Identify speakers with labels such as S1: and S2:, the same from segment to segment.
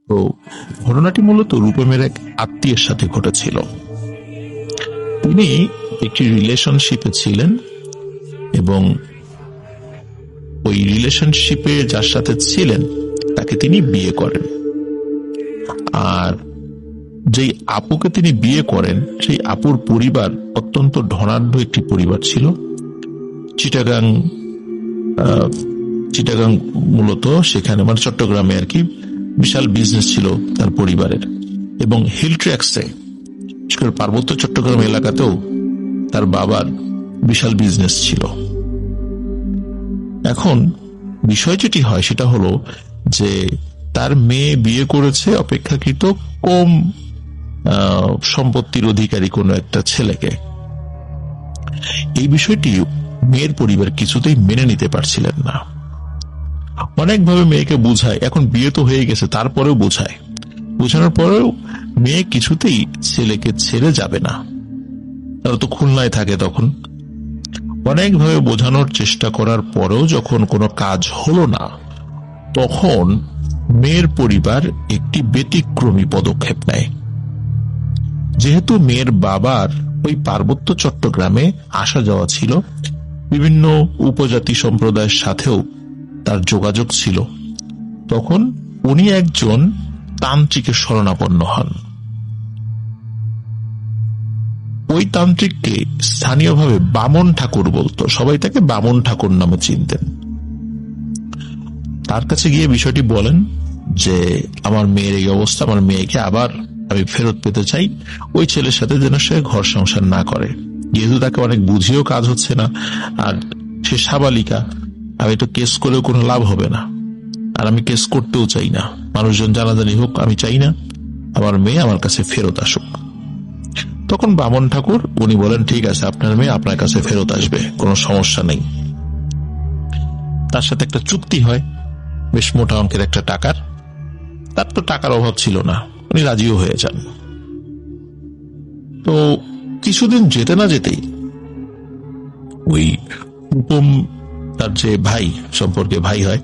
S1: তো ঘটনাটি মূলত রূপমের এক আত্মীয়ের সাথে ঘটেছিল। তিনি একটি রিলেশনশিপে ছিলেন এবং ওই রিলেশনশিপে যার সাথে ছিলেন তাকে তিনি বিয়ে করেন। আর যেই আপুকে তিনি বিয়ে করেন সেই আপুর পরিবার অত্যন্ত ধনাঢ্য একটি পরিবার ছিল। চিটাগাং মূলত সেখানে মানে চট্টগ্রামে আর কি বিশাল বিজনেস ছিল তার পরিবারের। এবং হিল ট্র্যাক্সে পার্বত্য চট্টগ্রাম এলাকাতেও তার বাবার বিশাল বিজনেস ছিল। এখন বিষয় যেটি হয় সেটা হলো যে তার মেয়ে বিয়ে করেছে অপেক্ষাকৃত কম সম্পত্তির অধিকারী কোনো একটা ছেলেকে। এই বিষয়টি মেয়ের পরিবার কিছুতেই মেনে নিতে পারছিলেন না। অনেকভাবে মেয়েকে বোঝায়, এখন বিয়ে তো হয়ে গেছে তারপরেও বোঝানোর পরেও মেয়ে কিছুতেই ছেলেকে ছেড়ে যাবে না। তারা তো খুলনায় থাকে তখন। অনেকভাবে বোঝানোর চেষ্টা করার পরেও যখন কোনো কাজ হলো না, তখন মেয়ের পরিবার একটি ব্যতিক্রমী পদক্ষেপ নেয়। যেহেতু মেয়ের বাবার ওই পার্বত্য চট্টগ্রামে আসা যাওয়া ছিল, বিভিন্ন উপজাতি সম্প্রদায়ের সাথেও তার যোগাযোগ ছিল, তখন উনি একজন তান্ত্রিকের শরণাপন্ন হন। ওই তান্ত্রিককে স্থানীয়ভাবে বামন ঠাকুর বলতো, সবাই তাকে বামন ঠাকুর নামে চিনতেন। তার কাছে গিয়ে বিষয়টি বলেন যে আমার মেয়ের এই অবস্থা, আমার মেয়েকে আবার আমি ফেরত পেতে চাই, ওই ছেলের সাথে যেন সে ঘর সংসার না করে। যেহেতু তাকে অনেক বুঝিয়েও কাজ হচ্ছে না, আর সে সাবালিকা, আমি তো কেস করেও কোনো লাভ হবে না, আর আমি কেস করতেও চাই না, মানুষজন জানাজানি হোক আমি চাই না, আমার মেয়ে আমার কাছে ফেরত আসুক। তখন বামন ঠাকুর উনি বলেন ঠিক আছে, আপনার মেয়ে আপনার কাছে ফেরত আসবে, কোনো সমস্যা নেই। তার সাথে একটা চুক্তি হয় বেশ মোটা অঙ্কের একটা টাকার। তার তো টাকার অভাব ছিল না, উনি রাজিও হয়ে যান। তো কিছুদিন যেতে না যেতেই ওই রূপম তার যে ভাই সম্পর্কে ভাই হয়,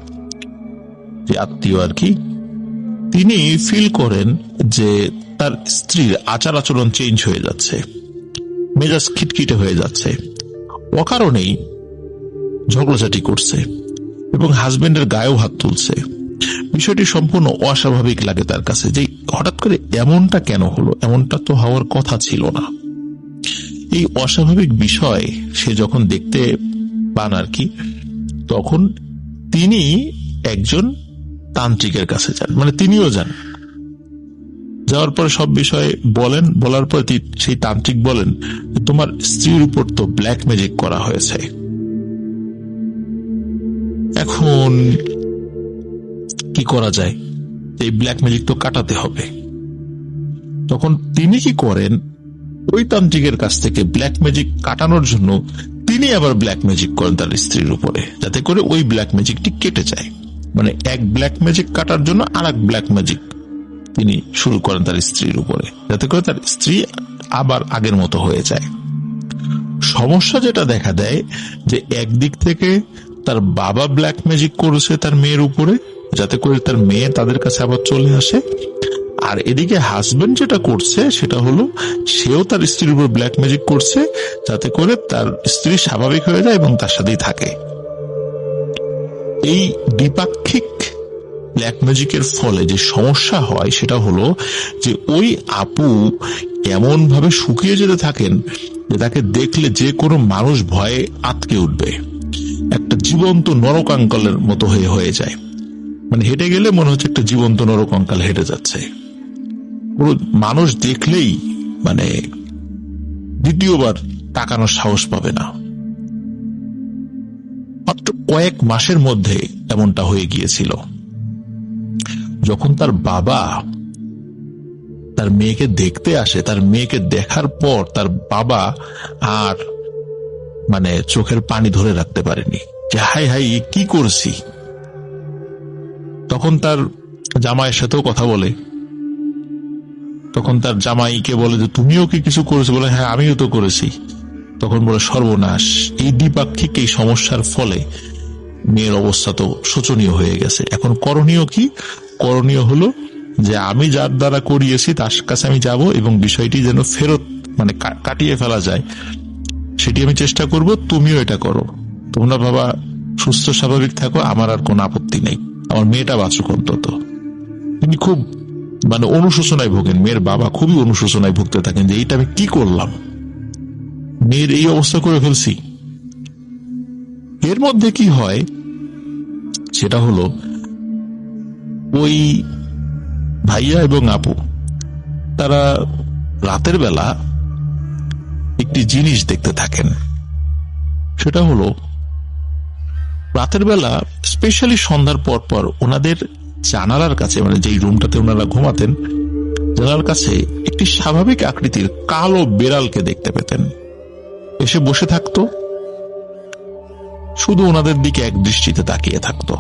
S1: যে আত্মীয় আর কি, তিনি ফিল করেন যে তার স্ত্রীর আচার আচরণ চেঞ্জ হয়ে যাচ্ছে, মেজাজ খিটখিটে হয়ে যাচ্ছে, অকারণেই ঝগড়াঝাটি করছে এবং হাজবেন্ডের গায়েও হাত তুলছে। বিষয়টি সম্পূর্ণ অস্বাভাবিক লাগে তার কাছে, যে হঠাৎ করে এমনটা কেন হলো, এমনটা তো হওয়ার কথা ছিল না। এই অস্বাভাবিক বিষয় সে যখন দেখতে পান আর কি, তখন তিনি একজন তান্ত্রিকের কাছে যান, মানে তিনিও যান। যাওয়ার পরে সব বিষয়ে বলেন, বলার পর সেই তান্ত্রিক বলেন তোমার স্ত্রীর উপর তো ব্ল্যাক ম্যাজিক করা হয়েছে, এখন কি করা যায়, এই ব্ল্যাক ম্যাজিক তো কাটাতে হবে। তখন তিনি কি করেন, ওই তান্ত্রিকের কাছ থেকে ব্ল্যাক ম্যাজিক কাটানোর জন্য তিনি আবার ব্ল্যাক ম্যাজিক করেন তার স্ত্রীর উপরে, যাতে করে ওই ব্ল্যাক ম্যাজিকটি কেটে যায়। মানে এক ব্ল্যাক ম্যাজিক কাটার জন্য আর এক ব্ল্যাক ম্যাজিক তিনি শুরু করেন তার স্ত্রীর উপরে, যাতে করে তার স্ত্রী আবার আগের মতো হয়ে যায়। সমস্যা যেটা দেখা দেয় যে একদিক থেকে তার বাবা ব্ল্যাক ম্যাজিক করেছে তার মেয়ের উপরে, যাতে করে তার মেয়ে তাদের কাছে আবার চলে আসে, আর এদিকে হাজবেন্ড যেটা করছে সেটা হলো সেও তার স্ত্রীর উপর ব্ল্যাক ম্যাজিক করছে, যাতে করে তার স্ত্রী স্বাভাবিক হয়ে যায় এবং তার সাথেই থাকে। এই দ্বিপাক্ষিক ব্ল্যাক ম্যাজিকের ফলে যে সমস্যা হয় সেটা হলো যে ওই আপু এমন ভাবে শুকিয়ে যেতে থাকেন যে তাকে দেখলে যে কোনো মানুষ ভয়ে আটকে উঠবে, একটা জীবন্ত নরকঙ্কালের মতো হয়ে যায়। মানে হেঁটে গেলে মনে হচ্ছে একটা জীবন্ত নরকঙ্কাল হেঁটে যাচ্ছে। পুরো মানুষ দেখলেই মানে দ্বিতীয়বার তাকানোর সাহস পাবে না। মাত্র কয়েক মাসের মধ্যে এমনটা হয়ে গিয়েছিল। যখন তার বাবা তার মেয়েকে দেখতে আসে, তার মেয়েকে দেখার পর তার বাবা আর মানে চোখের পানি ধরে রাখতে পারেনি, যে হাই হাই কি করছি। তখন তার জামাইয়ের সাথেও কথা বলে, তখন তার জামাইকে বলে যে তুমিও কি কিছু করেছো, বলে হ্যাঁ আমিও তো করেছি। তখন বলে সর্বনাশ, এই দ্বিপাক্ষিক এই সমস্যার ফলে মেয়ের অবস্থা তো শোচনীয় হয়ে গেছে, এখন করণীয় কি? করণীয় হলো যে আমি যার দ্বারা করিয়েছি তার কাছে আমি যাব এবং বিষয়টি যেন ফেরত মানে কাটিয়ে ফেলা যায় সেটি আমি চেষ্টা করব, তুমিও এটা করো, তোমরা বাবা সুস্থ স্বাভাবিক থাকো, আমার আর কোনো আপত্তি নেই, আমার মেয়েটা বাঁচুক অন্তত। তিনি খুব মানে অনুশোচনায় ভোগেন, মেয়ের বাবা খুবই অনুশোচনায় ভুগতে থাকেন যে এইটা আমি কি করলাম, মেয়ের এই অবস্থা করে ফেলছি। এর মধ্যে কি হয় সেটা হলো ওই ভাইয়া এবং আপু তারা রাতের বেলা একটি জিনিস দেখতে থাকেন। সেটা হলো রাতের বেলা স্পেশালি সন্ধ্যার পর পর ওনাদের জানালার কাছে, মানে যেই রুমটাতে ওনারা ঘুমাতেন, জানালার কাছে একটি স্বাভাবিক আকৃতির কালো বেড়ালকে দেখতে পেতেন। এসে বসে থাকতো, শুধু ওনাদের দিকে এক দৃষ্টিতে তাকিয়ে থাকতো,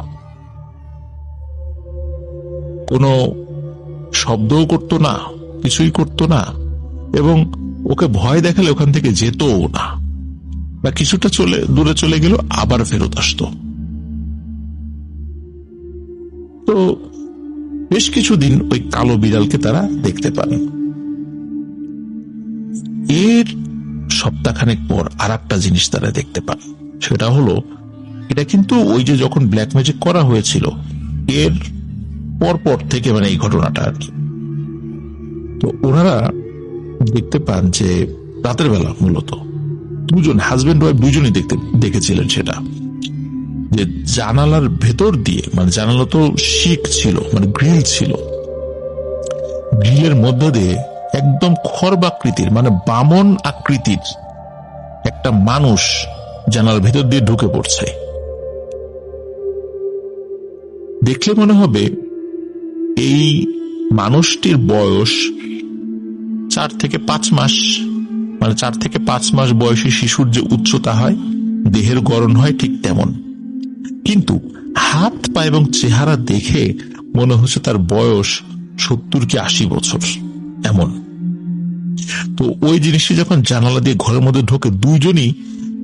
S1: কোনো শব্দও করতো না, কিছুই করতো না, এবং ওকে ভয় দেখালে ওখান থেকে যেতও না, বা কিছুটা দূরে চলে গেল আবার ফেরত আসতো। তো বেশ কিছুদিন ওই কালো বিড়ালকে তারা দেখতে পান। এর সপ্তাহখানেক পর আর একটা জিনিস তারা দেখতে পান। সেটা হলো এটা কিন্তু ওই যে যখন ব্ল্যাক ম্যাজিক করা হয়েছিল এর পরপর থেকে, মানে এই ঘটনাটা আর কি। তো ওনারা দেখতে পান যে রাতের বেলা মূলত দুজন হাজবেন্ড ওয়াইফ দুজনই দেখেছিলেন সেটা, যে জানালার ভেতর দিয়ে, মানে জানালা তো শিক ছিল, মানে গ্রিল ছিল, গ্রিলের মধ্য দিয়ে একদম খর্বাকৃতির মানে বামন আকৃতির একটা মানুষ জানালার ভেতর দিয়ে ঢুকে পড়ছে। দেখলে মনে হবে এই মানুষটির বয়স 4 থেকে 5 মাস, মানে 4 থেকে 5 মাস বয়সী শিশুর যে উচ্চতা হয়, দেহের গড়ন হয় ঠিক তেমন, কিন্তু হাত পা এবং চেহারা দেখে মনে হচ্ছে তার বয়স 70 কি 80 বছর এমন। তো ওই জিনিসটি যখন জানালা দিয়ে ঘরের মধ্যে ঢোকে দুইজনই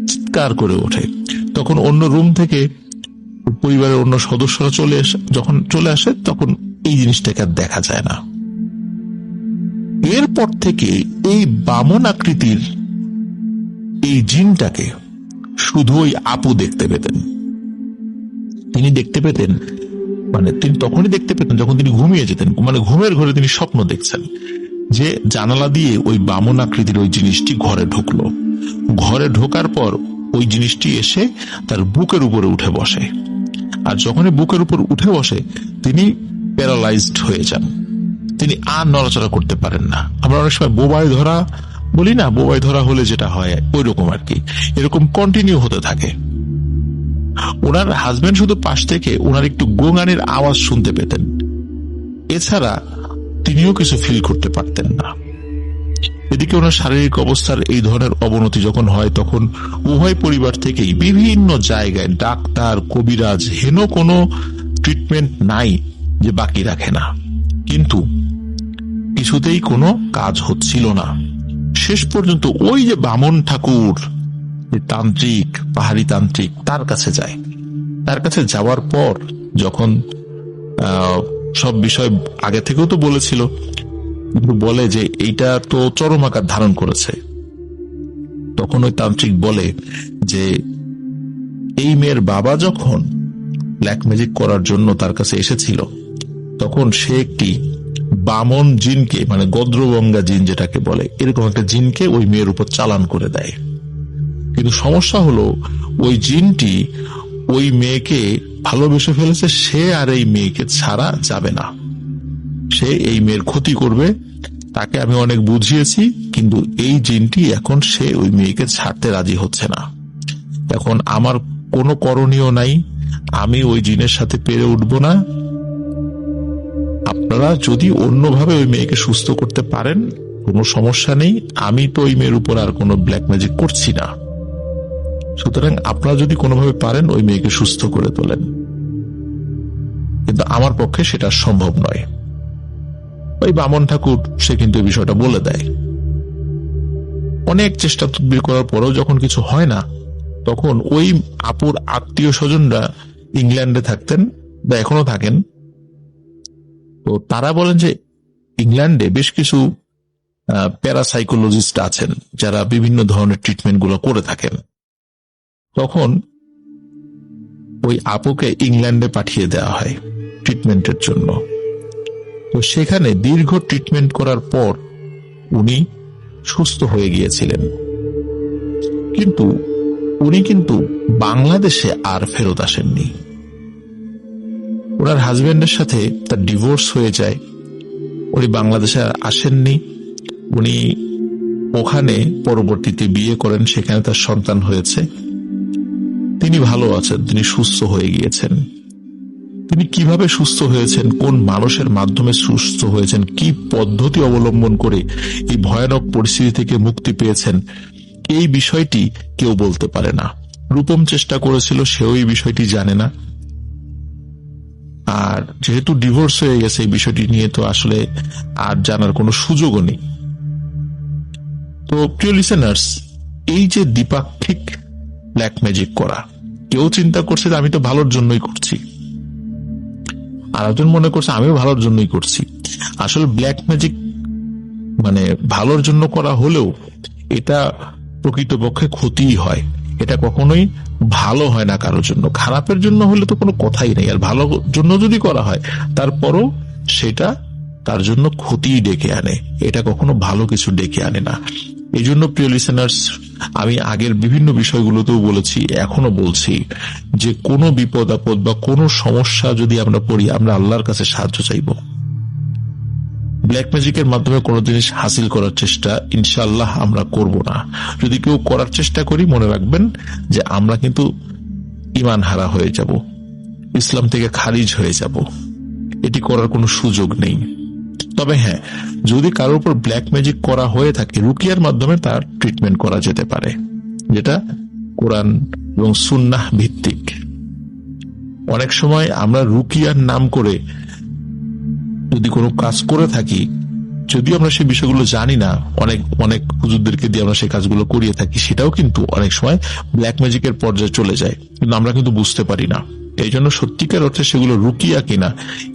S1: চিৎকার করে ওঠে। তখন অন্য রুম থেকে পরিবারের অন্য সদস্যরা যখন চলে আসে তখন এই জিনিসটাকে আর দেখা যায় না। এরপর থেকে এই বামন আকৃতির এই জিনটাকে শুধু ওই আপু দেখতে পেতেন। তিনি দেখতে পেতেন, মানে তিনি তখনই দেখতে পেতেন যখন তিনি ঘুমিয়ে যেতেন, মানে ঘুমের ঘরে তিনি স্বপ্ন দেখছেন যে জানালা দিয়ে ওই বামন আকৃতির ওই জিনিসটি ঘরে ঢুকলো। ঘরে ঢোকার পর ওই জিনিসটি এসে তার বুকের উপরে উঠে বসে, আর যখনই বুকের উপর উঠে বসে তিনি প্যারালাইজড হয়ে যান, তিনি আর নড়াচড়া করতে পারেন না। আমরা অনেক সময় বোবায় ধরা বলি না, বোবায় ধরা হলে যেটা হয় ওই রকম আর কি, এরকম কন্টিনিউ হতে থাকে। ওনার হাজবেন্ড শুধু পাশ থেকে ওনার একটু গোঙানির আওয়াজ শুনতে পেতেন, এছাড়া তিনিও কিছু ফিল করতে পারতেন না। এদিকে ওনার শারীরিক অবস্থার এই ধরনের অবনতি যখন হয় তখন উভয় পরিবার থেকেই বিভিন্ন জায়গায় ডাক্তার, কবিরাজ, হেন কোনো ট্রিটমেন্ট নাই যে বাকি রাখে না, কিন্তু কিছুতেই কোনো কাজ হচ্ছিল না। শেষ পর্যন্ত ওই যে বামন ঠাকুর, তান্ত্রিক, পাহাড়ি তান্ত্রিক, তার কাছে যায়। তার কাছে যাওয়ার পর যখন সব বিষয় আগে থেকেও তো বলেছিল, কিন্তু বলে যে এইটা তো চরম আকার ধারণ করেছে, তখন ওই তান্ত্রিক বলে যে এই মেয়ের বাবা যখন ব্ল্যাক ম্যাজিক করার জন্য তার কাছে এসেছিল তখন সে একটি বামন জিনকে, মানে গদ্রবঙ্গা জিন যেটাকে বলে, এরকম একটা জিনকে ওই মেয়ের উপর চালান করে দেয়। কিন্তু সমস্যা হলো ওই জিনটি ওই মেয়েকে ভালোবেসে ফেলেছে, সে আর এই মেয়েকে ছাড়া যাবে না, সে এই মেয়ের ক্ষতি করবে। তাকে আমি অনেক বুঝিয়েছি, কিন্তু এই জিনটি এখন সে ওই মেয়েকে ছাড়তে রাজি হচ্ছে না। এখন আমার কোনো করণীয় নাই, আমি ওই জিনের সাথে পেরে উঠব না। আপনারা যদি অন্যভাবে ওই মেয়েকে সুস্থ করতে পারেন কোনো সমস্যা নেই, আমি তো ওই মেয়ের উপর আর কোনো ব্ল্যাক ম্যাজিক করছি না, সুতরাং আপনারা যদি কোনোভাবে পারেন ওই মেয়েকে সুস্থ করে তোলেন, কিন্তু আমার পক্ষে সেটা সম্ভব নয়। ওই বামন ঠাকুর সে কিন্তু এই বিষয়টা বলে দেয়। অনেক চেষ্টা তদবির করার পরেও যখন কিছু হয় না, তখন ওই আপুর আত্মীয় স্বজনরা ইংল্যান্ডে থাকতেন বা এখনো থাকেন, তো তারা বলেন যে ইংল্যান্ডে বেশ কিছু প্যারাসাইকোলজিস্ট আছেন যারা বিভিন্ন ধরনের ট্রিটমেন্ট গুলো করে থাকেন। তখন ওই আপুকে ইংল্যান্ডে পাঠিয়ে দেওয়া হয় ট্রিটমেন্টের জন্য। তো সেখানে দীর্ঘ ট্রিটমেন্ট করার পর উনি সুস্থ হয়ে গিয়েছিলেন, কিন্তু উনি কিন্তু বাংলাদেশে আর ফেরত আসেননি। ওনার হাজবেন্ডের সাথে তার ডিভোর্স হয়ে যায়, উনি বাংলাদেশে আর আসেননি। উনি ওখানে পরবর্তীতে বিয়ে করেন, সেখানে তার সন্তান হয়েছে। তিনি ভালো আছেন, তিনি সুস্থ হয়ে গিয়েছেন। তিনি কিভাবে সুস্থ হয়েছেন, কোন মানুষের মাধ্যমে সুস্থ হয়েছেন, কি পদ্ধতি অবলম্বন করে এই ভয়ানক পরিস্থিতি থেকে মুক্তি পেয়েছেন, এই বিষয়টি কেউ বলতে পারে না। রূপম চেষ্টা করেছিল, সেও এই বিষয়টি জানে না। আর যেহেতু ডিভোর্স হয়ে গেছে, এই বিষয়টি নিয়ে তো আসলে আর জানার কোনো সুযোগও নেই। তো প্রিয় লিসেনার্স, এই যে দ্বিপাক্ষিক ব্ল্যাক ম্যাজিক করা, কেউ চিন্তা করছে যে আমি তো ভালোর জন্যই করছি, আর একজন মনে করছে আমিও ভালোর জন্যই করছি। আসলে ব্ল্যাক ম্যাজিক মানে ভালোর জন্য করা হলেও এটা প্রকৃতপক্ষে ক্ষতিই হয়। এটা কখনোই ভালো হয় না কারোর জন্য। খারাপের জন্য হলে তো কোনো কথাই নেই, আর ভালোর জন্য যদি করা হয় তারপরও সেটা তার জন্য ক্ষতিই ডেকে আনে, এটা কখনো ভালো কিছু ডেকে আনে না। এই জন্য প্রিয় লিসেনার্স, আমি আগের বিভিন্ন বিষয়গুলোতেও বলেছি, এখনো বলছি যে কোনো বিপদ আপদ বা কোনো সমস্যা যদি আমরা পড়ি, আমরা আল্লাহর কাছে সাহায্য চাইব। ব্ল্যাক ম্যাজিকের মাধ্যমে কোনো জিনিস হাসিল করার চেষ্টা ইনশাআল্লাহ আমরা করব না। যদি কেউ করার চেষ্টা করি, মনে রাখবেন যে আমরা কিন্তু ঈমান হারা হয়ে যাব, ইসলাম থেকে খারিজ হয়ে যাব। এটি করার কোনো সুযোগ নেই। তবে হ্যাঁ, যদি কারোর উপর ব্ল্যাক ম্যাজিক করা হয়ে থাকে, রুকিয়ার মাধ্যমে তার ট্রিটমেন্ট করা যেতে পারে, যেটা কোরআন এবং সুন্নাহ ভিত্তিক। অনেক সময় আমরা রুকিয়ার নাম করে যদি কোনো কাজ করে থাকি, যদিও আমরা সেই বিষয়গুলো জানি না, অনেক অনেক হুজুরদেরকে দিয়ে আমরা সেই কাজগুলো করিয়ে থাকি, সেটাও কিন্তু অনেক সময় ব্ল্যাক ম্যাজিকের পর্যায়ে চলে যায়, কিন্তু আমরা কিন্তু বুঝতে পারি না। এই জন্য সত্যিকার অর্থে সেগুলো রুকিয়া কিনা,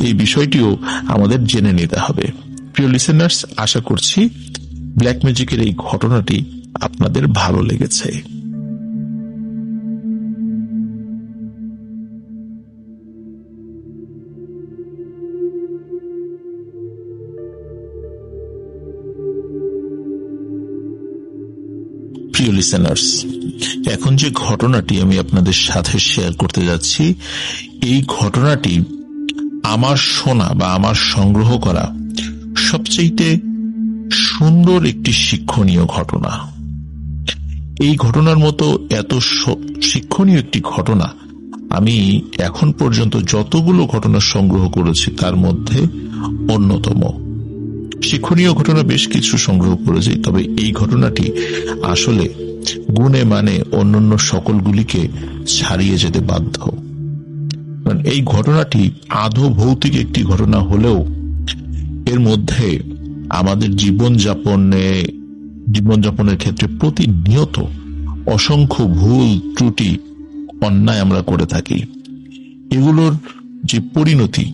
S1: এই বিষয়টিও আমাদের জেনে নিতে হবে। প্রিয় লিসেনার্স, আশা করছি ব্ল্যাক ম্যাজিকের এই ঘটনাটি আপনাদের ভালো লেগেছে। প্রিয় লিসেনার্স, এখন যে ঘটনাটি আমি আপনাদের সাথে শেয়ার করতে যাচ্ছি, এই ঘটনাটি আমার শোনা বা আমার সংগ্রহ করা সবচেয়ে সুন্দর একটি শিক্ষণীয় ঘটনা। এই ঘটনার মতো এত শিক্ষণীয় একটি ঘটনা আমি এখন পর্যন্ত যতগুলো ঘটনা সংগ্রহ করেছি তার মধ্যে অন্যতম। শিক্ষণীয় ঘটনা বেশ কিছু সংগ্রহ করেছি, তবে এই ঘটনাটি আসলে গুণে মানে অন্যান্য সকলগুলিকে ছাড়িয়ে যেতে বাধ্য। এই ঘটনাটি আধো ভৌতিক একটি ঘটনা হলেও এর মধ্যে আমাদের জীবনযাপনের ক্ষেত্রে প্রতিনিয়ত অসংখ্য ভুল ত্রুটি অন্যায় আমরা করে থাকি। এগুলোর যে পরিণতি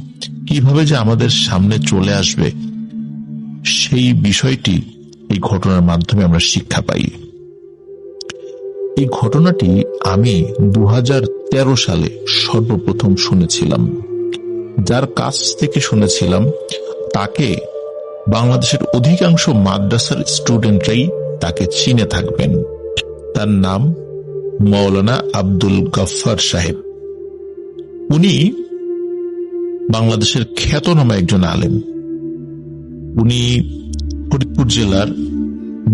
S1: কিভাবে যে আমাদের সামনে চলে আসবে, সেই বিষয়টি এই ঘটনার মাধ্যমে আমরা শিক্ষা পাই। এই ঘটনাটি আমি 2013 সালে সর্বপ্রথম শুনেছিলাম। যার কাছ থেকে শুনেছিলাম তাকে বাংলাদেশের অধিকাংশ মাদ্রাসার স্টুডেন্টরাই তাকে চিনে থাকবেন। তার নাম মাওলানা আব্দুল গাফফার সাহেব। উনি বাংলাদেশের খ্যাতনামা একজন আলেম। উনি ফরিদপুর জেলার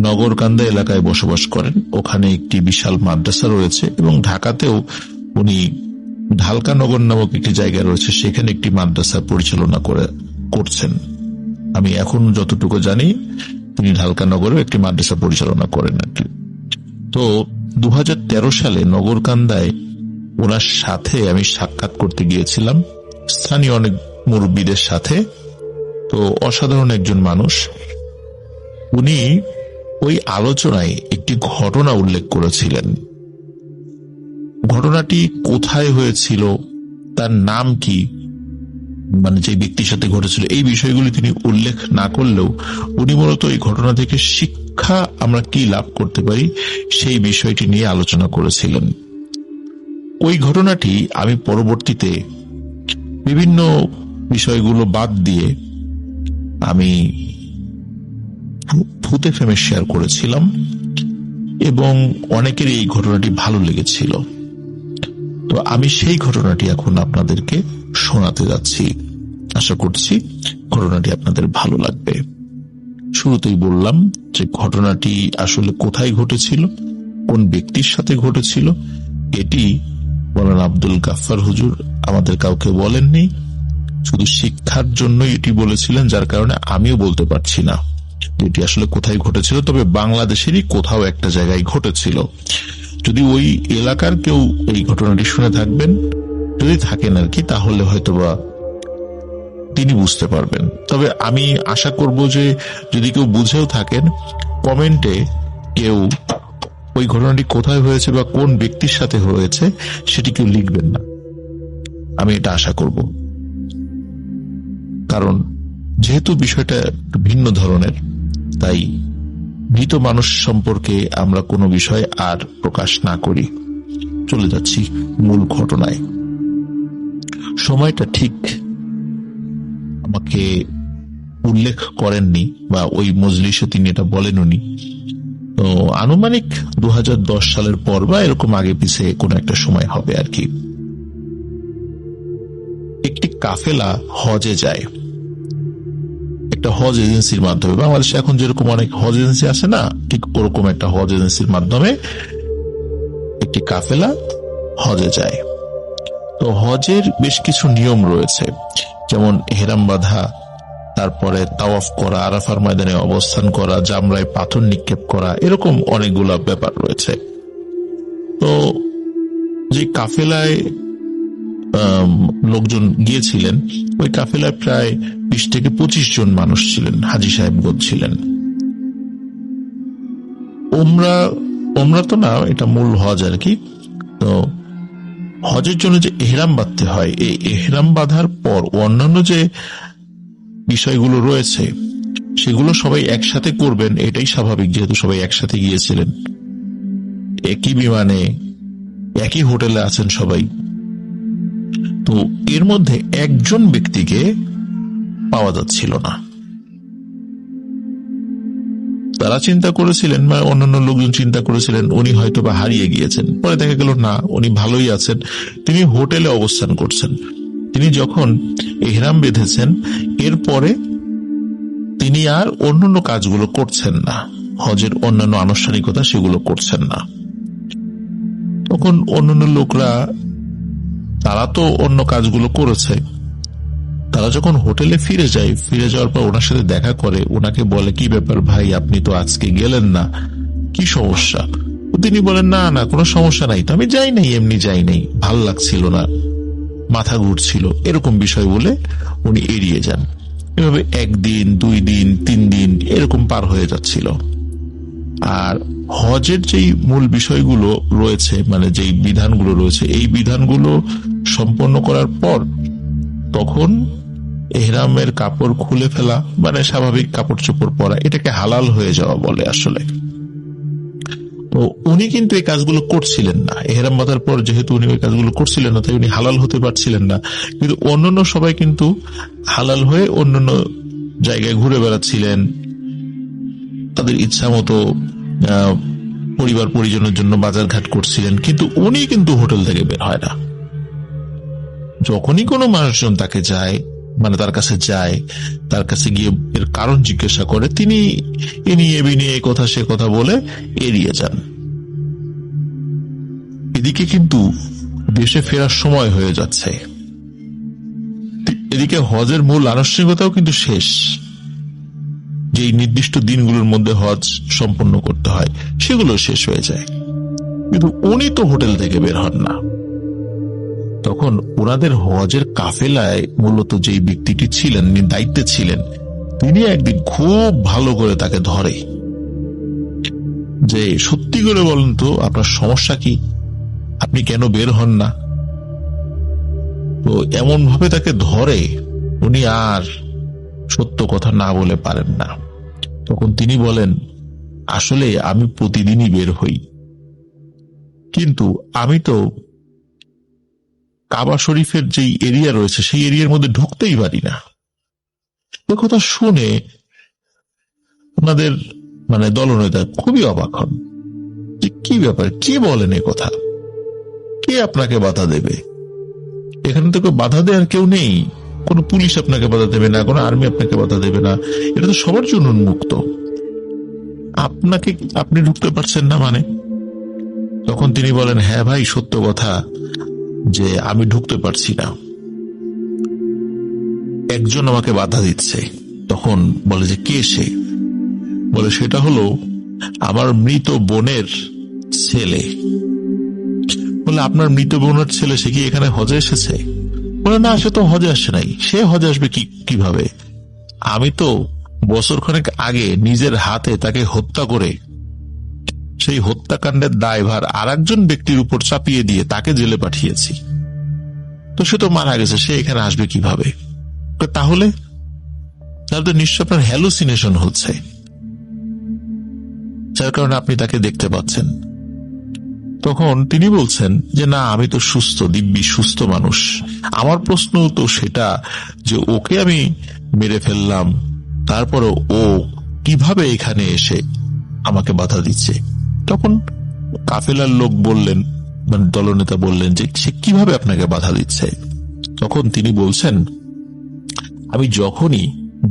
S1: নগরকান্দা এলাকায় বসবাস করেন। ওখানে একটি বিশাল মাদ্রাসা রয়েছে, এবং ঢাকাতেও উনি ঢালকানগর নামক একটি জায়গা রয়েছে, সেখানে একটি মাদ্রাসা পরিচালনা করছেন। আমি এখন যতটুকু জানি তিনি ঢালকানগরেও একটি মাদ্রাসা পরিচালনা করেন আর কি। তো 2013 সালে নগরকান্দায় ওনার সাথে আমি সাক্ষাৎ করতে গিয়েছিলাম, স্থানীয় অনেক মুরব্বীদের সাথে। তো অসাধারণ একজন মানুষ। উনি ওই আলোচনায় একটি ঘটনা উল্লেখ করেছিলেন। ঘটনাটি কোথায় হয়েছিল, তার নাম কি, মানে যে ব্যক্তির সাথে ঘটেছিল এই বিষয়গুলি তিনি উল্লেখ না করলেও উনি মূলত এই ঘটনা থেকে শিক্ষা আমরা কি লাভ করতে পারি সেই বিষয়টি নিয়ে আলোচনা করেছিলেন। ওই ঘটনাটি আমি পরবর্তীতে বিভিন্ন বিষয়গুলো বাদ দিয়ে আমি ভূতে ফেমে শেয়ার করেছিলাম এবং অনেকের এই ঘটনাটি ভালো লেগেছিল। তো আমি সেই ঘটনাটি এখন আপনাদেরকে শোনাতে যাচ্ছি। আশা করছি ঘটনাটি আপনাদের ভালো লাগবে। শুরুতেই বললাম যে ঘটনাটি আসলে কোথায় ঘটেছিল, কোন ব্যক্তির সাথে ঘটেছিল, এটি মাওলানা আব্দুল গাফফার হুজুর আমাদের কাউকে বলেননি, শুধু শিক্ষার জন্যই এটি বলেছিলেন, যার কারণে আমিও বলতে পারছি না এটি আসলে কোথায় ঘটেছিল। তবে বাংলাদেশেরই কোথাও একটা জায়গায় ঘটেছিল। যদি ওই এলাকার কেউ এই ঘটনাটি শুনে থাকবেন, যদি থাকেন আর কি, তাহলে হয়তোবা তিনি বুঝতে পারবেন। তবে আমি আশা করব যে যদি কেউ বুঝেও থাকেন, কমেন্টে কেউ ওই ঘটনাটি কোথায় হয়েছে বা কোন ব্যক্তির সাথে হয়েছে সেটি কেউ লিখবেন না, আমি এটা আশা করব। কারণ যেহেতু বিষয়টা ভিন্ন ধরনের, তাই মৃত মানুষ সম্পর্কে আমরা কোনো বিষয় আর প্রকাশ না করি। চলে যাচ্ছি মূল ঘটনায়। সময়টা ঠিক আমাকে উল্লেখ করেননি বা ওই মজলিসে তিনি এটা বলেন উনি, তো আনুমানিক 2010 সালের পর বা এরকম আগে পিছে কোন একটা সময় হবে আর কি। একটি কাফেলা হজে যায় একটা হজ এজেন্সির মাধ্যমে। বাংলাদেশে এখন যেরকম অনেক হজ এজেন্সি আছে না, ঠিক ওরকম একটা হজ এজেন্সির মাধ্যমে একটি কাফেলা হজে যায়। তো হজের বেশ কিছু নিয়ম রয়েছে, যেমন হেরাম বাঁধা, তারপরে তাওয়াফ করা, আরাফার ময়দানে অবস্থান করা, জামরায় পাথর নিক্ষেপ করা, এরকম অনেকগুলো ব্যাপার রয়েছে। তো যে কাফেলায় লোকজন গিয়েছিলেন, ওই কাফেলায় প্রায় 20 থেকে 25 জন মানুষ ছিলেন, হাজী সাহেবগণ ছিলেন। ওমরা তো না, এটা মূল হজ আর কি। তো হজের জন্য যে এহরাম বাঁধতে হয়, এই এহরাম বাঁধার পর অন্যান্য যে বিষয়গুলো রয়েছে সেগুলো সবাই একসাথে করবেন, এটাই স্বাভাবিক, যেহেতু সবাই একসাথে গিয়েছিলেন, একই বিমানে একই হোটেলে আছেন সবাই। তো এর মধ্যে একজন ব্যক্তিকে পাওয়া যাচ্ছিল না। তারা চিন্তা করেছিলেন, বা অন্যান্য লোকজন চিন্তা করেছিলেন উনি হয়তো বা হারিয়ে গিয়েছেন। পরে দেখা গেল না, উনি ভালোই আছেন, তিনি হোটেলে অবস্থান করছেন। তিনি যখন ইহরাম বেঁধেছেন, এরপরে তিনি আর অন্যান্য কাজগুলো করছেন না, হজের অন্যান্য আনুষ্ঠানিকতা সেগুলো করছেন না। তখন অন্যান্য লোকরা, তারা তো অন্য কাজগুলো করেছে, তারা যখন হোটেলে ফিরে যায়, ফিরে যাওয়ার পর ওনার সাথে দেখা করে, ওনাকে বলে কি ব্যাপার ভাই, আপনি তো আজকে গেলেন না, কি সমস্যা? তিনি বলেন না না, কোনো সমস্যা নাই, তো আমি যাই নাই, এমনি যাই নাই, ভাল লাগছিল না, মাথা ঘুরছিল, এরকম বিষয় বলে উনি এড়িয়ে যান। এভাবে 1 দিন 2 দিন 3 দিন এরকম পার হয়ে যাচ্ছিল। আর হজের যেই মূল বিষয়গুলো রয়েছে, মানে যেই বিধানগুলো রয়েছে, এই বিধানগুলো সম্পন্ন করার পর তখন এহরামের কাপড় খুলে ফেলা, মানে স্বাভাবিক কাপড় চোপড় পরা, এটাকে হালাল হয়ে যাওয়া বলে আসলে। তো উনি কিন্তু এই কাজগুলো করছিলেন না। এহরাম বাঁধার পর যেহেতু উনি ওই কাজগুলো করছিলেন না, তাই উনি হালাল হতে পারছিলেন না। কিন্তু অন্যান্য সবাই কিন্তু হালাল হয়ে অন্যান্য জায়গায় ঘুরে বেড়াচ্ছিলেন, তাদের ইচ্ছা মতো পরিবার পরিজনের জন্য বাজার ঘাট করছিলেন। কিন্তু উনি কিন্তু হোটেল থেকে বের হয় না। যখনই কোনো মানুষজন তাকে যায়, মানে তার কাছে যায়, তার কাছে গিয়ে এর কারণ জিজ্ঞাসা করে, তিনি এ কথা সে কথা বলে এড়িয়ে যান। এদিকে কিন্তু দেশে ফেরার সময় হয়ে যাচ্ছে, এদিকে হজের মূল আনুষ্ঠানিকতাও কিন্তু শেষ। যেই নির্দিষ্ট দিনগুলোর মধ্যে হজ সম্পন্ন করতে হয় সেগুলো শেষ হয়ে যায়, কিন্তু উনি তো হোটেল থেকে বের হন না। তখন ওনাদের হজের কাফেলায় মূলত যেই ব্যক্তিটি ছিলেন, দায়িত্বে ছিলেন, তিনি একদিন খুব ভালো করে তাকে ধরে, যে সত্যি করে বলেন তো আপনার সমস্যা কি, আপনি কেন বের হন না? তো এমন ভাবে তাকে ধরে উনি আর সত্য কথা না বলে পারেন না। তখন তিনি বলেন, আসলে আমি প্রতিদিনই বের হই, কিন্তু আমি তো কাবা শরীফের যেই এরিয়া রয়েছে সেই এরিয়ার মধ্যে ঢুকতেই পারি না। এ কথা শুনে ওনাদের দলনেতা খুবই অবাক হন যে কি ব্যাপার, কে বলেন এ কথা, কে আপনাকে বাধা দেবে? এখানে তো কেউ বাধা দেওয়ার কেউ নেই, কোনো পুলিশ আপনাকে বাধা দেবে না, কোনো আর্মি আপনাকে বাধা দেবে না, এটা তো সবার জন্য উন্মুক্ত, আপনি ঢুকতে পারছেন না মানে? তখন তিনি বলেন, হ্যাঁ ভাই, সত্য কথা যে আমি ঢুকতে পারছি না, একজন আমাকে বাধা দিচ্ছে। তখন বলে যে কে সে? বলে সেটা হলো আমার মৃত বোনের ছেলে। বলে আপনার মৃত বোনের ছেলে, সে কি এখানে হজে এসেছে? বলে না, সে তো হজে আসে নাই। সে হজে আসবে কিভাবে? আমি তো বছরখানেক আগে নিজের হাতে তাকে হত্যা করে সেই হত্যাকাণ্ডের দায়ভার আর একজন ব্যক্তির উপর চাপিয়ে দিয়ে তাকে জেলে পাঠিয়েছি, তো সে তো মারা গেছে, সে এখানে আসবে কিভাবে? তাহলে তো নিশ্চয় আপনার হ্যালুসিনেশন হচ্ছে, যার কারণে আপনি তাকে দেখতে পাচ্ছেন। তখন তিনি বলছেন যে না, আমি তো সুস্থ, দিব্যি সুস্থ মানুষ। আমার প্রশ্ন তো সেটা যে ওকে আমি মেরে ফেললাম, তারপরে ও কিভাবে এখানে এসে আমাকে বাধা দিচ্ছে? তখন কাফেলার লোক বললেন, দলনেতা বললেন যে সে কিভাবে আপনাকে বাধা দিচ্ছে? তখন তিনি বলছেন, আমি যখনই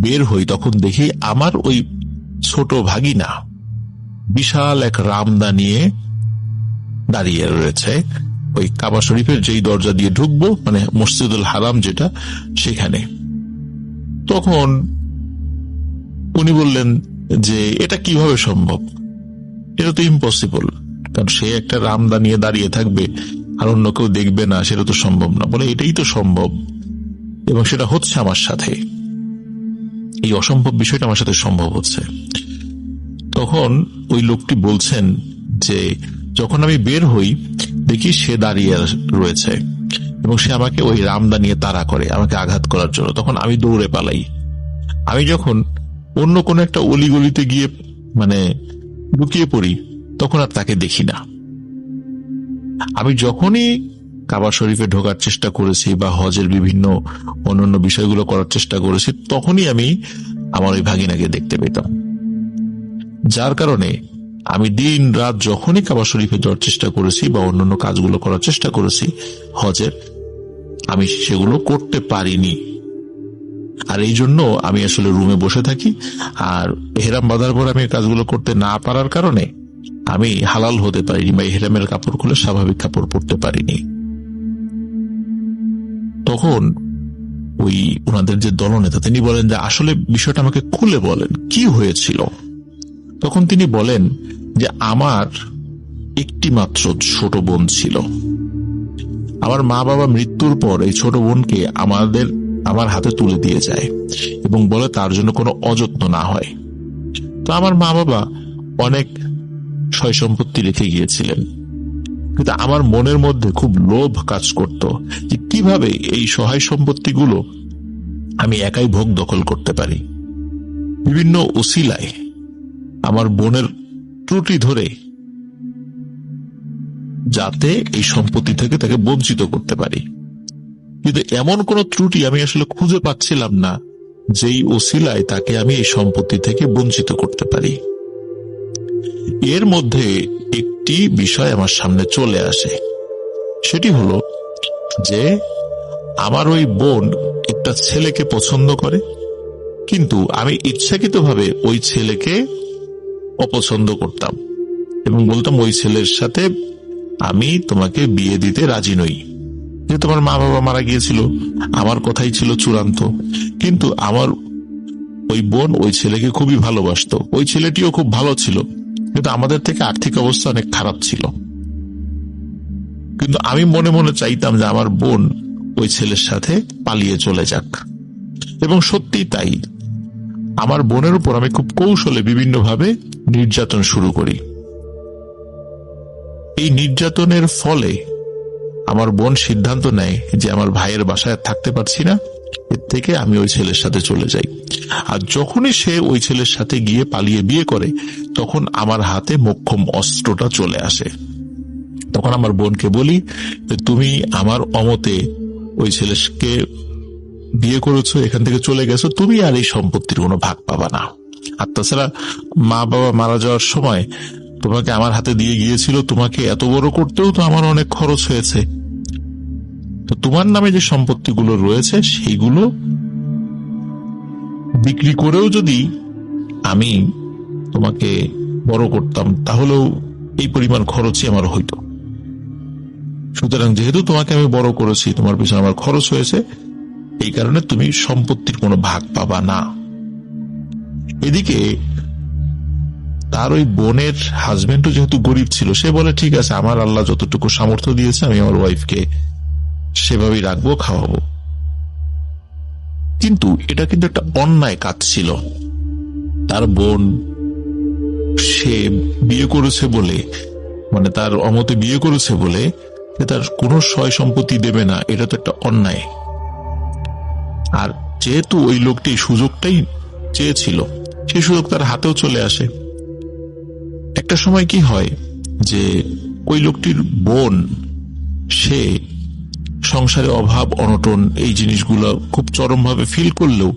S1: বের হই তখন দেখি আমার ওই ছোট ভাগিনা বিশাল এক রামদা নিয়ে দাঁড়িয়ে রয়েছে ওই কাবা শরীফের যেই দরজা দিয়ে ঢুকবো, মসজিদুল হারাম যেটা, সেখানে। তখন উনি বললেন যে এটা কিভাবে সম্ভব? এটা তো ইম্পসিবল, কারণ সে একটা রামদা নিয়ে দাঁড়িয়ে থাকবে আর অন্য কেউ দেখবে না, সেটা তো সম্ভব না। বলে এটাই তো সম্ভব, এবং সেটা হচ্ছে আমার সাথে, এই অসম্ভব বিষয়টা আমার সাথে সম্ভব হচ্ছে। তখন ওই লোকটি বলছেন যে যখন আমি বের হই দেখি সে দাঁড়িয়ে রয়েছে এবং সে আমাকে ওই রামদা নিয়ে তাড়া করে আমাকে আঘাত করার জন্য। তখন আমি দৌড়ে পালাই। আমি যখন অন্য কোনো একটা অলিগলিতে গিয়ে লুকিয়ে পড়ি তখন আর তাকে দেখি না। আমি যখনই কাবা শরীফে ঢোকার চেষ্টা করেছি বা হজের বিভিন্ন অন্যান্য বিষয়গুলো করার চেষ্টা করেছি, তখনই আমি আমার ওই ভাগিনাকে দেখতে পেতাম। যার কারণে আমি দিন রাত যখনই কাবা শরীফে যাওয়ার চেষ্টা করেছি বা অন্যান্য কাজগুলো করার চেষ্টা করেছি হজের, আমি সেগুলো করতে পারিনি। আর এই জন্য আমি আসলে রুমে বসে থাকি, আর এহরাম বাঁধার পর আমি কাজগুলো করতে না পারার কারণে আমি হালাল হতে পারিনি বা এহরামের কাপড় খুলে স্বাভাবিক কাপড় পরতে পারিনি। তখন ওই ওনাদের যে দলনেতা তিনি বলেন যে আসলে বিষয়টা আমাকে খুলে বলেন, কি হয়েছিল? তখন তিনি বলেন যে আমার একটি মাত্র ছোট বোন ছিল। আমার মা বাবা মৃত্যুর পর এই ছোট বোনকে আমার হাতে তুলে দিয়ে যায় এবং বলে তার জন্য কোনো অযত্ন না হয়। তো আমার মা বাবা অনেক সয় সম্পত্তি রেখে গিয়েছিলেন, কিন্তু আমার মনের মধ্যে খুব লোভ কাজ করত যে কিভাবে এই সহায় সম্পত্তিগুলো আমি একাই ভোগ দখল করতে পারি। বিভিন্ন উসিলায় আমার বোনের ত্রুটি ধরে যাতে এই সম্পত্তি থেকে তাকে বঞ্চিত করতে পারি, কিন্তু এমন কোন ত্রুটি আমি আসলে খুঁজে পাচ্ছিলাম না যেই ওসিলায় তাকে আমি এই সম্পত্তি থেকে বঞ্চিত করতে পারি। এর মধ্যে একটি বিষয় আমার সামনে চলে আসে, সেটি হলো যে আমার ওই বোন একটা ছেলেকে পছন্দ করে, কিন্তু আমি ইচ্ছাকৃতভাবে ওই ছেলেকে অপছন্দ করতাম এবং বলতাম ওই ছেলের সাথে আমি তোমাকে বিয়ে দিতে রাজি নই, যে তোমার মা বাবা মারা গিয়েছিল, আমার কথাই ছিল চূড়ান্ত। কিন্তু আমার ওই বোন ওই ছেলেকে খুবই ভালোবাসতো, ওই ছেলেটিও খুব ভালো ছিল, কিন্তু আমাদের থেকে আর্থিক অবস্থা অনেক খারাপ ছিল। কিন্তু আমি মনে মনে চাইতাম যে আমার বোন ওই ছেলের সাথে পালিয়ে চলে যাক, এবং সত্যি তাই। আমার বোনের উপর আমি খুব কৌশলে বিভিন্নভাবে নির্যাতন শুরু করি। এই নির্যাতনের ফলে আমার বোন সিদ্ধান্ত নেয় যে আমার ভাইয়ের বাসায় থাকতে পারছি না, এর থেকে আমি ওই ছেলের সাথে চলে যাই। আর যখনই সে ওই ছেলের সাথে গিয়ে পালিয়ে বিয়ে করে, তখন আমার হাতে মোক্ষম অস্ত্রটা চলে আসে। তখন আমার বোনকে বলি যে তুমি আমার অমতে ওই ছেলেকে বিয়ে করেছো, এখান থেকে চলে গেছো, তুমি আর এই সম্পত্তির কোনো ভাগ পাবা না। আর তাছাড়া মা বাবা মারা যাওয়ার সময় তোমাকে আমার হাতে দিয়ে গিয়েছিল, তোমাকে এত বড় করতেও তো আমার অনেক খরচ হয়েছে। তো তোমার নামে যে সম্পত্তিগুলো রয়েছে সেইগুলো বিক্রি করেও যদি আমি তোমাকে বড় করতাম, তাহলেও এই পরিমাণ খরচই আমার হইতো। সুতরাং যেহেতু তোমাকে আমি বড় করেছি, তোমার পিছনে আমার খরচ হয়েছে, এই কারণে তুমি সম্পত্তির কোনো ভাগ পাবা না। এদিকে তার ওই বোনের হাজবেন্ডও যেহেতু গরিব ছিল, সে বলে ঠিক আছে, আমার আল্লাহ যতটুকু সামর্থ্য দিয়েছে আমি আমার ওয়াইফকে সেভাবেই রাখবো, খাওয়াবো। কিন্তু এটা কিন্তু একটা অন্যায় কাজ ছিল। তার বোন সে বিয়ে করেছে বলে, মানে তার অমতে বিয়ে করেছে বলে তার কোনো সয় সম্পত্তি দেবে না, এটা তো একটা অন্যায়। আর যেহেতু ওই লোকটি সুযোগটাই চেয়েছিল, সেই সুযোগ তার হাতেও চলে আসে। একটা সময় কি হয় যে ওই লোকটির বোন, সে সংসারে অভাব অনটন এই জিনিসগুলো খুব চরমভাবে ফিল করলেও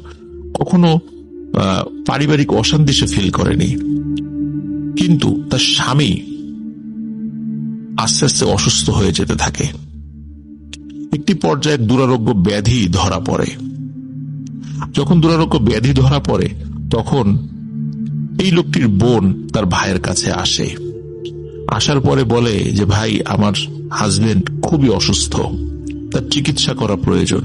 S1: কখনো পারিবারিক অশান্তি সে ফিল করেনি। কিন্তু তার স্বামী আস্তে আস্তে অসুস্থ হয়ে যেতে থাকে। একটি পর্যায়ে দুরারোগ্য ব্যাধি ধরা পড়ে। যখন দুরারোগ্য ব্যাধি ধরা পড়ে, তখন এই লোকটির বোন তার ভাইয়ের কাছে আসে। আসার পরে বলে যে ভাই, আমার হাজবেন্ড খুবই অসুস্থ, তার চিকিৎসা করা প্রয়োজন।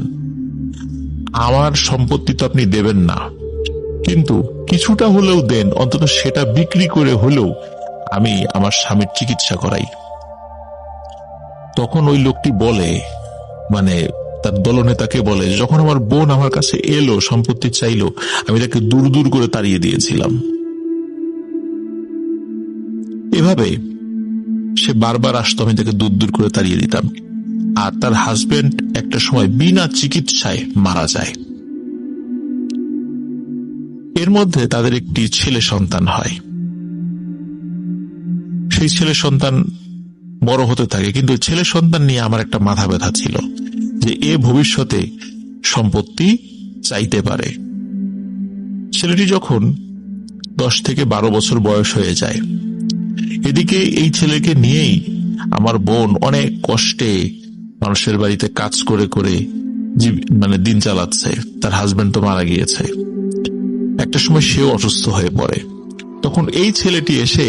S1: আমার সম্পত্তি তো আপনি দেবেন না, কিন্তু কিছুটা হলেও দেন, অন্তত সেটা বিক্রি করে হলেও আমি আমার স্বামীর চিকিৎসা করাই। তখন ওই লোকটি বলে, মানে তার দলনেতাকে বলে, যখন আমার বোন আমার কাছে এলো সম্পত্তি চাইলো, আমি তাকে দূর দূর করে তাড়িয়ে দিয়েছিলাম। এভাবে সে বারবার আসতো, আমি তাকে দূর দূর করে তাড়িয়ে দিতাম। আর তার হাজবেন্ড একটা সময় বিনা চিকিৎসায় মারা যায়। এর মধ্যে তাদের একটি ছেলে সন্তান হয়। সেই ছেলে সন্তান বড় হতে থাকে, কিন্তু ছেলে সন্তান নিয়ে আমার একটা মাথা ব্যথা ছিল যে এ ভবিষ্যতে সম্পত্তি চাইতে পারে। ছেলেটি যখন 10 থেকে 12 বছর বয়স হয়ে যায়, এদিকে এই ছেলেকে নিয়েই আমার বোন অনেক কষ্টে মানুষের বাড়িতে কাজ করে করে মানে দিন চালাচ্ছে। তার হাজবেন্ড তো মারা গিয়েছে। একটা সময় সেও অসুস্থ হয়ে পড়ে। তখন এই ছেলেটি এসে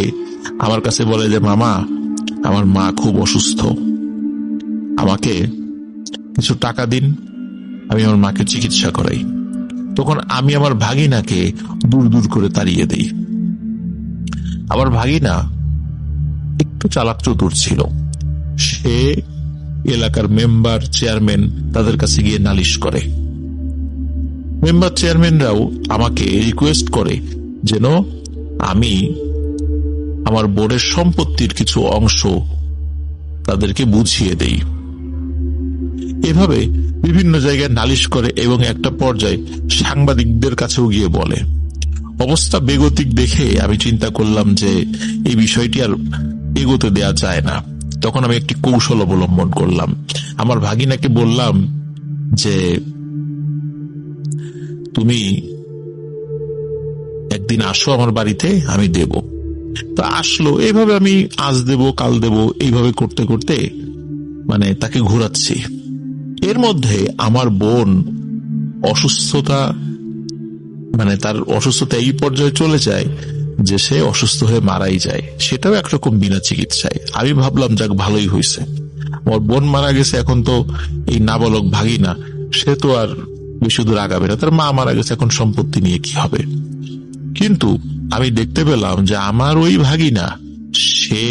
S1: আমার কাছে বলে যে মামা, আমার মা খুব অসুস্থ, আমাকে কিছু টাকা দিন, আমি আমার মাকে চিকিৎসা করাই। তখন আমি আমার ভাগিনাকে দূর দূর করে তাড়িয়ে দেই। আমার ভাগিনা একটু চালাক চতুর ছিল। সে এলাকার মেম্বার, চেয়ারম্যান, তাদের কাছে গিয়ে নালিশ করে। মেম্বার চেয়ারম্যানরাও আমাকে রিকোয়েস্ট করে যেন আমি আমার বোর্ডের সম্পত্তির কিছু অংশ তাদেরকে বুঝিয়ে দেই। এভাবে বিভিন্ন জায়গায় নালিশ করে এবং একটা পর্যায়ে সাংবাদিকদের কাছেও গিয়ে বলে। অবস্থা বেগতিক দেখে আমি চিন্তা করলাম যে এই বিষয়টি আর এগোতে দেয়া যায় না। তখন আমি একটি কৌশল অবলম্বন করলাম। আমার ভাগিনাকে বললাম যে তুমি একদিন আসো আমার বাড়িতে, আমি দেব। তা আসলো। এইভাবে আমি আজ দেব কাল দেব এইভাবে করতে করতে মানে তাকে ঘোরাচ্ছি। এর মধ্যে আমার বোন অসুস্থতা, মানে তার অসুস্থতা এই পর্যায়ে চলে যায় যে সে অসুস্থ হয়ে মারাই যায়, সেটাও একরকম বিনা চিকিৎসায়। আমি ভাবলাম যাক ভালোই হয়েছে, আমার বোন মারা গেছে, এখন তো এই নাবালক ভাগিনা সে তো আর বেশি দূর আগাবে না, তার মা মারা গেছে, এখন সম্পত্তি নিয়ে কি হবে। কিন্তু আমি দেখতে পেলাম যে আমার ওই ভাগিনা সে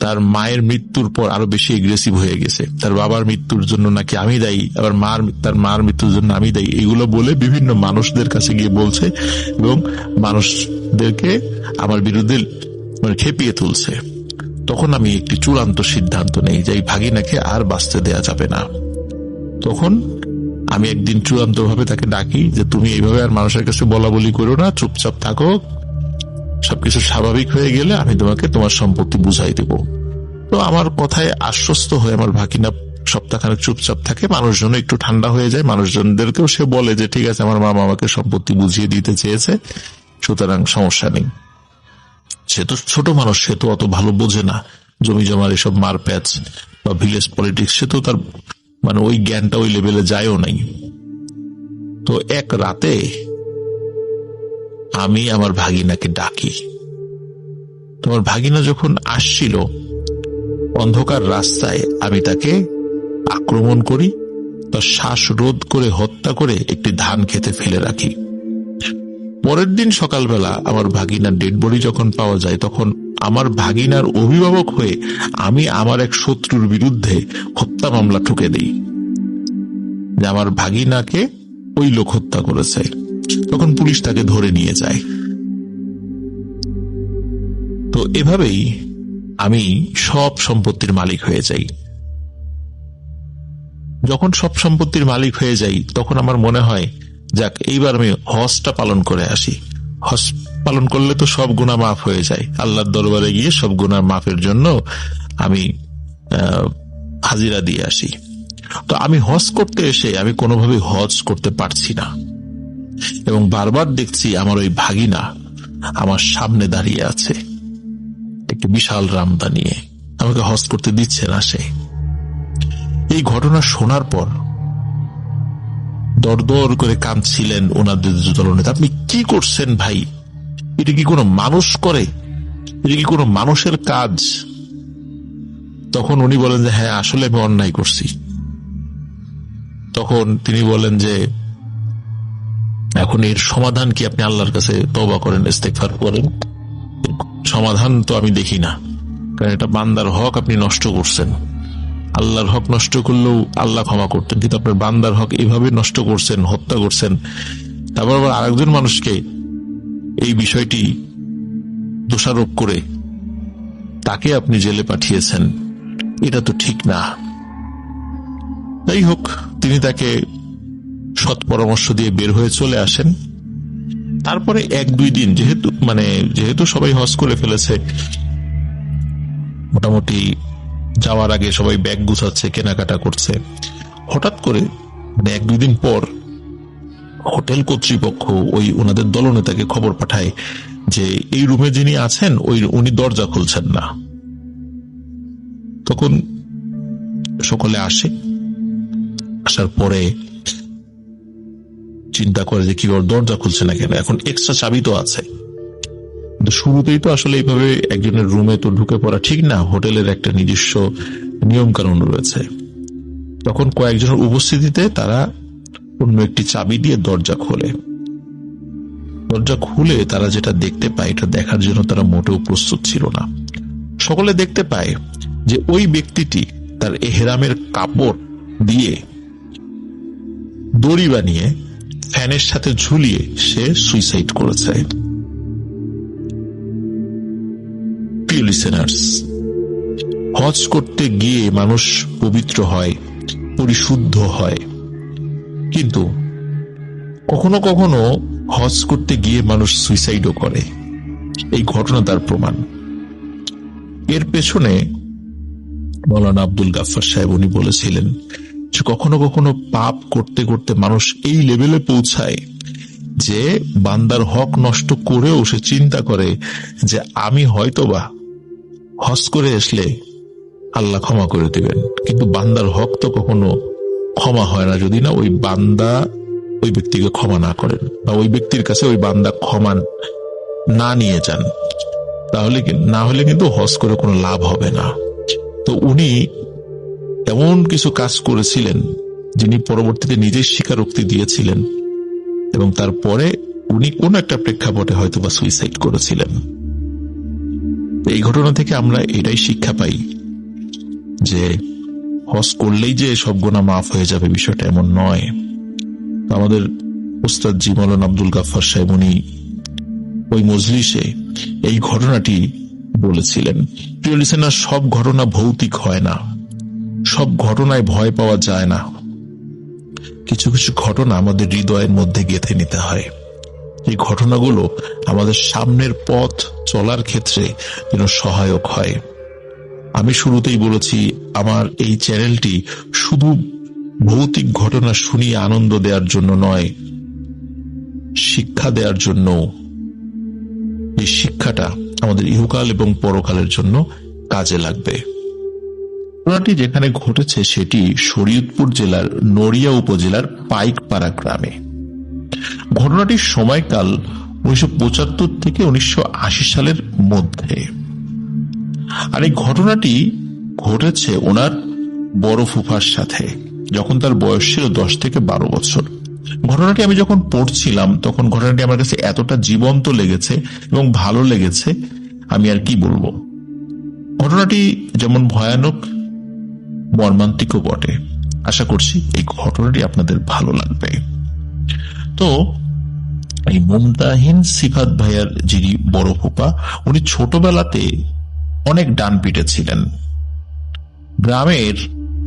S1: তার মায়ের মৃত্যুর পর আরো বেশি এগ্রেসিভ হয়ে গেছে। তার বাবার মৃত্যুর জন্য নাকি আমি দায়ী, আবার তার মার মৃত্যুর জন্য আমি দায়ী, এগুলো বলে বিভিন্ন মানুষদের কাছে গিয়ে বলছে এবং মানুষদেরকে আমার বিরুদ্ধে মানে খেপিয়ে তুলছে। তখন আমি একটি চূড়ান্ত সিদ্ধান্ত নেই যে এই ভাগিনাকে আর বাঁচতে দেয়া যাবে না। তখন আমি একদিন চূড়ান্ত ভাবে তাকে ডাকি যে তুমি এইভাবে আর মানুষের কাছে বলা বলি করো না, চুপচাপ থাকো, সবকিছু স্বাভাবিক হয়ে গেলে আমি তোমাকে তোমার সম্পত্তি বুঝাই দেব। তো আমার কথায় আশ্বস্ত হয়ে আমার ভাগিনা সপ্তাহখানেক চুপচাপ থাকে, মানুষজন একটু ঠান্ডা হয়ে যায়, মানুষজনদেরকেও সে বলে যে ঠিক আছে আমার মামা আমাকে সম্পত্তি বুঝিয়ে দিতে চেয়েছে, সুতরাং সমস্যা নেই। সে তো ছোট মানুষ, সে তো অত ভালো বোঝে না জমি জমার এসব মারপ্যাচ বা ভিলেজ পলিটিক্স, সে তো তার মানে ওই জ্ঞানটা ওই লেভেলে যায়ও নাই। তো এক রাতে আমি আমার ভাগিনাকে ডাকি। তোমার ভাগিনা যখন আসছিল অন্ধকার রাস্তায়, আমি তাকে আক্রমণ করি, তার শ্বাসরোধ করে হত্যা করে একটি ধান খেতে ফেলে রাখি। পরের দিন সকালবেলা আমার ভাগিনার ডেড বডি যখন পাওয়া যায়, তখন আমার ভাগিনার অভিভাবক হয়ে আমি আমার এক শত্রুর বিরুদ্ধে হত্যা মামলা ঠুকে দিই যে আমার ভাগিনাকে ওই লোক হত্যা করেছে। তখন পুলিশ তাকে ধরে নিয়ে যায়। তো এভাবেই আমি সব সম্পত্তির মালিক হয়ে যাই। যখন সব সম্পত্তির মালিক হয়ে যাই তখন আমার মনে হয় যাক এইবার আমি হজটা পালন করে আসি। হজ পালন করলে তো সব গুনাহ মাফ হয়ে যায়, আল্লাহর দরবারে গিয়ে সব গুনাহ মাফের জন্য আমি হাজিরা দিয়ে আসি। তো আমি হজ করতে এসে আমি কোনোভাবে হজ করতে পারছি না, এবং বারবার দেখছি আমার ওই ভাগিনা আমার সামনে দাঁড়িয়ে আছে একটি বিশাল রামদা নিয়ে, আমাকে হজ করতে দিচ্ছে না সে। এই ঘটনা শোনার পর দরদর করে কাঁদছিলেন ওনাদের দলনেতা, আপনি কি করছেন ভাই, এটা কি কোনো মানুষ করে, এটা কি কোনো মানুষের কাজ? তখন উনি বলেন যে হ্যাঁ আসলে আমি অন্যায় করছি। তখন তিনি বলেন যে এখন এর সমাধান কি? আপনি আল্লাহর কাছে তওবা করেন, ইস্তেগফার করেন, সমাধান তো আমি দেখি না, কারণ এটা বান্দার হক আপনি নষ্ট করছেন। আল্লাহর হক নষ্ট করলেও আল্লাহ ক্ষমা করতেন, কিন্তু আপনার বান্দার হক এইভাবে নষ্ট করছেন, হত্যা করছেন, তারপর আবার আরেকজন মানুষকে এই বিষয়টি দোষারোপ করে তাকে আপনি জেলে পাঠিয়েছেন, এটা তো ঠিক না। যাই হোক, তিনি তাকে সৎ পরামর্শ দিয়ে বের হয়ে চলে আসেন। তারপরে 1-2 দিন যেহেতু সবাই হজ করে ফেলেছে, মোটামুটি যাওয়ার আগে সবাই ব্যাগ গুছাচ্ছে, কেনাকাটা করছে, হঠাৎ করে 1-2 দিন পর হোটেল কর্তৃপক্ষ ওই ওনাদের দলনেতাকে খবর পাঠায় যে এই রুমে যিনি আছেন উনি দরজা খুলছেন না। তখন সকলে আসে, আসার পরে চিন্তা করে যে কি দরজা খুলছে না কেন, এখন এক্সট্রা চাবি তো আছে। শুরুতেই তো আসলে এইভাবে একজনের রুমে তো ঢুকে পড়া ঠিক না, হোটেলের একটা নিজস্ব নিয়ম কানুন রয়েছে। তখন কয়েকজনের উপস্থিতিতে তারা অন্য একটি চাবি দিয়ে দরজা খোলে। দরজা খুলে তারা যেটা দেখতে পায়, এটা দেখার জন্য তারা মোটেও প্রস্তুত ছিল না। সকলে দেখতে পায় যে ওই ব্যক্তিটি তার এহরামের কাপড় দিয়ে দড়ি বানিয়ে ফ্যানের সাথে ঝুলিয়ে সে সুইসাইড করেছে। প্রিয় লিসেনার্স, হজ করতে গিয়ে মানুষ পবিত্র হয়, পরিশুদ্ধ হয়, কিন্তু কখনো কখনো হজ করতে গিয়ে মানুষ সুইসাইডও করে। এই ঘটনা তার প্রমাণ। এর পেছনে মৌলানা আব্দুল গাফফার সাহেব উনি বলেছিলেন যে কখনো কখনো পাপ করতে করতে মানুষ এই লেভেলে পৌঁছায় যে বান্দার হক নষ্ট করেও সে চিন্তা করে যে আমি হয়তোবা হজ করে আসলে আল্লাহ ক্ষমা করে দিবেন, কিন্তু বান্দার হক তো কখনো ক্ষমা হয় না যদি না ওই বান্দা ওই ব্যক্তিকে ক্ষমা না করেন, বা ওই ব্যক্তির কাছে ওই বান্দা ক্ষমা না নিয়ে যান, তাহলে না হলে কিন্তু হজ করে কোনো লাভ হবে না। তো উনি এমন কিছু কাজ করেছিলেন যিনি পরবর্তীতে নিজেই স্বীকারোক্তি দিয়েছিলেন, এবং তারপরে উনি কোন একটা প্রেক্ষাপটে হয়তো বা সুইসাইড করেছিলেন। এই ঘটনা থেকে আমরা এটাই শিক্ষা পাই যে হজ করলেই যে সব গুনাহ মাফ হয়ে যাবে, বিষয়টা এমন নয়। আমাদের উস্তাদ জি মৌলানা আব্দুল গাফফার সাহেব উনি ওই মজলিসে এই ঘটনাটি বলেছিলেন। প্রিয় লিসেনার, সব ঘটনা ভৌতিক হয় না, সব ঘটনায় ভয় পাওয়া যায় না। কিছু কিছু ঘটনা আমাদের হৃদয়ের মধ্যে গেঁথে নিতে হয়। এই ঘটনাগুলো আমাদের সামনের পথ চলার ক্ষেত্রে যেন সহায়ক হয়। আমি শুরুতেই বলেছি, আমার এই চ্যানেলটি শুধু ভৌতিক ঘটনা শুনিয়ে আনন্দ দেওয়ার জন্য নয়, শিক্ষা দেওয়ার জন্য। এই শিক্ষাটা আমাদের ইহকাল এবং পরকালের জন্য কাজে লাগবে। ঘটনাটি যেখানে ঘটেছে সেটি শরীয়তপুর জেলার নড়িয়া উপজেলার পাইকপাড়া গ্রামে। ঘটনাটির সময়কাল 1975 থেকে 1980 সালের মধ্যে। আর এই ঘটনাটি ঘটেছে ওনার বড় ফুফার সাথে, যখন তার বয়স ছিল 10 থেকে 12 বছর। ঘটনাটি আমি যখন পড়ছিলাম তখন ঘটনাটি আমার কাছে এতটা জীবন্ত লেগেছে এবং ভালো লেগেছে, আমি আর কি বলবো। ঘটনাটি যেমন ভয়ানক, মর্মান্তিকও বটে। আশা করছি এই ঘটনাটি আপনাদের ভালো লাগবে। তো এই মুমতাহিন সিফাত ভাইয়ার যিনি বড় ফুপা, উনি ছোটবেলাতে অনেক ডান পিটে ছিলেন। গ্রামের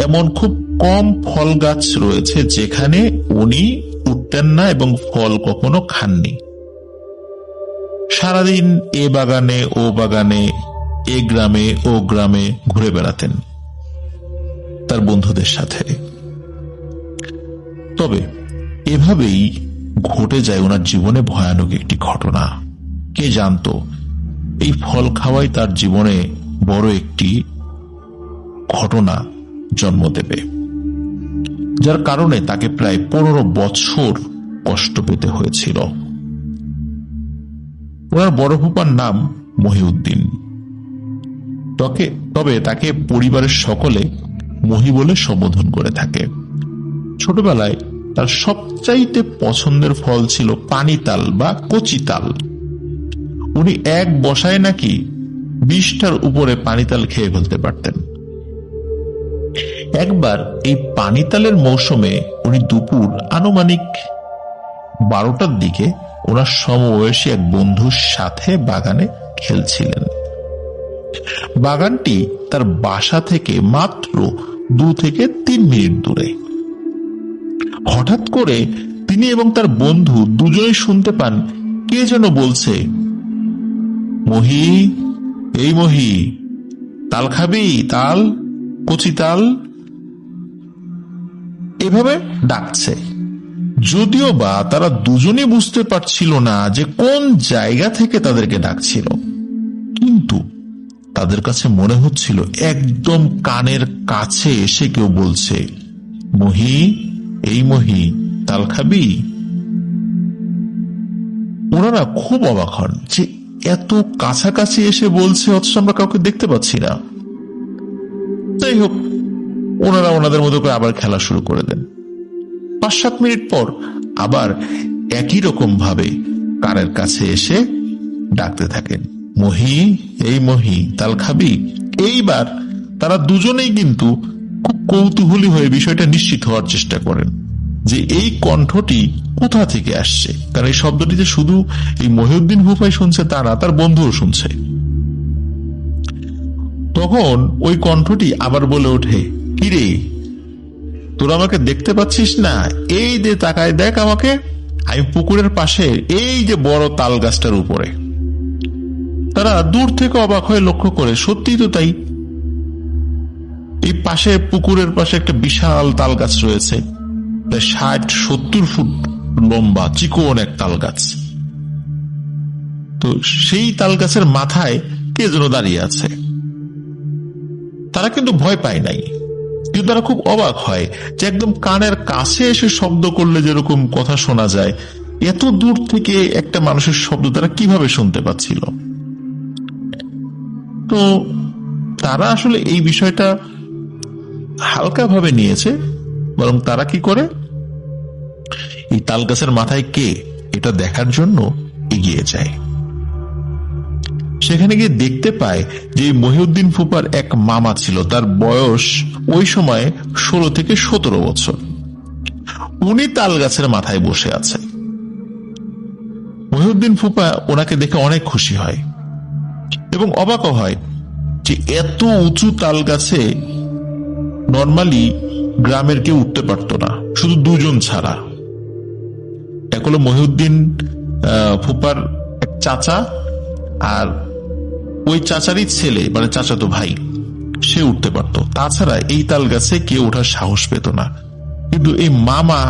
S1: এমন খুব কম ফল গাছ রয়েছে যেখানে উনি উঠতেন না এবং ফল কখনো খাননি। সারাদিন এ বাগানে ও বাগানে, এ গ্রামে ও গ্রামে ঘুরে বেড়াতেন তার বন্ধুদের সাথে। তবে এভাবেই ঘটে যায় ওনার জীবনে ভয়ানক একটি ঘটনা। কে জানতো এই ফল খাওয়াই তার জীবনে বড় একটি ঘটনা জন্ম দেবে, যার কারণে তাকে প্রায় 15 বছর কষ্ট পেতে হয়েছিল। ওনার বড় ফুপার নাম মহিউদ্দিন। তবে তাকে পরিবারের সকলে মহি বলে সম্বোধন করে থাকে। ছোটবেলায় তার সবচাইতে পছন্দের ফল ছিল পানিতাল বা কচি তাল। উনি এক বসায় নাকি 20টার উপরে পানিতাল খেয়ে ফেলতে পারতেন। একবার এই পানিতালের মৌসুমে উনি দুপুর আনুমানিক 12টার দিকে ওনার সমবয়সী এক বন্ধুর সাথে বাগানে খেলছিলেন। বাগানটি তার বাসা থেকে মাত্র 2 থেকে 3 মিনিট দূরে। হঠাৎ করে তিনি এবং তার বন্ধু দুজনেই শুনতে পান কে যেন বলছে, মহি, এই মহি, তাল খাবি? তাল, কচি তাল, এভাবে ডাকছে। যদিও বা তারা দুজনেই বুঝতে পারছিল না যে কোন জায়গা থেকে তাদেরকে ডাকছিল, কিন্তু তাদের কাছে মনে হচ্ছিল একদম কানের কাছে এসে কেউ বলছে, মহি, এই মহি, তাল খাবি? ওনারা খুব অবাক হন যে এত কাছাকাছি এসে বলছে, অথচ আমরা কাউকে দেখতে পাচ্ছি না। যাই হোক, ওনারা ওনাদের মতো করে আবার খেলা শুরু করে দেন। 5-7 মিনিট পর আবার একই রকম ভাবে কানের কাছে এসে ডাকতে থাকেন, মহি, এই মহি, তাল খাবি? এইবার তারা দুজনেই কিন্তু খুব কৌতূহলী হয়ে বিষয়টা নিশ্চিত হওয়ার চেষ্টা করেন যে এই কণ্ঠটি কোথা থেকে আসছে। কারণ এই শব্দটি যে শুধু এই মহিউদ্দিন ফুফাই শুনছে তা না, তার বন্ধুও শুনছে। তখন ওই কণ্ঠটি আবার বলে ওঠে, কিরে, তোরা আমাকে দেখতে পাচ্ছিস না? এই যে তাকায় দেখ আমাকে, আমি পুকুরের পাশে এই যে বড় তাল গাছটার উপরে। তারা দূর থেকে অবাক হয়ে লক্ষ্য করে, সত্যিই তো তাই। এই পাশে, পুকুরের পাশে একটা বিশাল তাল গাছ রয়েছে, 60-70 ফুট লম্বা চিকন এক তাল গাছ। তো সেই তাল গাছের মাথায় কে যেন দাঁড়িয়ে আছে। তারা কিন্তু ভয় পায় নাই, কিন্তু তারা খুব অবাক হয় যে একদম কানের কাছে এসে শব্দ করলে যেরকম কথা শোনা যায়, এত দূর থেকে একটা মানুষের শব্দ তারা কিভাবে শুনতে পাচ্ছিল। তো তারা আসলে এই বিষয়টা হালকাভাবে নিয়েছে, বরং তারা কি করে, এই তাল গাছের মাথায় কে এটা দেখার জন্য এগিয়ে যায়। সেখানে গিয়ে দেখতে পায় যে মহিউদ্দিন ফুপার এক মামা ছিল, তার বয়স ওই সময় 16 থেকে 17 বছর। উনি তাল গাছের মাথায় বসে আছে। মহিউদ্দিন ফুপা ওনাকে দেখে অনেক খুশি হয় এবং অবাকও হয় যে এত উঁচু তাল গাছে নর্মালি গ্রামের কেউ উঠতে পারতো না, শুধু দুজন ছাড়া। এক হলো মহিউদ্দিন ফুপার এক চাচা, আর ওই চাচারই ছেলে মানে চাচাতো ভাই, সে উঠতে পারতো। তাছাড়া এই তাল গাছে কেউ ওঠার সাহস পেত না। কিন্তু এই মামা,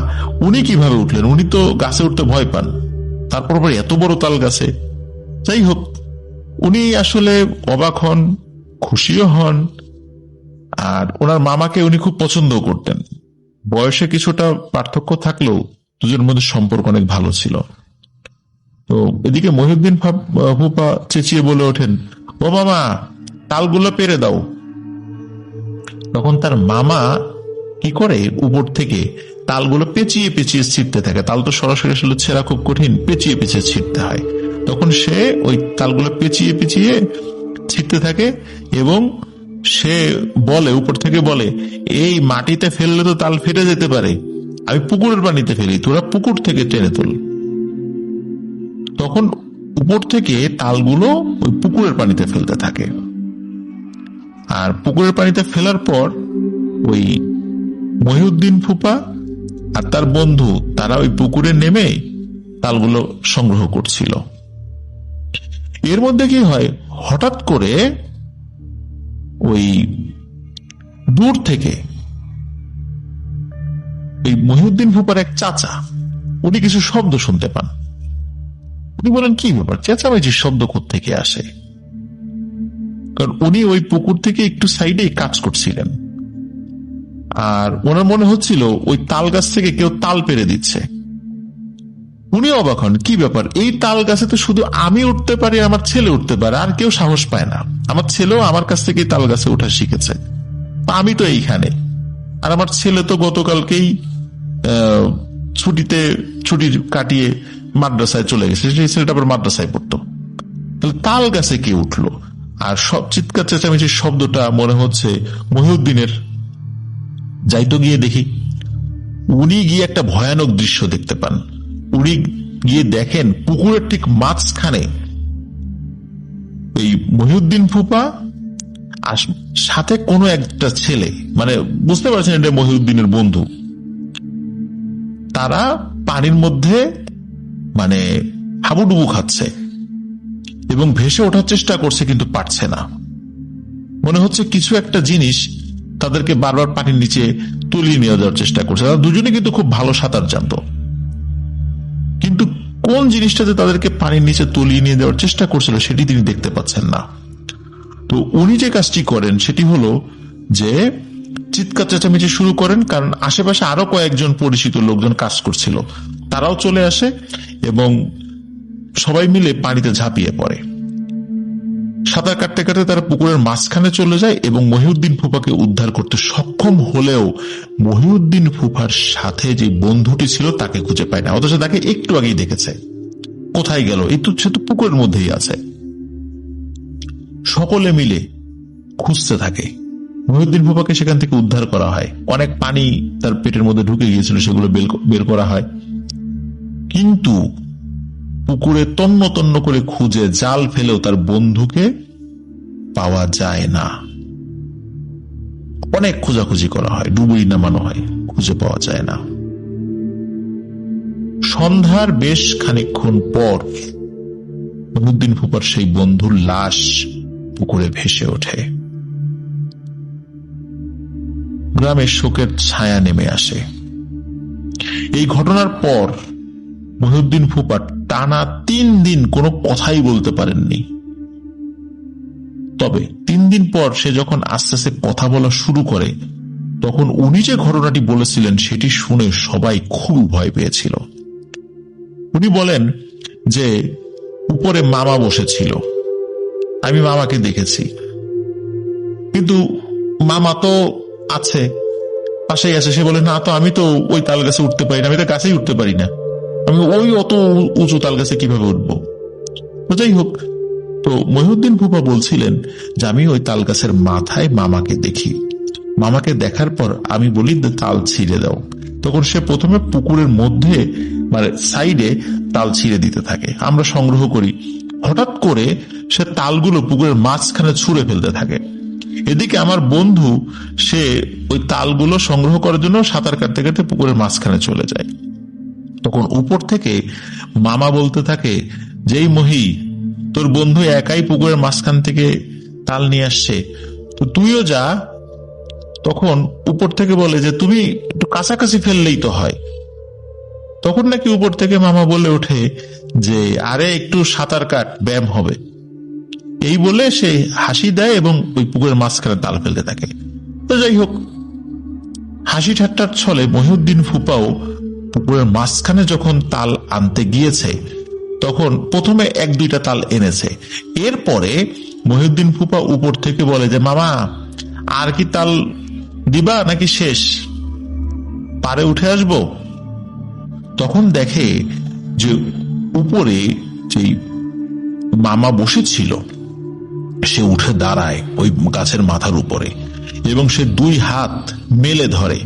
S1: উনি কিভাবে উঠলেন? উনি তো গাছে উঠতে ভয় পান, তারপর আবার এত বড় তাল গাছে। যাই হোক, উনি আসলে অবাক হন, খুশিও হন, আর ওনার মামাকে উনি খুব পছন্দ করতেন। বয়সে কিছুটা পার্থক্য থাকলেও দুজনের মধ্যে সম্পর্ক অনেক ভালো ছিল। তো এদিকে মহিউদ্দিন ফুপা চেঁচিয়ে বলে ওঠেন, ও মামা, তালগুলো পেরে দাও। তখন তার মামা কি করে, উপর থেকে তালগুলো পেঁচিয়ে পেঁচিয়ে ছিঁড়তে থাকে। তাল তো সরাসরি আসলে ছেঁড়া খুব কঠিন, পেঁচিয়ে পেঁচিয়ে ছিঁড়তে হয়। তখন সে ওই তালগুলো পেঁচিয়ে পেঁচিয়ে ছিঁড়তে থাকে এবং সে বলে, উপর থেকে বলে, এই মাটিতে ফেললে তো তাল ফেটে যেতে পারে, আমি পুকুরের পানিতে ফেলি, তোরা পুকুর থেকে টেনে তোল। তখন উপর থেকে তালগুলো ওই পুকুরের পানিতে ফেলতে থাকে, আর পুকুরের পানিতে ফেলার পর ওই মহিউদ্দিন ফুপা আর তার বন্ধু তারা ওই পুকুরে নেমে তালগুলো সংগ্রহ করছিল। এর মধ্যে কি হয়, হঠাৎ করে ওই দূর থেকে এই মহিউদ্দিন ফুপার এক চাচা, উনি কিছু শব্দ শুনতে পান। উনি বলেন, কি ব্যাপার, চেঁচামেচির শব্দ কোত্থেকে আসে? কারণ উনি ওই পুকুর থেকে একটু সাইডে কাজ করছিলেন, আর ওনার মনে হচ্ছিল ওই তাল গাছ থেকে কেউ তাল পেরে দিচ্ছে। উনি অবাক হন, কি ব্যাপার, এই তাল গাছে তো শুধু আমি উঠতে পারি, আমার ছেলে উঠতে পারে, আর কেউ সাহস পায় না। আমার ছেলেও আমার কাছ থেকে তাল গাছে ওঠা শিখেছে, আমি তো এইখানে, আর আমার ছেলে তো গতকালকেই ছুটি কাটিয়ে মাদ্রাসায় চলে গেছে, সেই ছেলেটা আবার মাদ্রাসায় পড়তো। তাহলে তাল গাছে কে উঠলো? আর সব চিৎকার চেঁচামেচির শব্দটা মনে হচ্ছে মহিউদ্দিনের। যাই তো গিয়ে দেখি। উনি গিয়ে একটা ভয়ানক দৃশ্য দেখতে পান। উনি গিয়ে দেখেন পুকুরের ঠিক মাঝখানে এই মহিউদ্দিন ফুপা আর সাথে কোনো একটা ছেলে, মানে বুঝতে পারছেন এটা মহিউদ্দিনের বন্ধু, তারা পানির মধ্যে মানে হাবুডুবু খাচ্ছে এবং ভেসে ওঠার চেষ্টা করছে, কিন্তু পারছে না। মনে হচ্ছে কিছু একটা জিনিস তাদেরকে বারবার পানির নিচে তুলিয়ে নিয়ে যাওয়ার চেষ্টা করছে। তারা দুজনে কিন্তু খুব ভালো সাঁতার জানতো, কিন্তু কোন জিনিসটা যে তাদেরকে পানির নিচে তুলিয়ে নিয়ে যাওয়ার চেষ্টা করছিল সেটি তিনি দেখতে পাচ্ছেন না। তো উনি যে কাজটি করেন সেটি হলো যে চিৎকার চেঁচামেচি শুরু করেন, কারণ আশেপাশে আরো কয়েকজন পরিচিত লোকজন কাজ করছিল, তারাও চলে আসে এবং সবাই মিলে পানিতে ঝাঁপিয়ে পড়ে। সাঁতার কাটতে কাটতে তারা পুকুরের মাঝখানে চলে যায় এবং মহিউদ্দিন ফুপাকে উদ্ধার করতে সক্ষম হলেও মহিউদ্দিন ফুপার সাথে যে বন্ধুটি ছিল তাকে খুঁজে পায় না। অথচ তাকে একটু আগেই দেখেছে, কোথায় গেল? এই তো সে তো পুকুরের মধ্যেই আছে। সকলে মিলে খুঁজতে থাকে। মহিউদ্দিন ফুপাকে সেখান থেকে উদ্ধার করা হয়। অনেক পানি তার পেটের মধ্যে ঢুকে গিয়েছিল, সেগুলো বের করা হয়, কিন্তু পুকুরে তন্ন তন্ন করে খুঁজে জাল ফেলেও তার বন্ধুকে পাওয়া যায় না। অনেক খোঁজাখুঁজি করা হয়, ডুবুরি নামানো হয়, খুঁজে পাওয়া যায় না। সন্ধ্যার বেশ খানিকক্ষণ পর মহিউদ্দিন ফুপার সেই বন্ধুর লাশ পুকুরে ভেসে ওঠে। গ্রামে শোকের ছায়া নেমে আসে। এই ঘটনার পর মহিউদ্দিন ফুপা টানা 3 দিন কোনো কথাই বলতে পারেননি। তবে 3 দিন পর সে যখন আস্তে আস্তে কথা বলা শুরু করে, তখন উনি যে ঘটনাটি বলেছিলেন সেটি শুনে সবাই খুব ভয় পেয়েছিল। উনি বলেন যে উপরে মামা বসেছিল, আমি মামাকে দেখেছি, কিন্তু মামা তো আছে, পাশেই আছে। সে বলে, না তো আমি তো ওই তাল গাছে উঠতে পারি না, আমি তো গাছেই উঠতে পারি না, আমি ওই অত উঁচু তাল গাছে কিভাবে উঠবো? যাই হোক, তো মহিউদ্দিন ফুপা বলছিলেন যে আমি ওই তাল গাছের মাথায় মামাকে দেখি, মামাকে দেখার পর আমি বলি তাল ছিঁড়ে দাও। তখন সে প্রথমে পুকুরের মধ্যে মানে সাইডে তাল ছিঁড়ে দিতে থাকে, আমরা সংগ্রহ করি। হঠাৎ করে সে তালগুলো পুকুরের মাঝখানে ছুঁড়ে ফেলতে থাকে এদিকে আমার বন্ধু সে ওই তালগুলো সংগ্রহ করার জন্য সাঁতার কাটতে কাটতে পুকুরের মাঝখানে চলে যায়। তখন উপর থেকে মামা বলতে থাকে, যেই মহি, তোর বন্ধু একাই পুকুরের মাঝখান থেকে তাল নিয়ে আসছে, তো তুইও যা। তখন উপর থেকে বলে যে তুমি একটু কাছাকাছি ফেললেই তো হয়। তখন নাকি উপর থেকে মামা বলে ওঠে যে আরে একটু সাঁতার কাট, ব্যায়াম হবে। এই বলে সে হাসি দেয় এবং ওই পুকুরের মাঝখানে তাল ফেলতে থাকে। তো যাই হোক, হাসি ঠাট্টার ছলে মহিউদ্দিন ফুপাও পুকুরের মাঝখানে যখন তাল আনতে গিয়েছে, তখন প্রথমে 1-2টা তাল এনেছে। এরপরে মহিউদ্দিন ফুপা উপর থেকে বলে যে মামা, আর কি তাল দিবা নাকি শেষ, পারে উঠে আসবো? তখন দেখে যে উপরে যে মামা বসেছিল সে উঠে দাঁড়ায় ওই গাছের মাথার উপরে এবং সে 2 হাত মেলে ধরে।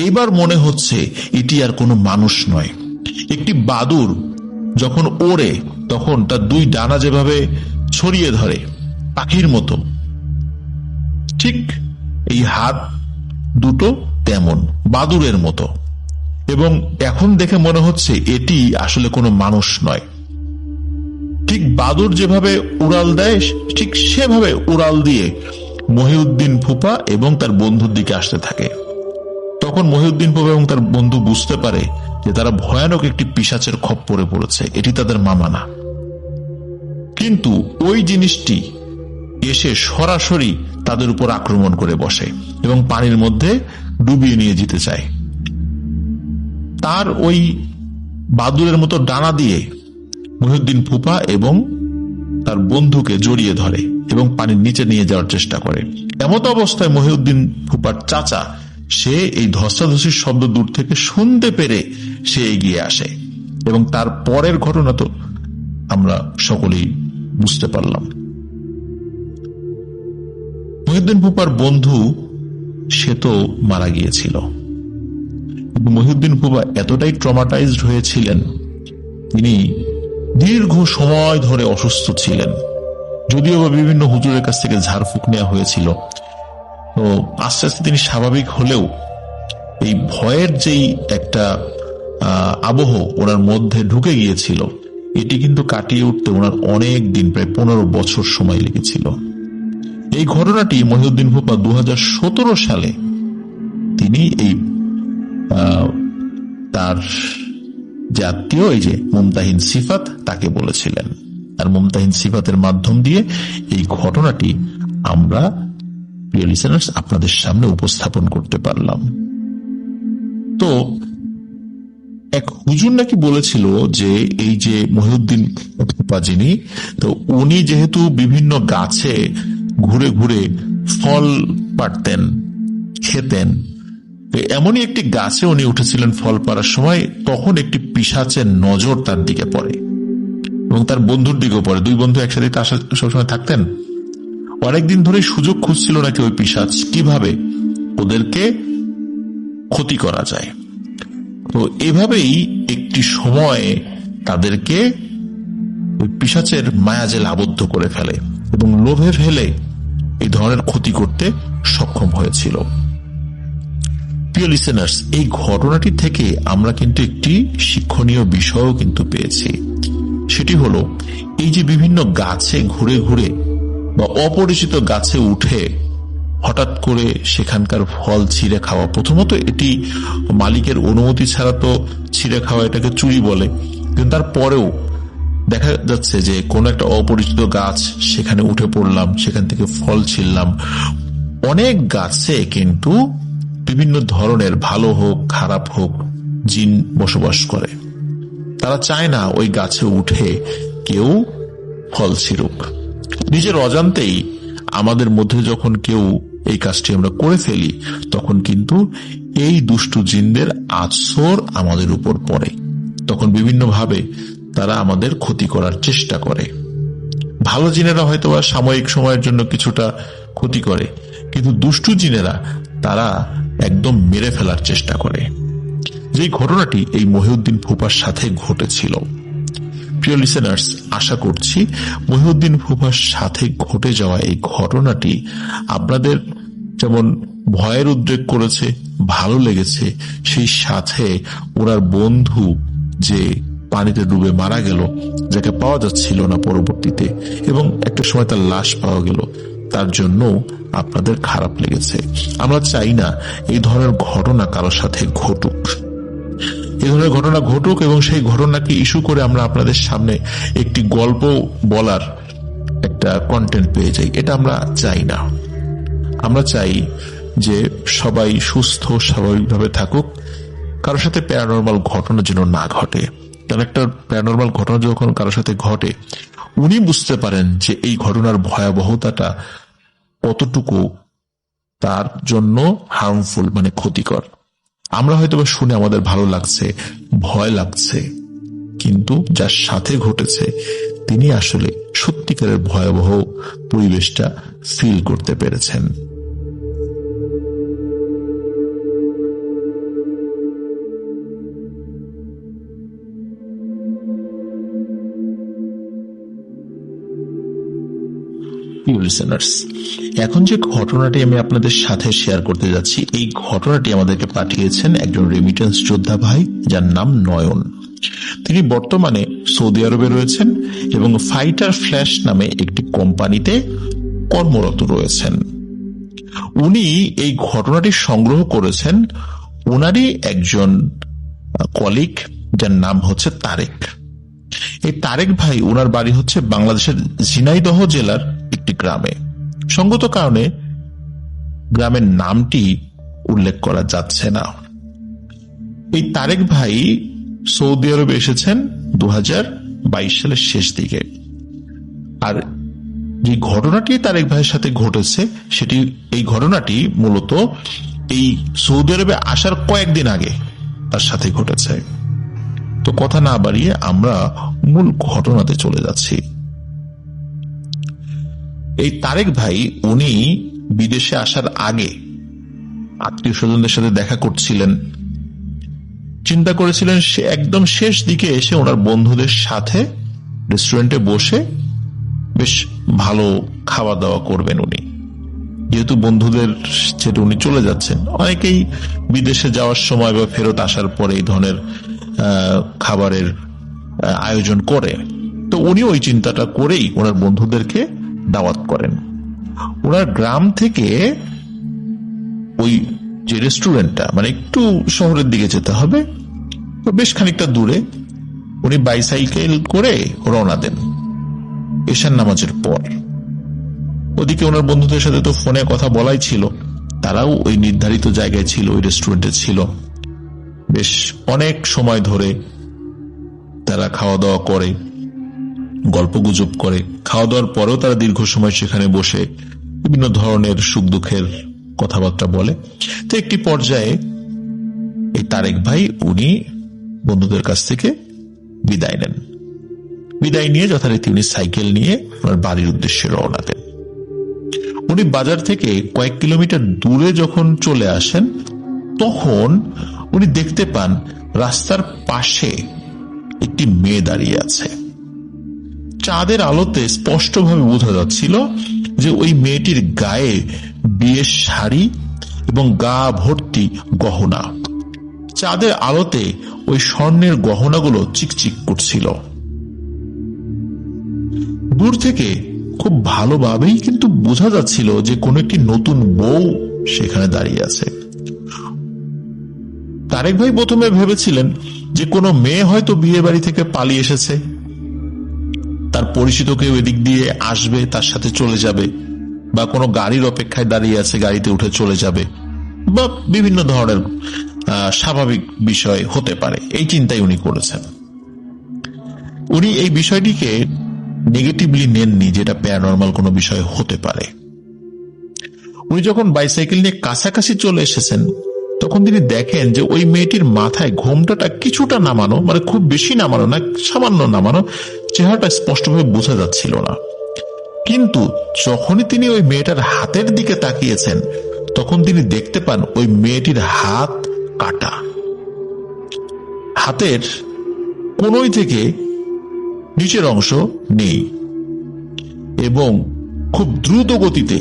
S1: এবার মনে হচ্ছে এটি আর কোনো মানুষ নয়, একটি বাদুড় যখন ওড়ে তখন তার 2 ডানা যেভাবে ছড়িয়ে ধরে পাখির মতো, ঠিক এই হাত দুটো তেমন বাদুড়ের মতো। এবং এখন দেখে মনে হচ্ছে এটি আসলে কোনো মানুষ নয়। ঠিক বাদুড় যেভাবে উড়াল দেয় ঠিক সেভাবে উড়াল দিয়ে মহিউদ্দিন ফুপা এবং তার বন্ধুর দিকে আসতে থাকে। তখন মহিউদ্দিন ফুপা এবং তার বন্ধু বুঝতে পারে যে তারা ভয়ানক একটি পিশাচের খপ্পরে পড়েছে, এটি তাদের মামা না। কিন্তু ওই জিনিসটি এসে সরাসরি তাদের উপর আক্রমণ করে বসে এবং পানির মধ্যে ডুবিয়ে নিয়ে যেতে চায়। তার ওই বাদুড়ের মতো ডানা দিয়ে মহিউদ্দিন ফুপা এবং তার বন্ধুকে জড়িয়ে ধরে এবং পানির নিচে নিয়ে যাওয়ার চেষ্টা করে। এমত অবস্থায় মহিউদ্দিন ফুপার চাচা সে এই ধস্তাধস্তির শব্দ দূর থেকে শুনতে পেরে সে এগিয়ে আসে এবং তার পরের ঘটনা তো আমরা সকলেই বুঝতে পারলাম। মহিউদ্দিন ফুপার বন্ধু সে তো মারা গিয়েছিল, কিন্তু মহিউদ্দিন ফুপা এতটাই ট্রমাটাইজড হয়েছিলেন, তিনি দীর্ঘ সময় ধরে অসুস্থ ছিলেন। যদিও বা বিভিন্ন হুজুরের কাছ থেকে ঝাড়ফুঁক নেওয়া হয়েছিল, তো আস্তে আস্তে তিনি স্বাভাবিক হলেও এই ভয়ের যেই একটা আবহ ওনার মধ্যে ঢুকে গিয়েছিল, এটি কিন্তু কাটিয়ে উঠতে ওনার অনেক দিন, প্রায় 15 বছর সময় লেগেছিল। এই ঘটনাটি মহিউদ্দিন ফুপা 2017 সালে তিনি এই তার যে আত্মীয়, এই যে মুমতাহিন সিফাত, তাকে বলেছিলেন। আর মুমতাহিন সিফাতের মাধ্যম দিয়ে এই ঘটনাটি আমরা প্রিয় লিসেনার্স আপনাদের সামনে উপস্থাপন করতে পারলাম। তো এক হুজুর নাকি বলেছিল যে এই যে মহিউদ্দিন ফুপা যিনি, তো উনি যেহেতু বিভিন্ন গাছে ঘুরে ঘুরে ফল পাড়তেন, খেতেন, এমনই একটি গাছে উনি উঠেছিলেন ফল পাড়ার সময়, তখন একটি পিশাচের নজর তার দিকে পড়ে এবং তার বন্ধুর দিকেও পড়ে। 2 বন্ধু একসাথে তার সাথে সবসময় থাকতেন। অনেকদিন ধরে সুযোগ খুঁজছিল নাকি ওই পিশাচ কিভাবে ওদেরকে ক্ষতি করা যায়। তো এভাবেই একটি সময় তাদেরকে ওই পিশাচের মায়াজালে আবদ্ধ করে ফেলে এবং লোভে ফেলে এই ধরনের ক্ষতি করতে সক্ষম হয়েছিল। প্রিয় লিসেনার্স, এই ঘটনাটি থেকে আমরা কিন্তু একটি শিক্ষণীয় বিষয়ও কিন্তু পেয়েছি। সেটি হলো এই যে বিভিন্ন গাছে ঘুরে ঘুরে বা অপরিচিত গাছে উঠে হঠাৎ করে সেখানকার ফল ছিঁড়ে খাওয়া, প্রথমত এটি মালিকের অনুমতি ছাড়া তো ছিঁড়ে খাওয়া, এটাকে চুরি বলে। কিন্তু তারপরেও দেখা যাচ্ছে যে কোনো একটা অপরিচিত গাছ, সেখানে উঠে পড়লাম, সেখান থেকে ফল ছিঁড়লাম। অনেক গাছে কিন্তু বিভিন্ন ধরনের, ভালো হোক খারাপ হোক, জিন বসবাস করে। তারা চায় না ওই গাছে উঠে কেউ ফল ছিঁড়ুক। নিজের অজান্তেই আমাদের মধ্যে যখন কেউ এই কাজটি আমরা করে ফেলি, তখন কিন্তু এই দুষ্টু জিনদের আছর আমাদের উপর পড়ে। তখন বিভিন্নভাবে তারা আমাদের ক্ষতি করার চেষ্টা করে। ভালো জিনেরা হয়তো সাময়িক সময়ের জন্য কিছুটা ক্ষতি করে, কিন্তু দুষ্টু জিনেরা তারা একদম মেরে ফেলার চেষ্টা করে। যে ঘটনাটি এই মহিউদ্দিন ফুপার সাথে ঘটেছিল। প্রিয় লিসেনার্স, আশা করছি মহিউদ্দিন ফুফার সাথে ঘটে যাওয়া এই ঘটনাটি আপনাদের যেমন ভয়ের উদ্রেক করেছে, ভালো লেগেছে, সেই সাথে ওনার বন্ধু যে পানিতে ডুবে মারা গেল, যাকে পাওয়া যাচ্ছিল না পরবর্তীতে, এবং একটা সময় তার লাশ পাওয়া গেল, তার জন্য আপনাদের খারাপ লেগেছে। আমরা চাই না এই ধরনের ঘটনা কারোর সাথে ঘটুক, এই ধরনের ঘটনা ঘটুক এবং সেই ঘটনাকে ইস্যু করে আমরা আপনাদের সামনে একটি গল্প বলার একটা কন্টেন্ট পেয়ে যাই। এটা আমরা চাই না। আমরা চাই যে সবাই সুস্থ স্বাভাবিকভাবে থাকুক, কারোর সাথে প্যারানরমাল ঘটনা যেন না ঘটে। কারণ একটা প্যারানরমাল ঘটনা যখন কারোর সাথে ঘটে, উনি বুঝতে পারেন যে এই ঘটনার ভয়াবহতাটা কতটুকু তার জন্য হার্মফুল, মানে ক্ষতিকর। আমরা হয়তো শুনে আমাদের ভালো লাগছে, ভয় লাগছে, কিন্তু যার সাথে ঘটেছে তিনি আসলে সত্যিকারের ভয়াবহ পরিবেশটা ফিল করতে পেরেছেন। এখন যে ঘটনাটি আমি আপনাদের সাথে শেয়ার করতে যাচ্ছি, এই ঘটনাটি আমাদেরকে পাঠিয়েছেন একজন রেমিটেন্স যোদ্ধা ভাই, যার নাম নয়ন। তিনি বর্তমানে সৌদি আরবে রয়েছেন এবং ফাইটার ফ্ল্যাশ নামে একটি কোম্পানিতে কর্মরত রয়েছেন। উনি এই ঘটনাটি সংগ্রহ করেছেন ওনারই একজন কলিগ, যার নাম হচ্ছে তারেক। এই তারেক ভাই, ওনার বাড়ি হচ্ছে বাংলাদেশের ঝিনাইদহ জেলার একটি গ্রামে। সঙ্গত কারণে গ্রামের নামটি উল্লেখ করা যাচ্ছে না। এই তারেক ভাই সৌদি আরবে এসেছেন 2022 সালের শেষ দিকে। আর যে ঘটনাটি তারেক ভাইয়ের সাথে ঘটেছে, এই ঘটনাটি মূলত এই সৌদি আরবে আসার কয়েকদিন আগে তার সাথে ঘটেছে। তো কথা না বাড়িয়ে আমরা মূল ঘটনাতে চলে যাচ্ছি। এই তারেক ভাই, উনি বিদেশে আসার আগে আত্মীয় স্বজনদের সাথে দেখা করছিলেন। চিন্তা করেছিলেন সে একদম শেষ দিকে এসে ওনার বন্ধুদের সাথে রেস্টুরেন্টে বসে বেশ ভালো খাওয়া দাওয়া করবেন উনি, যেহেতু বন্ধুদের ছেড়ে উনি চলে যাচ্ছেন। অনেকেই বিদেশে যাওয়ার সময় বা ফেরত আসার পরে এই ধরনের খাবারের আয়োজন করে। তো উনি ওই চিন্তাটা করেই ওনার বন্ধুদেরকে দাওয়াত করেন। ওনার গ্রাম থেকে ওই যে রেস্টুরেন্টটা, মানে একটু শহরের দিকে যেতে হবে, তো বেশ খানিকটা দূরে উনি বাইসাইকেল করে রওনা দেন এশার নামাজের পর। ওদিকে ওনার বন্ধুদের সাথে তো ফোনে কথা বলাই ছিল, তারাও ওই নির্ধারিত জায়গায় ছিল, ওই রেস্টুরেন্টে ছিল। বেশ অনেক সময় ধরে তারা খাওয়া দাওয়া করে, গল্প গুজব করে। খাওয়া দাওয়ার পরেও তারা দীর্ঘ সময় সেখানে বসে বিভিন্ন ধরনের সুখ দুঃখের কথাবার্তা বলে। তো একটি পর্যায়ে এই তারেক ভাই, উনি বন্ধুদের কাছ থেকে বিদায় নেন। বিদায় নিয়ে যথারীতি উনি সাইকেল নিয়ে ওনার বাড়ির উদ্দেশ্যে রওনা দেন। উনি বাজার থেকে কয়েক কিলোমিটার দূরে যখন চলে আসেন, তখন উনি দেখতে পান রাস্তার পাশে একটি মেয়ে দাঁড়িয়ে আছে। চাঁদের আলোতে স্পষ্টভাবে বোঝা যাচ্ছিল যে ওই মেয়েটির গায়ে বিয়ের শাড়ি এবং গা ভর্তি গহনা। চাঁদের আলোতে ওই স্বর্ণের গহনাগুলো চিকচিক করছিল। দূর থেকে খুব ভালোভাবেই কিন্তু বোঝা যাচ্ছিল যে কোন একটি নতুন বউ সেখানে দাঁড়িয়ে আছে। তারেক ভাই প্রথমে ভেবেছিলেন যে কোনো মেয়ে হয়তো বিয়ে বাড়ি থেকে পালিয়ে এসেছে, তার পরিচিত কেউ এদিক দিয়ে আসবে, তার সাথে চলে যাবে, বা কোনো গাড়ির অপেক্ষায় দাঁড়িয়ে আছে, গাড়িতে উঠে চলে যাবে, বা বিভিন্ন ধরনের স্বাভাবিক বিষয় হতে পারে, এই চিন্তাই উনি করেছেন। উনি এই বিষয়টিকে নেগেটিভলি নেননি, যেটা প্যারানরমাল কোনো বিষয় হতে পারে। উনি যখন বাইসাইকেল নিয়ে কাছাকাছি চলে এসেছেন, তখন তিনি দেখেন যে ওই মেয়েটির মাথায় ঘোমটাটা কিছুটা নামানো, মানে খুব বেশি নামানো না, সামান্য নামানো, চেহারাটা স্পষ্টভাবে বোঝা যাচ্ছিল না। কিন্তু যখনই তিনি ওই মেয়েটার হাতের দিকে তাকিয়েছেন, তখন তিনি দেখতে পান ওই মেয়েটির হাত কাটা। হাতের কোনোই থেকে নিচের অংশ নেই এবং খুব দ্রুত গতিতে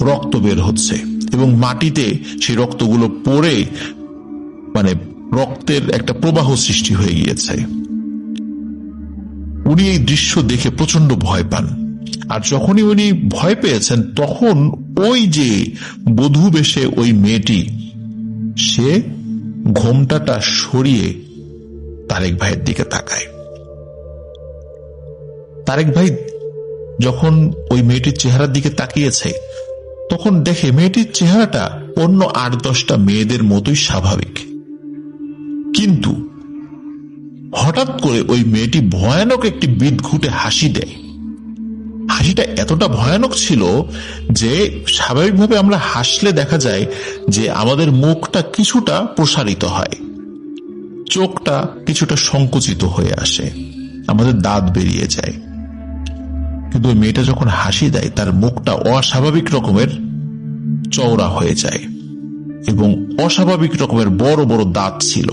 S1: রক্ত বের হচ্ছে এবং মাটিতে সেই রক্তগুলো পড়ে মানে রক্তের একটা প্রবাহ সৃষ্টি হয়ে গিয়েছে। উনি এই দৃশ্য দেখে প্রচন্ড ভয় পান। আর যখনই উনি ভয় পেয়েছেন তখন ওই যে বধূ বেশে ওই মেয়েটি সে ঘোমটাটা সরিয়ে তারেক ভাইয়ের দিকে তাকায়। তারেক ভাই যখন ওই মেয়েটির চেহারার দিকে তাকিয়েছে তখন দেখে মেয়েটির চেহারাটা অন্য 8-10টা মেয়েদের মতোই স্বাভাবিক, কিন্তু হঠাৎ করে ওই মেয়েটি ভয়ানক একটি বিদঘুটে হাসি দেয়। হাসিটা এতটা ভয়ানক ছিল যে স্বাভাবিকভাবে আমরা হাসলে দেখা যায় যে আমাদের মুখটা কিছুটা প্রসারিত হয়, চোখটা কিছুটা সংকুচিত হয়ে আসে, আমাদের দাঁত বেরিয়ে যায়। কিন্তু ওই মেয়েটা যখন হাসি দেয় তার মুখটা অস্বাভাবিক রকমের চওড়া হয়ে যায় এবং অস্বাভাবিক রকমের বড় বড় দাঁত ছিল।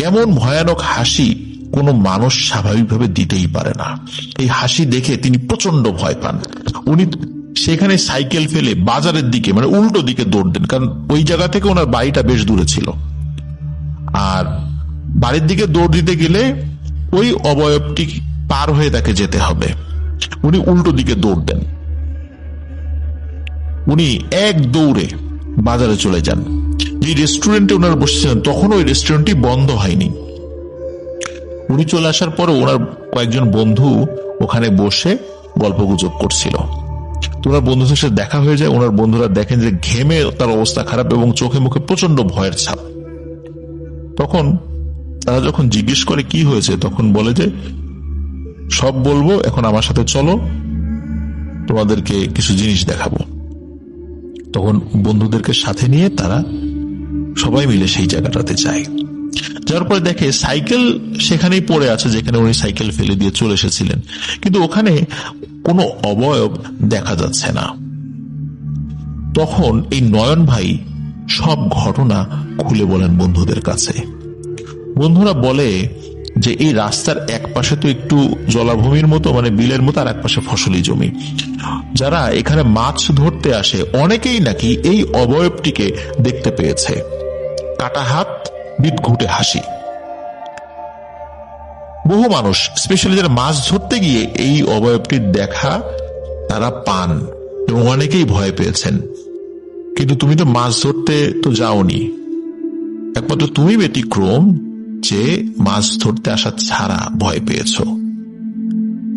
S1: এমন ভয়ানক হাসি কোনো মানুষ স্বাভাবিকভাবে দিতেই পারে না। এই হাসি দেখে তিনি প্রচন্ড ভয় পান। উনি সেখানে সাইকেল ফেলে বাজারের দিকে মানে উল্টো দিকে দৌড় দেন, কারণ ওই জায়গা থেকে ওনার বাড়িটা বেশ দূরে ছিল। আর বাড়ির দিকে দৌড় দিতে গেলে ওই অবয়বটি পার হয়ে তাকে যেতে হবে। উনি উল্টো দিকে দৌড় দেন। উনি এক দৌড়ে বাজারে চলে যান। যে রেস্টুরেন্টে ওনারা বসেছিলেন তখন ওই রেস্টুরেন্টটি বন্ধ হয়নি। উনি চলে আসার পরে ওনার কয়েকজন বন্ধু ওখানে বসে গল্পগুজব করছিল। তো ওনার বন্ধুদের সাথে দেখা হয়ে যায়। ওনার বন্ধুরা দেখেন যে ঘেমে তার অবস্থা খারাপ এবং চোখে মুখে প্রচন্ড ভয়ের ছাপ। তখন তারা যখন জিজ্ঞেস করে কি হয়েছে তখন বলে যে সব বলবো, এখন আমার সাথে চলো, তোমাদেরকে কিছু জিনিস দেখাবো। তখন বন্ধুদেরকে সাথে নিয়ে তারা সবাই মিলে সেই জায়গাটাতে যায়। যাওয়ার পরে দেখে সাইকেল সেখানেই পড়ে আছে যেখানে উনি সাইকেল ফেলে দিয়ে চলে এসেছিলেন, কিন্তু ওখানে কোনো অবয়ব দেখা যাচ্ছে না। তখন এই নয়ন ভাই সব ঘটনা খুলে বলেন বন্ধুদের কাছে। বন্ধুরা বলে যে এই রাস্তার এক পাশে তো একটু জলাভূমির মতো মানে বিলের মতো, আর এক পাশে ফসলি জমি। যারা এখানে মাছ ধরতে আসে অনেকেই নাকি এই অবয়বটিকে দেখতে পেয়েছে। কাটা হাত, বিদঘুটে হাসি। বহু মানুষ স্পেশালি যারা মাছ ধরতে গিয়ে এই অবয়বটির দেখা তারা পান এবং অনেকেই ভয় পেয়েছেন। কিন্তু তুমি তো মাছ ধরতে তো যাওনি, একমাত্র তুমি ব্যতিক্রম যে মাছ ধরতে আসা ছাড়া ভয় পেয়েছ।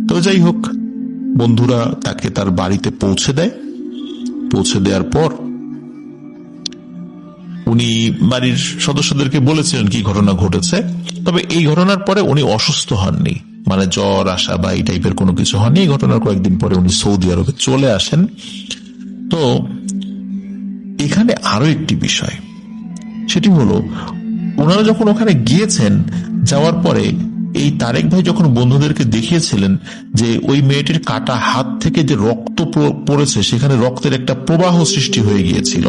S1: তো যাই হোক, বন্ধুরা তাকে তার বাড়িতে পৌঁছে দেয়। পৌঁছে দেওয়ার পর উনি বাড়ির সদস্যদেরকে বলেছিলেন কি ঘটনা ঘটেছে। তবে এই ঘটনার পরে উনি অসুস্থ হননি, মানে জ্বর আসা বা এই টাইপের কোনো কিছু হয়নি। এই ঘটনার কয়েকদিন পরে উনি সৌদি আরবে চলে আসেন। তো এখানে আরো একটি বিষয়, সেটি হলো ওনারা যখন ওখানে গিয়েছেন, যাওয়ার পরে এই তারেক ভাই যখন বন্ধুদেরকে দেখিয়েছিলেন যে ওই মেয়েটির কাটা হাত থেকে যে রক্ত পড়েছে, সেখানে রক্তের একটা প্রবাহ সৃষ্টি হয়ে গিয়েছিল,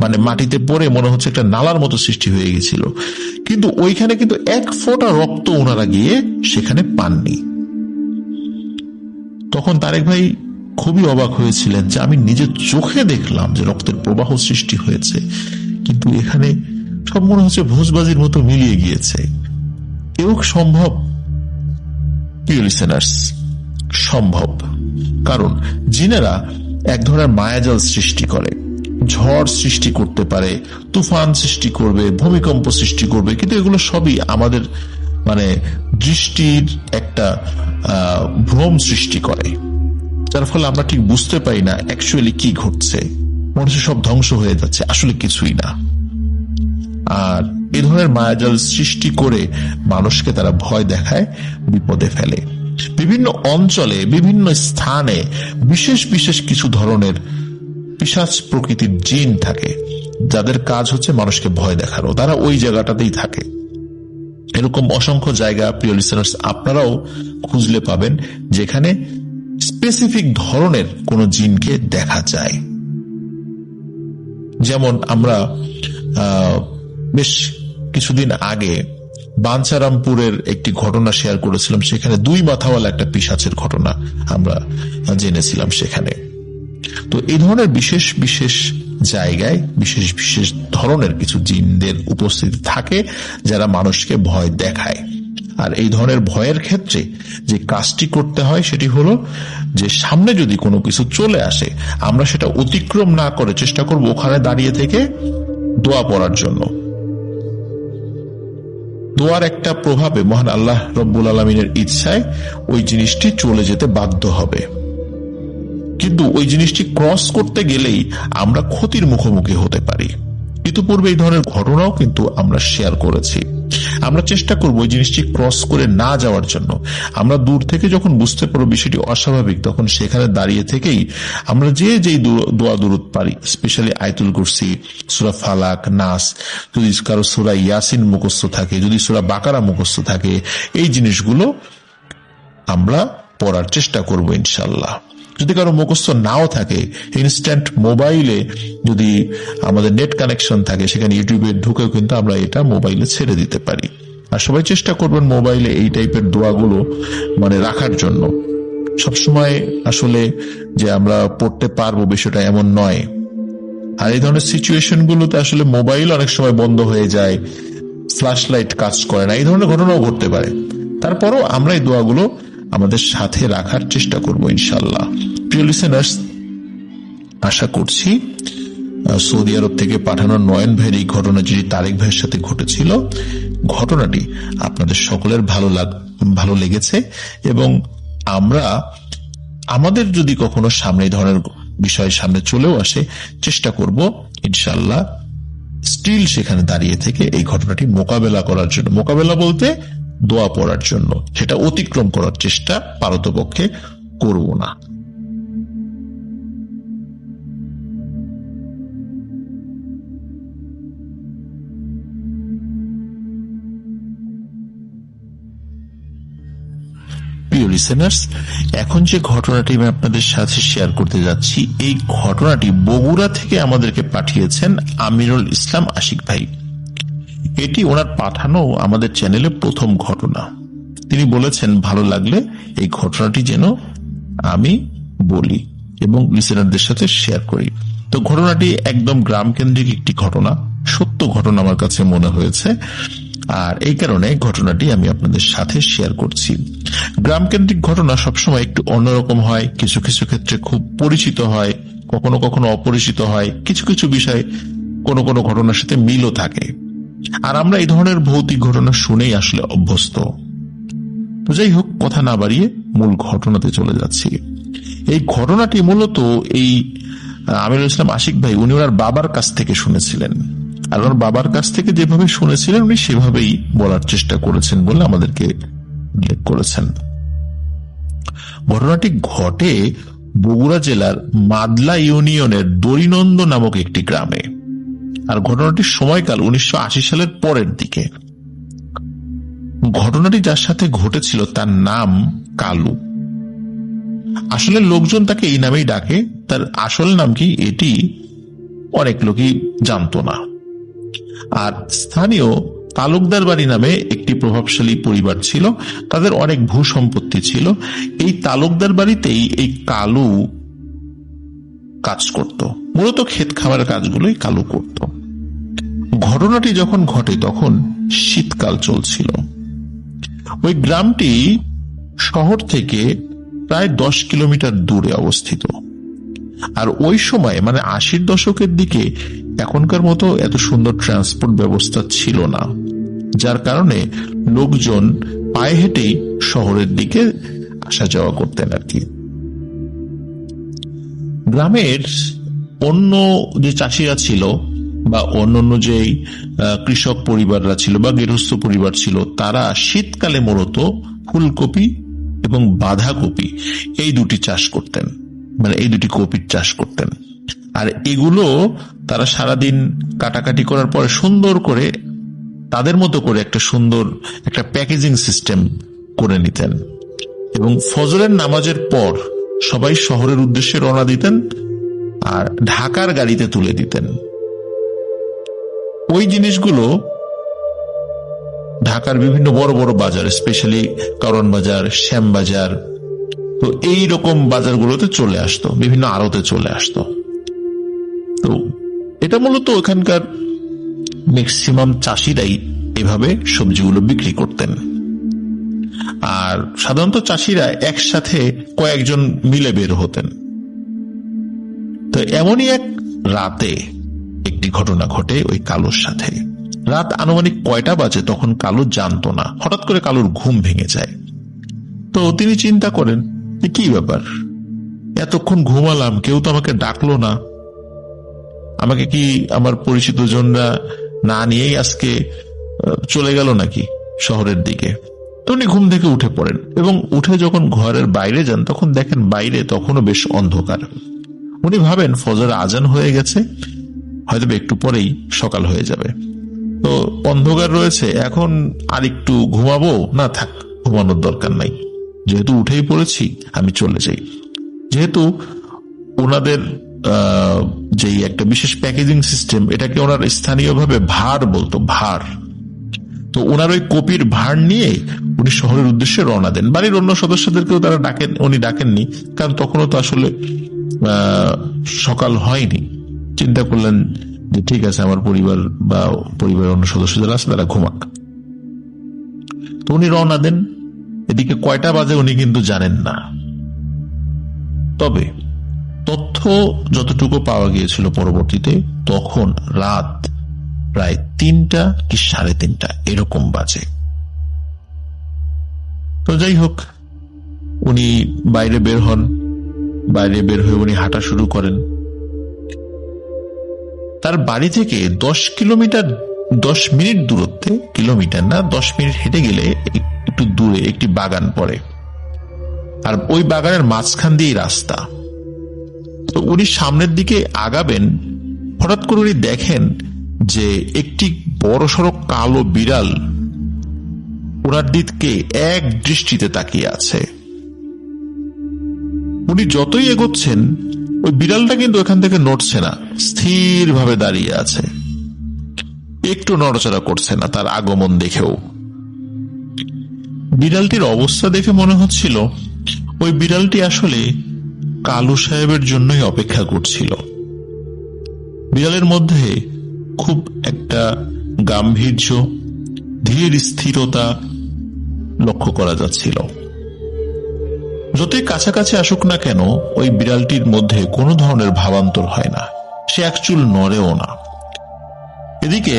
S1: মানে মাটিতে পড়ে মনে হচ্ছে একটা নালার মতো সৃষ্টি হয়ে গিয়েছিল, কিন্তু ওইখানে কিন্তু এক ফোঁটা রক্ত ওনারা গিয়ে সেখানে পাননি। তখন তারেক ভাই খুবই অবাক হয়েছিলেন যে আমি নিজের চোখে দেখলাম যে রক্তের প্রবাহ সৃষ্টি হয়েছে, কিন্তু এখানে সব মনে হচ্ছে ভোজবাজির মতো মিলিয়ে গিয়েছে। এও সম্ভব? প্রিয় লিসেনার্স, সম্ভব। কারণ জিনেরা এক ধরনের মায়াজাল সৃষ্টি করে, ঝড় সৃষ্টি করতে পারে, তুফান সৃষ্টি করবে, ভূমিকম্প সৃষ্টি করবে, কিন্তু এগুলো সবই আমাদের মানে দৃষ্টির একটা ভ্রম সৃষ্টি করে, যার ফলে আমরা ঠিক বুঝতে পারি না অ্যাকচুয়ালি কি ঘটছে। মনে হচ্ছে সব ধ্বংস হয়ে যাচ্ছে, আসলে কিছুই না। আর এ ধরনের মায়াজাল সৃষ্টি করে মানুষকে তারা ভয় দেখায়, বিপদে ফেলে। বিভিন্ন অঞ্চলে বিভিন্ন স্থানে বিশেষ বিশেষ কিছু ধরনের পিশাচ প্রকৃতির জিন থাকে, যাদের কাজ হচ্ছে মানুষকে ভয় দেখানো। তারা ওই জায়গাটাতেই থাকে। এরকম অসংখ্য জায়গা প্রিয় লিসেনার্স আপনারাও খুঁজলে পাবেন যেখানে স্পেসিফিক ধরনের কোন জিনকে দেখা যায়। যেমন আমরা বেশ কিছুদিন আগে বাঞ্ছারামপুরের একটি ঘটনা শেয়ার করেছিলাম, সেখানে 2 মাথাওয়ালা একটা পিশাচের ঘটনা আমরা জেনেছিলাম সেখানে। তো এই ধরনের বিশেষ বিশেষ জায়গায় বিশেষ বিশেষ ধরনের কিছু জিনদের উপস্থিতি থাকে যারা মানুষকে ভয় দেখায়। আর এই ধরনের ভয়ের ক্ষেত্রে যে কাজটি করতে হয় সেটি হলো যে সামনে যদি কোনো কিছু চলে আসে আমরা সেটা অতিক্রম না করে চেষ্টা করব ওখানে দাঁড়িয়ে থেকে দোয়া পড়ার জন্য। দোয়ার একটা প্রভাবে মহান আল্লাহ রব্বুল আলামিনের ইচ্ছায় ওই জিনিসটি চলে যেতে বাধ্য হবে, কিন্তু ওই জিনিসটি ক্রস করতে গেলেই আমরা ক্ষতির মুখোমুখি হতে পারি। ইতিপূর্বে এই ধরনের ঘটনাও কিন্তু আমরা শেয়ার করেছি। আমরা চেষ্টা করব ওই জিনিসটি ক্রস করে না যাওয়ার জন্য। আমরা দূর থেকে যখন বুঝতে পারবো বিষয়টি অস্বাভাবিক, তখন সেখানে দাঁড়িয়ে থেকেই আমরা যেই দোয়া দুরূদ পারি, স্পেশালি আয়াতুল কুরসি, সূরা ফালাক, নাস, যদি কারো সূরা ইয়াসিন মুখস্থ থাকে, যদি সূরা বাকারা মুখস্থ থাকে, এই জিনিসগুলো আমরা পড়ার চেষ্টা করব ইনশাআল্লাহ। যদি কারো মুখস্থ নাও থাকে, ইনস্ট্যান্ট মোবাইলে যদি আমাদের নেট কানেকশন থাকে সেখানে ইউটিউবে ঢুকেও কিন্তু আমরা এটা মোবাইলে ছেড়ে দিতে পারি। আর সবাই চেষ্টা করবেন মোবাইলে এই টাইপের দোয়াগুলো রাখার জন্য। সবসময় আসলে যে আমরা পড়তে পারবো বিষয়টা এমন নয়। আর এই ধরনের সিচুয়েশন গুলোতে আসলে মোবাইল অনেক সময় বন্ধ হয়ে যায়, ফ্ল্যাশ লাইট কাজ করে না, এই ধরনের ঘটনাও ঘটতে পারে। তারপরও আমরা এই দোয়াগুলো আমাদের সাথে রাখার চেষ্টা করব ইনশাআল্লাহ। প্রিয় লিসেনার্স, আশা করছি সৌদি আরব থেকে পাঠানো নয়ন ভাইয়ের এই ঘটনা যেটি তারেক ভাইয়ের সাথে ঘটেছিল, ঘটনাটি আপনাদের সকলের ভালো লেগেছে এবং আমরা আমাদের যদি কখনো সামনে এই ধরনের বিষয় সামনে চলেও আসে চেষ্টা করব ইনশাআল্লাহ স্টিল সেখানে দাঁড়িয়ে থেকে এই ঘটনাটি মোকাবেলা করার জন্য, মোকাবেলা বলতে দোয়া পড়ার জন্য, সেটা অতিক্রম করার চেষ্টা পারতপক্ষে করব না। প্রিয় লিসেনার্স, এখন যে ঘটনাটি আমি আপনাদের সাথে শেয়ার করতে যাচ্ছি, এই ঘটনাটি বগুড়া থেকে আমাদেরকে পাঠিয়েছেন আমিরুল ইসলাম আশিক ভাই। এটি ওনার পাঠানো আমাদের চ্যানেলে প্রথম ঘটনা। তিনি বলেছেন ভালো লাগলে এই ঘটনাটি যেন আমি বলি এবং লিসেনারদের সাথে শেয়ার করি। তো ঘটনাটি একদম গ্রাম কেন্দ্রিক একটি ঘটনা, সত্য ঘটনা আমার কাছে মনে হয়েছে, আর এই কারণে ঘটনাটি আমি আপনাদের সাথে শেয়ার করছি। গ্রাম কেন্দ্রিক ঘটনা সবসময় একটু অন্যরকম হয়, কিছু কিছু ক্ষেত্রে খুব পরিচিত হয়, কখনো কখনো অপরিচিত হয়, কিছু কিছু বিষয় কোনো কোনো ঘটনার সাথে মিলও থাকে। আর আমরা এই ধরনের ভৌতিক ঘটনা শুনেই আসলে অভ্যস্ত। তো যাই হোক, কথা না বাড়িয়ে মূল ঘটনাতে চলে যাচ্ছি। এই ঘটনাটি মূলত এই আমিরুল ইসলাম আশিক ভাই উনি ওনার বাবার কাছ থেকে শুনেছিলেন, আর ওনার বাবার কাছ থেকে যেভাবে শুনেছিলেন উনি সেভাবেই বলার চেষ্টা করেছেন বলে আমাদেরকে উল্লেখ করেছেন। ঘটনাটি ঘটে বগুড়া জেলার মাদলা ইউনিয়নের দরিনন্দ নামক একটি গ্রামে, আর ঘটনাটির সময়কাল 1980 সালের পরের দিকে। ঘটনাটি যার সাথে ঘটেছিল তার নাম কালু। আসলে লোকজন তাকে এই নামেই ডাকে, তার আসল নাম কি এটি অনেক লোকই জানতো না। আর স্থানীয় তালুকদার বাড়ি নামে একটি প্রভাবশালী পরিবার ছিল, তাদের অনেক ভূ সম্পত্তি ছিল। এই তালুকদার বাড়িতেই এই কালু কাজ করত, মূলত ক্ষেত খামারের কাজগুলোই কালু করত। ঘটনাটি যখন ঘটে তখন শীতকাল চলছিল। ওই গ্রামটি শহর থেকে প্রায় 10 কিলোমিটার দূরে অবস্থিত। আর ওই সময় 80-র দশকের দিকে এখনকার মতো এত সুন্দর ট্রান্সপোর্ট ব্যবস্থা ছিল না, যার কারণে লোকজন পায়ে হেঁটেই শহরের দিকে আসা যাওয়া করতেন আর কি। গ্রামের অন্য যে চাষিরা ছিল বা অন্যান্য যে কৃষক পরিবাররা ছিল বা গৃহস্থ পরিবার ছিল, তারা শীতকালে মূলত ফুলকপি এবং বাঁধাকপি এই দুটি চাষ করতেন, এই দুটি কপির চাষ করতেন। আর এগুলো তারা সারাদিন কাটাকাটি করার পরে সুন্দর করে তাদের মতো করে একটা সুন্দর একটা প্যাকেজিং সিস্টেম করে নিতেন এবং ফজরের নামাজের পর সবাই শহরের উদ্দেশ্যে রওনা দিতেন আর ঢাকার গাড়িতে তুলে দিতেন। ওই জিনিসগুলো ঢাকার বিভিন্ন বড় বড় বাজার, স্পেশালি কারওয়ান বাজার, শ্যাম বাজার, তো এইরকম বাজারগুলোতে চলে আসতো, বিভিন্ন আড়তে চলে আসতো। তো এটা মূলত ওখানকার ম্যাক্সিমাম চাষিরাই এভাবে সবজিগুলো বিক্রি করতেন। আর সাধারণত চাষিরা একসাথে কয়েকজন মিলে বের হতেন। তো এমনই এক রাতে একটি ঘটনা ঘটে ওই কালুর সাথে। রাত আনুমানিক কয়টা বাজে তখন কালু জানতো না। হঠাৎ করে কালুর ঘুম ভেঙে যায়। তো তিনি চিন্তা করেন যে কি ব্যাপার, এতক্ষণ ঘুমালাম, কেউ তো আমাকে ডাকলো না, আমাকে কি আমার পরিচিত জনরা না নিয়েই আজকে চলে গেল নাকি শহরের দিকে। তো উনি ঘুম থেকে উঠে পড়েন এবং উঠে যখন ঘরের বাইরে যান তখন দেখেন বাইরে তখনও বেশ অন্ধকার। উনি ভাবেন ফজর আজান হয়ে গেছে, হয়তো একটু পরেই সকাল হয়ে যাবে, তো অন্ধকার রয়েছে, এখন আর একটু ঘুমাবো না, থাক, ঘুমানোর দরকার নাই, যেহেতু উঠেই পড়েছি আমি চলে যাই। যেহেতু ওনাদের যেই একটা বিশেষ প্যাকেজিং সিস্টেম, এটাকে ওনার স্থানীয়ভাবে ভার বলতো, ভার। তো ওনার ওই কপির ভার নিয়ে উনি শহরের উদ্দেশ্যে রওনা দেন। বাড়ির অন্য সদস্যদেরকেও তারা উনি ডাকেননি, কারণ তখনও তো আসলে সকাল হয়নি। চিন্তা করলেন যে ঠিক আছে, আমার পরিবার বা পরিবারের অন্য সদস্য যারা আছে তারা ঘুমাক। তো উনি রওনা দেন। এদিকে কয়টা বাজে উনি কিন্তু জানেন না। তবে তথ্য যতটুকু পাওয়া গিয়েছিল পরবর্তীতে, তখন রাত প্রায় 3টা কি 3:30 এরকম বাজে। তো যাই হোক, উনি বাইরে বের হন। বাইরে বের হয়ে উনি হাঁটা শুরু করেন। তার বাড়ি থেকে 10 মিনিট দূরত্বে, কিলোমিটার না, 10 মিনিট হেঁটে গেলে একটু দূরে একটি বাগান পড়ে, আর ওই বাগানের মাঝখান দিয়েই রাস্তা। তো উনি সামনের দিকে আগাবেন, হঠাৎ করে উনি দেখেন যে একটি বড়সড় কালো বিড়াল ওনার দিকে এক দৃষ্টিতে তাকিয়ে আছে। উনি যতই এগোচ্ছেন ওই বিড়ালটা কিন্তু এখান থেকে নড়ছে না, স্থির ভাবে দাঁড়িয়ে আছে, একটু নড়াচড়া করছে না তার আগমন দেখেও। বিড়ালটির অবস্থা দেখে মনে হচ্ছিল ওই বিড়ালটি আসলে কালু সাহেবের জন্যই অপেক্ষা করছিল। বিড়ালের মধ্যে খুব একটা গাম্ভীর্য, ধীর স্থিরতা লক্ষ্য করা যাচ্ছিল। যতই কাছাকাছি আসুক না কেন, ওই বিড়ালটির মধ্যে কোনো ধরনের ভাবান্তর হয় না, সে একচুল নড়েও না। এদিকে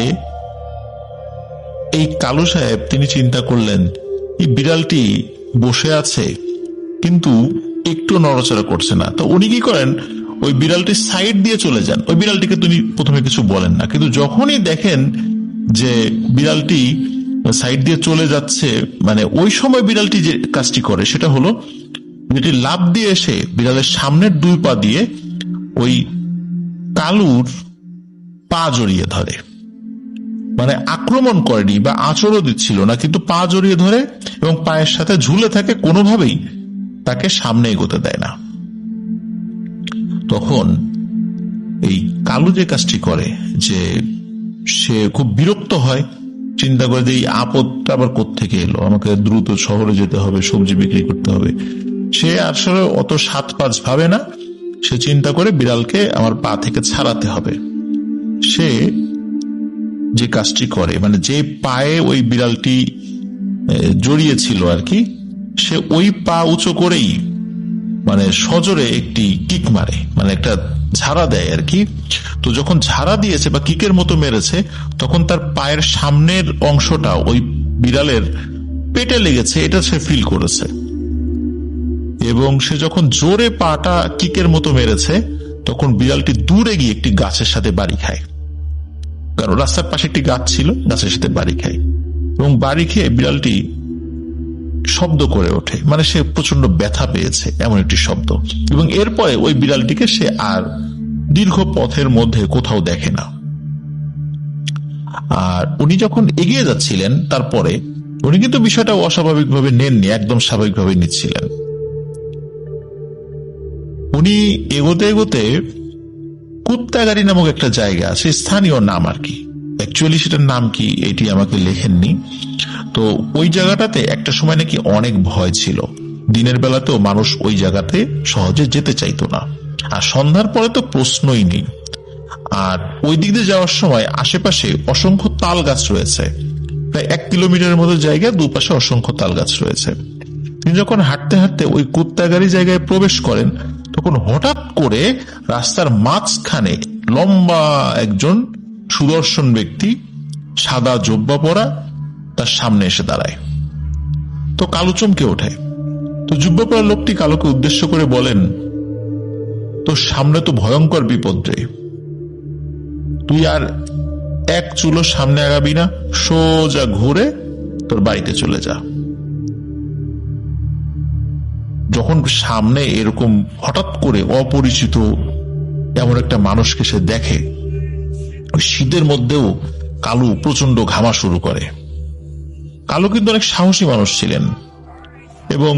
S1: এই কালু সাহেব তিনি চিন্তা করলেন, এই বিড়ালটি বসে আছে কিন্তু একটু নড়াচড়া করছে না। তো উনি কি করেন, ওই বিড়ালটির সাইড দিয়ে চলে যান। ওই বিড়ালটিকে তিনি প্রথমে কিছু বলেন না, কিন্তু যখনই দেখেন যে বিড়ালটি সাইড দিয়ে চলে যাচ্ছে, মানে ওই সময় বিড়ালটি যে কাজটি করে সেটা হলো, যেটি লাফ দিয়ে এসে বিড়ালের সামনের 2 পা দিয়ে ওই কালুর পা জড়িয়ে ধরে। মানে আক্রমণ করেনি বা আঁচড়ও দিচ্ছিল না, কিন্তু পা জড়িয়ে ধরে এবং পায়ের সাথে ঝুলে থাকে, কোনোভাবেই তাকে সামনে এগোতে দেয় না। তখন এই কালু যে কাজটি করে, যে সে খুব বিরক্ত হয়, চিন্তা করে যে এই আপদটা আবার কোত্থেকে এলো, আমাকে দ্রুত শহরে যেতে হবে, সবজি বিক্রি করতে হবে। সে আসলে অত 7-5 ভাবে না, সে চিন্তা করে বিড়ালকে আমার পা থেকে ছাড়াতে হবে। সে যে কাজটি করে, মানে যে পায়ে ওই বিড়ালটি জড়িয়েছিল আর কি, সে ওই পা উঁচু করেই মানে সজোরে একটি কিক মারে, মানে একটা ঝাড়া দেয় আর কি। তো যখন ঝাড়া দিয়েছে বা কিকের মতো মেরেছে, তখন তার পায়ের সামনের অংশটা ওই বিড়ালের পেটে লেগেছে, এটা সে ফিল করেছে। এবং সে যখন জোরে পাটা কিকের মতো মেরেছে, তখন বিড়ালটি দূরে গিয়ে একটি গাছের সাথে বাড়ি খায়, কারণ রাস্তার পাশে একটি গাছ ছিল, গাছের সাথে বাড়ি খায়। এবং বাড়ি খেয়ে বিড়ালটি শব্দ করে ওঠে, মানে সে প্রচন্ড ব্যথা পেয়েছে এমন একটি শব্দ। এবং এরপরে ওই বিড়ালটিকে সে আর দীর্ঘ পথের মধ্যে কোথাও দেখে না। আর উনি যখন এগিয়ে যাচ্ছিলেন, তারপরে উনি কিন্তু বিষয়টা অস্বাভাবিকভাবে নেননি, একদম স্বাভাবিকভাবে নিচ্ছিলেন। উনি এগোতে এগোতে কুত্তাগাড়ি নামক একটা জায়গা আছে, স্থানীয় নাম আর কি, অ্যাকচুয়ালি সেটার নাম কি এটি আমাকে লেখেননি। তো ওই জায়গাটাতে একটা সময় নাকি অনেক ভয় ছিল, দিনের বেলাতেও মানুষ ওই জায়গাতে সহজে যেতে চাইতো না, আর সন্ধ্যার পরে তো প্রশ্নই নেই। আর ওই দিক দিয়ে যাওয়ার সময় আশেপাশে অসংখ্য তাল গাছ রয়েছে, প্রায় 1 কিলোমিটারের মতো জায়গা, দুপাশে অসংখ্য তাল গাছ রয়েছে। তিনি যখন হাঁটতে হাঁটতে ওই কুত্তাগাড়ি জায়গায় প্রবেশ করেন, তখন হঠাৎ করে রাস্তার মাঝখানে লম্বা একজন সুদর্শন ব্যক্তি, সাদা জোব্বা পরা, তার সামনে এসে দাঁড়ায়। তো কালু চমকে ওঠে। তো জুব্বা পরা লোকটি কালুকে উদ্দেশ্য করে বলেন, তোর সামনে তো ভয়ঙ্কর বিপদ রে, তুই আর এক চুলো সামনে আগাবি না, সোজা ঘুরে তোর বাড়িতে চলে যা। যখন সামনে এরকম হঠাৎ করে অপরিচিত এমন একটা মানুষকে সে দেখে, ওই শীতের মধ্যেও কালু প্রচন্ড ঘামা শুরু করে। কালু কিন্তু অনেক সাহসী মানুষ ছিলেন এবং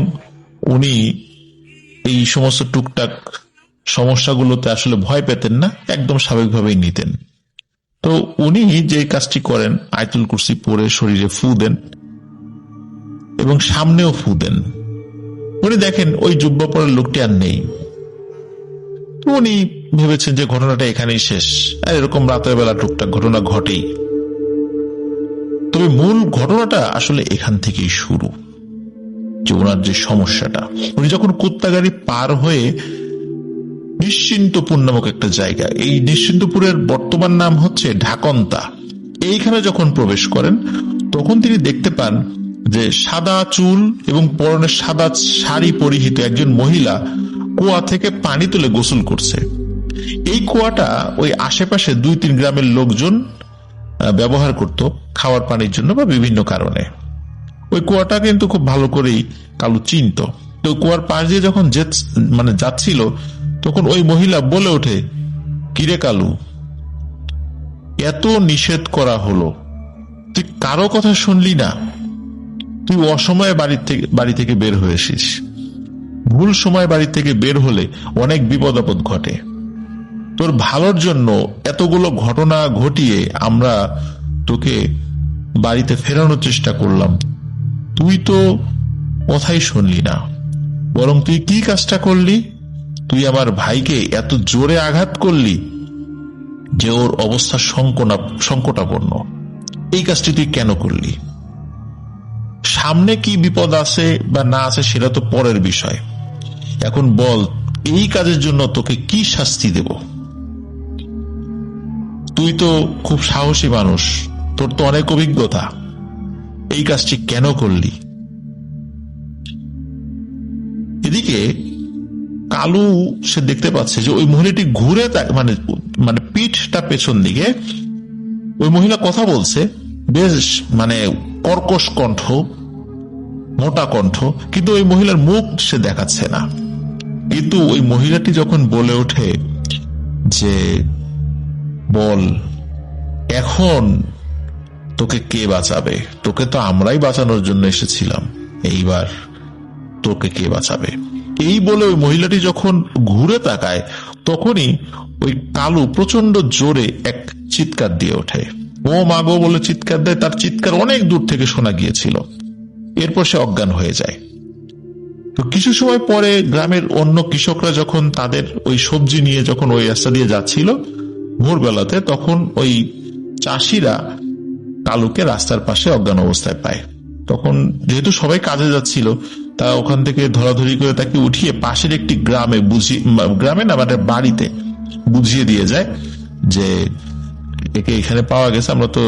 S1: উনি এই সমস্ত টুকটাক সমস্যাগুলোতে আসলে ভয় পেতেন না, একদম স্বাভাবিকভাবেই নিতেন। তো উনি যে কাজটি করেন, আয়াতুল কুরসি পড়ে শরীরে ফু দেন এবং সামনেও ফু দেন। উনি দেখেন ওই জুব্বা পরার লোকটি আর নেই। তো উনি ভেবেছেন যে ঘটনাটা এখানেই শেষ, আর এরকম রাতের বেলা টুকটাক ঘটনা ঘটেই। তবে মূল ঘটনাটা আসলে এখান থেকেই শুরু, যে ওনার যে সমস্যাটা। উনি যখন কুত্তাগাড়ি পার হয়ে নিশ্চিন্তপুর নামক একটা জায়গা, এই নিশ্চিন্তপুরের বর্তমান নাম হচ্ছে ঢাকন্তা, এইখানে যখন প্রবেশ করেন, তখন তিনি দেখতে পান যে সাদা চুল এবং পরনে সাদা শাড়ি পরিহিত একজন মহিলা কুয়া থেকে পানি তুলে গোসল করছে। এই কুয়াটা ওই আশেপাশে 2-3 গ্রামের লোকজন ব্যবহার করত খাওয়ার পানির জন্য বা বিভিন্ন কারণে। ওই কুয়াটা কিন্তু খুব ভালো করেই কালু চিনত। তো কুয়ার পাশ দিয়ে যখন যাচ্ছিল, তখন ওই মহিলা বলে ওঠে, কিরে কালু, এত নিষেধ করা হলো, তুই কারো কথা শুনলি না? তুই অসময়ে বাড়ি থেকে বের হয়েছিস। ভুল সময় বাড়ি থেকে বের হলে অনেক বিপদ আপদ ঘটে। তোর ভালোর জন্য এতগুলো ঘটনা ঘটিয়ে আমরা তোকে বাড়িতে ফেরানোর চেষ্টা করলাম, তুই তো কথাই শুনলি না, বরং তুই কি কাজটা করলি? তুই আমার ভাইকে এত জোরে আঘাত করলি যে ওর অবস্থা সংকটাপন্ন। এই কাজটি তুই কেন করলি? সামনে কি বিপদ আছে বা না আছে সেটা তো পরের বিষয়, এখন বল এই কাজের জন্য তোকে কি শাস্তি দেব? তুই তো খুব সাহসী মানুষ, তোর তো অনেক অভিজ্ঞতা, এই কাজটি কেন করলি? এদিকে কালু সে দেখতে পাচ্ছে যে ওই মহিলাটি ঘুরে মানে পিঠটা পেছন দিকে, ওই মহিলা কথা বলছে বেশ কর্কশ কণ্ঠ, মোটা কণ্ঠ, কিন্তু ওই মহিলার মুখ সে দেখাচ্ছে না। কিন্তু ওই মহিলাটি যখন বলে ওঠে যে বল এখন তোকে কে বাঁচাবে? তোকে তো আমরাই বাঁচানোর জন্য এসেছিলাম, এইবার তোকে কে বাঁচাবে? এই বলে ওই মহিলাটি যখন ঘুরে তাকায়, তখনই ওই কালু প্রচন্ড জোরে এক চিৎকার দিয়ে ওঠে। ও মাগো বলে চিৎকার দেয়, তার চিৎকার অনেক দূর থেকে শোনা গিয়েছিল। এরপর সে অজ্ঞান হয়ে যায়। তো কিছু সময় পরে গ্রামের অন্য কৃষকরা যখন তাদের ওই সবজি নিয়ে যখন ওই রাস্তা দিয়ে যাচ্ছিল ভোরবেলাতে, তখন ওই চাষিরা কালুকে রাস্তার পাশে অজ্ঞান অবস্থায় পায়। তখন যেহেতু সবাই কাজে যাচ্ছিল, তা ওখান থেকে ধরাধরি করে তাকে উঠিয়ে পাশের একটি গ্রামে না বাড়িতে বুঝিয়ে দিয়ে যায় যে একে এখানে পাওয়া গেছে, আমরা তো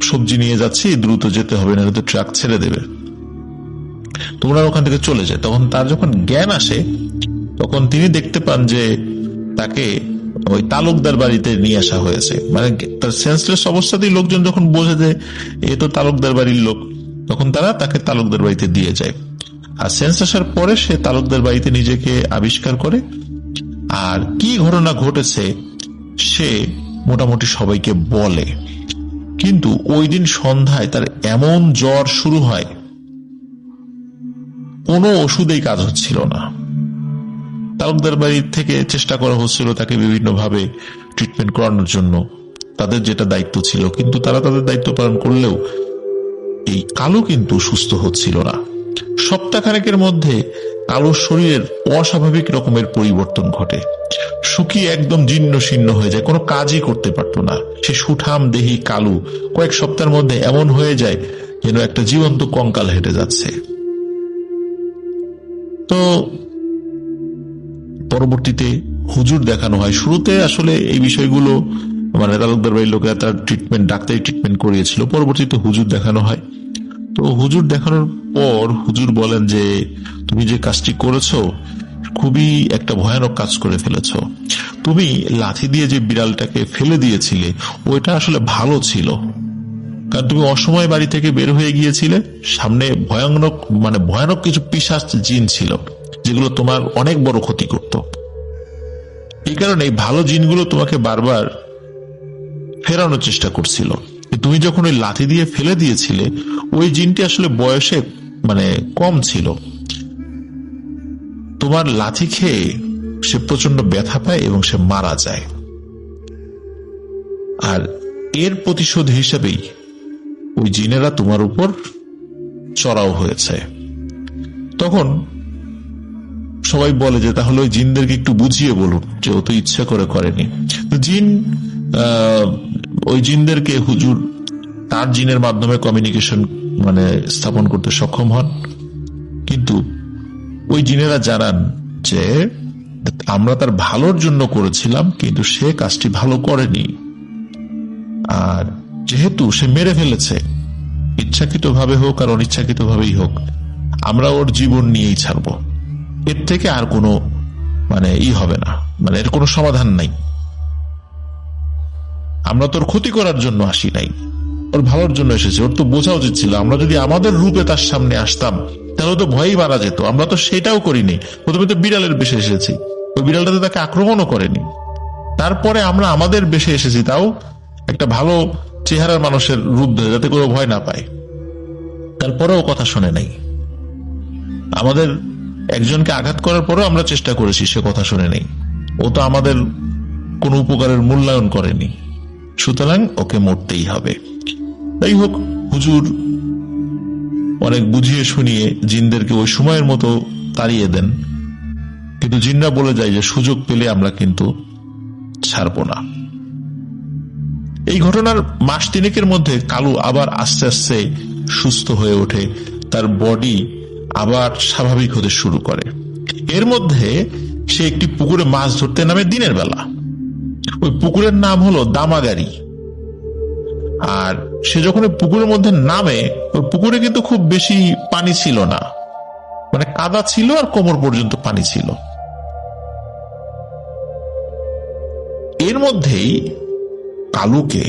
S1: সবজি নিয়ে যাচ্ছি, দ্রুত যেতে হবে, না তো ট্রাক ছেড়ে দেবে, তোমরা ওখান থেকে চলে যায়। তখন তার যখন জ্ঞান আসে, তখন তিনি দেখতে পান যে তাকে ওই তালুকদার বাড়িতে নিয়ে আসা হয়েছে। তার সেন্সলেস অবস্থাতেই লোকজন যখন বোঝে যে এ তো তালুকদার বাড়ির লোক, তখন তারা তাকে তালুকদার বাড়িতে দিয়ে যায়। আর সেন্স আসার পরে সে তালুকদার বাড়িতে নিজেকে আবিষ্কার করে, আর কি ঘটনা ঘটেছে সে মোটামুটি সবাইকে বলে। কিন্তু ওই দিন সন্ধ্যায় তার এমন জ্বর শুরু হয়, কোনো ওষুধেই কাজ হচ্ছিল না। তালুকদার বাড়ির থেকে চেষ্টা করা হচ্ছিল তাকে বিভিন্নভাবে ট্রিটমেন্ট করানোর জন্য, তাদের যেটা দায়িত্ব ছিল, কিন্তু তারা তাদের দায়িত্ব পালন করলেও এই কালু কিন্তু সুস্থ হচ্ছিল না। সপ্তাহখানেকের মধ্যে কালুর শরীরের অস্বাভাবিক রকমের পরিবর্তন ঘটে। শুকিয়ে একদম জীর্ণ শীর্ণ হয়ে যায়, কোনো কাজই করতে পারতো না। সে সুঠাম দেহি কালু কয়েক সপ্তাহের মধ্যে এমন হয়ে যায় যেন একটা জীবন্ত কঙ্কাল হেঁটে যাচ্ছে। তো পরবর্তীতে হুজুর দেখানো হয়। শুরুতে আসলে এই বিষয়গুলো তালুকদার বাড়ির লোকেরা তার ডাক্তারি ট্রিটমেন্ট করিয়েছিল। পরবর্তীতে হুজুর দেখানো হয়। তো হুজুর দেখানোর পর হুজুর বলেন যে তুমি যে কাজটি করেছো খুবই একটা ভয়ানক কাজ করে ফেলেছো। তুমি লাঠি দিয়ে যে বিড়ালটাকে ফেলে দিয়েছিলে ওইটা আসলে ভালো ছিল, কারণ তুমি অসময়ে বাড়ি থেকে বের হয়ে গিয়েছিলে। সামনে ভয়ানক কিছু পিশাচ জিন ছিল যেগুলো তোমার অনেক বড় ক্ষতি করত। এই কারণে ভালো জিনগুলো তোমাকে বারবার ফেরানোর চেষ্টা করছিল। তুমি যখন ওই লাঠি দিয়ে ফেলে দিয়েছিলে ওই জিনটি আসলে বয়সে কম ছিল। তোমার লাঠি খেয়ে সে প্রচন্ড ব্যথা পায় এবং সে মারা যায়। আর এর প্রতিশোধ হিসেবেই ওই জিনেরা তোমার উপর চড়াও হয়েছে। তখন সবাই বলে যে তাহলে ওই জিনদেরকে একটু বুঝিয়ে বলুন যে ও তো ইচ্ছা করে করেনি। ওই জিনদেরকে হুজুর তার জিনের মাধ্যমে কমিউনিকেশন স্থাপন করতে সক্ষম হন, কিন্তু ওই জিনেরা জানান যে আমরা তার ভালোর জন্য করেছিলাম, কিন্তু সে কাজটি ভালো করেনি। আর যেহেতু সে মেরে ফেলেছে, ইচ্ছাকৃত ভাবে হোক আর অনিচ্ছাকৃত ভাবেই হোক, আমরা ওর জীবন নিয়েই ছাড়ব। এর থেকে আর কোনো হবে না, এর কোনো সমাধান নাই। আমরা তোর ক্ষতি করার জন্য আসি নাই, ওর ভালোর জন্য এসেছে। ওর তো বোঝা উচিত ছিল আমরা যদি আমাদের রূপে তার সামনে আসতাম তাহলে তো ভয়ই মারা যেত। আমরা তো সেটাও করিনি। প্রথমে তো বিড়ালের বেশে এসেছি, ওই বিড়ালটা তো তাকে আক্রমণও করেনি। তারপরে আমরা আমাদের বেশে এসেছি, তাও একটা ভালো চেহারার মানুষের রূপ ধরে, যাতে করে ভয় না পায়। তারপরেও কথা শোনে নাই। আমাদের একজনকে আঘাত করার পরেও আমরা চেষ্টা করেছি, সে কথা শুনে নেই। ও তো আমাদের কোনো উপকারের মূল্যায়ন করেনি, সুতরাং ওকে মরতেই হবে। তাই হোক, হুজুর অনেক বুঝিয়ে শুনিয়ে জিনদেরকে ওই সময়ের মতো তাড়িয়ে দেন, কিন্তু জিনরা বলে যায় যে সুযোগ পেলে আমরা কিন্তু ছাড়ব না। এই ঘটনার মাস তিনেকের মধ্যে কালু আবার আস্তে আস্তে সুস্থ হয়ে ওঠে, তার বডি আবার স্বাভাবিক হতে শুরু করে। এর মধ্যে সে একটি পুকুরে মাছ ধরতে নামে দিনের বেলা। ওই পুকুরের নাম হলো দামাগারি। আর সে যখন ওই পুকুরের মধ্যে নামে, ওই পুকুরে কিন্তু খুব বেশি পানি ছিল না, কাদা ছিল আর কোমর পর্যন্ত পানি ছিল। এর মধ্যেই কালুকে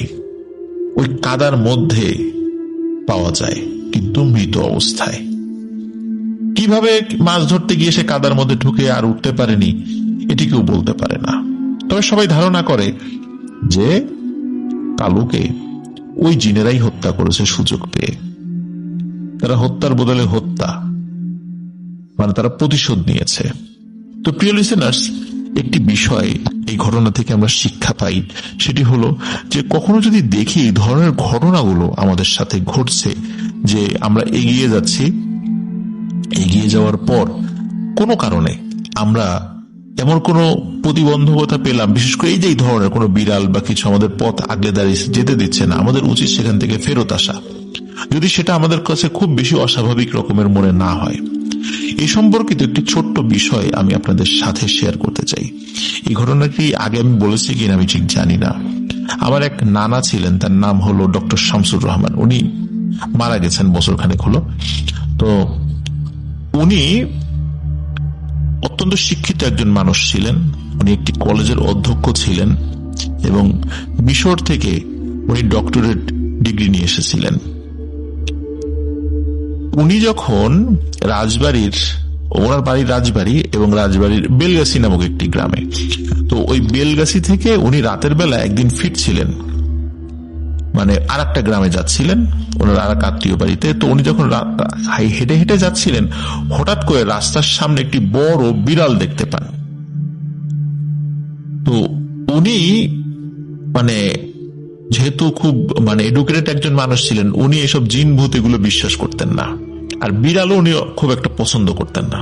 S1: ওই কাদার মধ্যে পাওয়া যায়, কিন্তু মৃত অবস্থায়। কিভাবে মাছ ধরতে গিয়ে সে কাদার মধ্যে ঢুকে আর উঠতে পারেনি এটি কেউ বলতে পারে না। তবে সবাই ধারণা করে যে কালুকে ওই জিনেরাই হত্যা করেছে সুযোগ পেয়ে। তারা হত্যার বদলে হত্যা, তারা প্রতিশোধ নিয়েছে। তো প্রিয় লিসেনার্স, একটি বিষয় এই ঘটনা থেকে আমরা শিক্ষা পাই, সেটি হলো যে কখনো যদি দেখি এই ধরনের ঘটনাগুলো আমাদের সাথে ঘটছে, যে আমরা এগিয়ে যাচ্ছি, এগিয়ে যাওয়ার পর কোনো কারণে আমরা এমন কোনো প্রতিবন্ধকতা পেলাম, বিশেষ করে এই ধরনের কোনো বিড়াল বা কিছু আমাদের পথ আগলে দাঁড়িয়ে যেতে দিচ্ছে না, আমাদের উচিত সেখান থেকে ফেরত আসা, যদি সেটা আমাদের কাছে খুব বেশি অস্বাভাবিক রকমের মনে না হয়। এই সম্পর্কিত একটি ছোট্ট বিষয় আমি আপনাদের সাথে শেয়ার করতে চাই। এই ঘটনাটি আগে আমি বলেছি কিনা আমি ঠিক জানি না। আমার এক নানা ছিলেন, তার নাম হলো ডক্টর শামসুর রহমান। উনি মারা গেছেন বছরখানেক হলো। তো উনি অত্যন্ত শিক্ষিত একজন মানুষ ছিলেন। উনি একটি কলেজের অধ্যক্ষ ছিলেন এবং মিশর থেকে উনি ডক্টরেট ডিগ্রি নিয়ে এসেছিলেন। উনি যখন ওনার বাড়ি রাজবাড়ি এবং রাজবাড়ির বেলগাছি নামক একটি গ্রামে, তো ওই বেলগাছি থেকে উনি রাতের বেলা একদিন ফিরছিলেন, আর একটা গ্রামে যাচ্ছিলেন ওনার আর এক আত্মীয় বাড়িতে। তো উনি যখন হেঁটে হেঁটে যাচ্ছিলেন, হঠাৎ করে রাস্তার সামনে একটি বড় বিড়াল দেখতে পান। তো উনি যেহেতু খুব এডুকেটেড একজন মানুষ ছিলেন, উনি এসব জিন ভূত এগুলো বিশ্বাস করতেন না, আর বিড়ালও উনি খুব একটা পছন্দ করতেন না।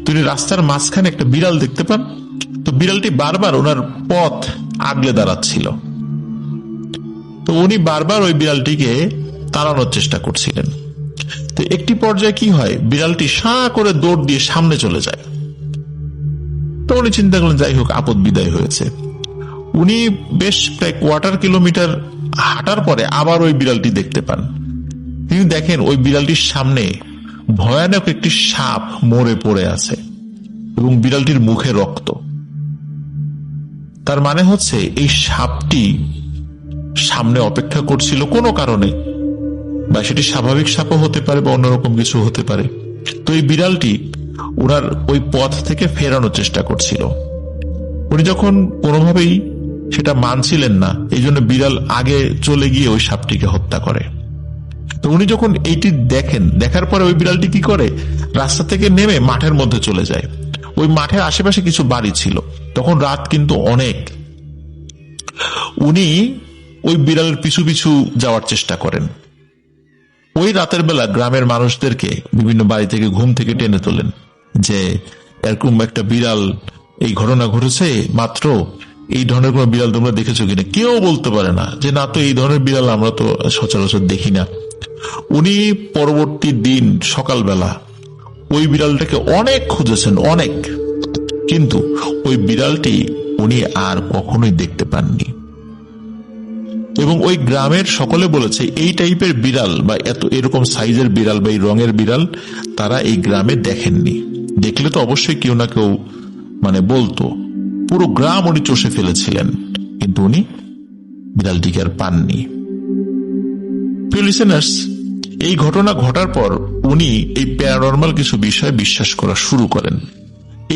S1: তো উনি রাস্তার মাঝখানে একটা বিড়াল দেখতে পান, তো বিড়ালটি বারবার ওনার পথ আগলে দাঁড়াচ্ছিল। তো উনি বারবার ওই বিড়ালটিকে তাড়ানোর চেষ্টা করছিলেন। তো একটি পর্যায়ে কি হয়, বিড়ালটি সাঁ করে দৌড় দিয়ে সামনে চলে যায়। তো উনি চিন্তা করলেন যাই হোক, আপদ বিদায় হয়েছে। উনি বেশ প্রায় কোয়ার্টার কিলোমিটার হাঁটার পরে আবার ওই বিড়ালটি দেখতে পান। তিনি দেখেন ওই বিড়ালটির সামনে ভয়ানক একটি সাপ মরে পড়ে আছে এবং বিড়ালটির মুখে রক্ত। তার মানে হচ্ছে এই সাপটি সামনে অপেক্ষা করছিল কোনো কারণে, বা সেটি স্বাভাবিক সাপও হতে পারে বা অন্যরকম কিছু হতে পারে। তো এই বিড়ালটি ওনার ওই পথ থেকে ফেরানোর চেষ্টা করছিল। উনি যখন কোনোভাবেই সেটা মানছিলেন না, এই জন্য বিড়াল আগে চলে গিয়ে ওই সাপটিকে হত্যা করে। তো উনি যখন এইটি দেখেন, দেখার পরে ওই বিড়ালটি কি করে, রাস্তা থেকে নেমে মাঠের মধ্যে চলে যায়। ওই মাঠের আশেপাশে কিছু বাড়ি ছিল, তখন রাত কিন্তু অনেক। উনি ওই বিড়ালের পিছু পিছু যাওয়ার চেষ্টা করেন। ওই রাতের বেলা গ্রামের মানুষদেরকে বিভিন্ন বাড়ি থেকে ঘুম থেকে টেনে তোলেন যে এরকম একটা বিড়াল, এই ঘটনা ঘটেছে মাত্র, এই ধরনের কোন বিড়াল তোমরা দেখেছো কিনা। কেউ বলতে পারে না যে না, তো এই ধরনের বিড়াল আমরা তো সচরাচর দেখি না। উনি পরবর্তী দিন সকালবেলা ওই বিড়ালটাকে অনেক খুঁজেছেন, অনেক, কিন্তু ওই বিড়ালটি উনি আর কখনোই দেখতে পাননি। এবং ওই গ্রামের সকলে বলেছে এই টাইপের বিড়াল বা এরকম সাইজের বিড়াল বা এই রঙের বিড়াল তারা এই গ্রামে দেখেননি। দেখলে তো অবশ্যই কেউ না কেউ বলতো। পুরো গ্রাম উনি চষে ফেলেছিলেন, কিন্তু উনি বিড়ালটিকে আর পাননি। প্রিয় লিসেনার্স, এই ঘটনা ঘটার পর উনি এই প্যারানরমাল কিছু বিষয় বিশ্বাস করা শুরু করেন।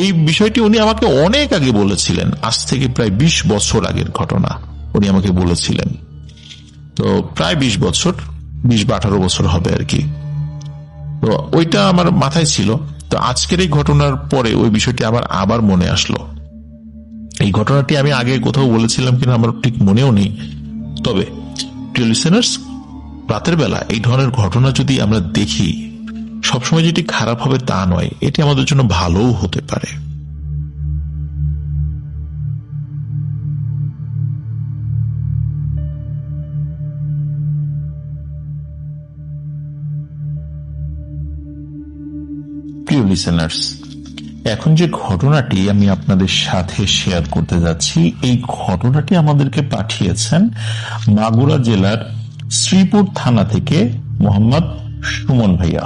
S1: এই বিষয়টি উনি আমাকে অনেক আগে বলেছিলেন, আজ থেকে প্রায় 20 বছর আগের ঘটনা উনি আমাকে বলেছিলেন। তো প্রায় 20 বছর, 20 বা 18 বছর হবে আর কি। তো ওইটা আমার মাথায় ছিল। তো আজকের এই ঘটনার পরে ওই বিষয়টি আবার মনে আসলো। এই ঘটনাটি আমি আগে কোথাও বলেছিলাম কিনা আমার ঠিক মনেও নেই। তবে প্রিয় লিসেনার্স, রাতের বেলা এই ধরনের ঘটনা যদি আমরা দেখি, সবসময় যেটি খারাপ হবে তা নয়, এটি আমাদের জন্য ভালোও হতে পারে। প্রিয় লিসেনার্স, এখন যে ঘটনাটি আমি আপনাদের সাথে শেয়ার করতে যাচ্ছি, এই ঘটনাটি আমাদেরকে পাঠিয়েছেন মাগুরা জেলার শ্রীপুর থানা থেকে মোহাম্মদ সুমন ভাইয়া।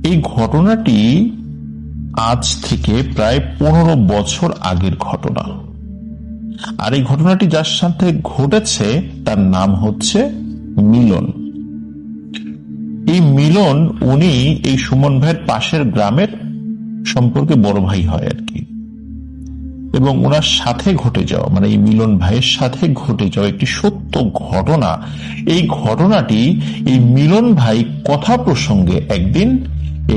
S1: এই ঘটনাটি আজ থেকে প্রায় 15 বছর আগের ঘটনা। আর এই ঘটনাটি যার সাথে ঘটেছে তার নাম হচ্ছে মিলন। এই মিলন, উনি এই সুমন ভাইয়ের পাশের গ্রামের সম্পর্কে বড় ভাই হয় আর কি। এবং ওনার সাথে ঘটে যাওয়া, এই মিলন ভাইয়ের সাথে ঘটে যাওয়া একটি সত্য ঘটনা। এই ঘটনাটি এই মিলন ভাই কথা প্রসঙ্গে একদিন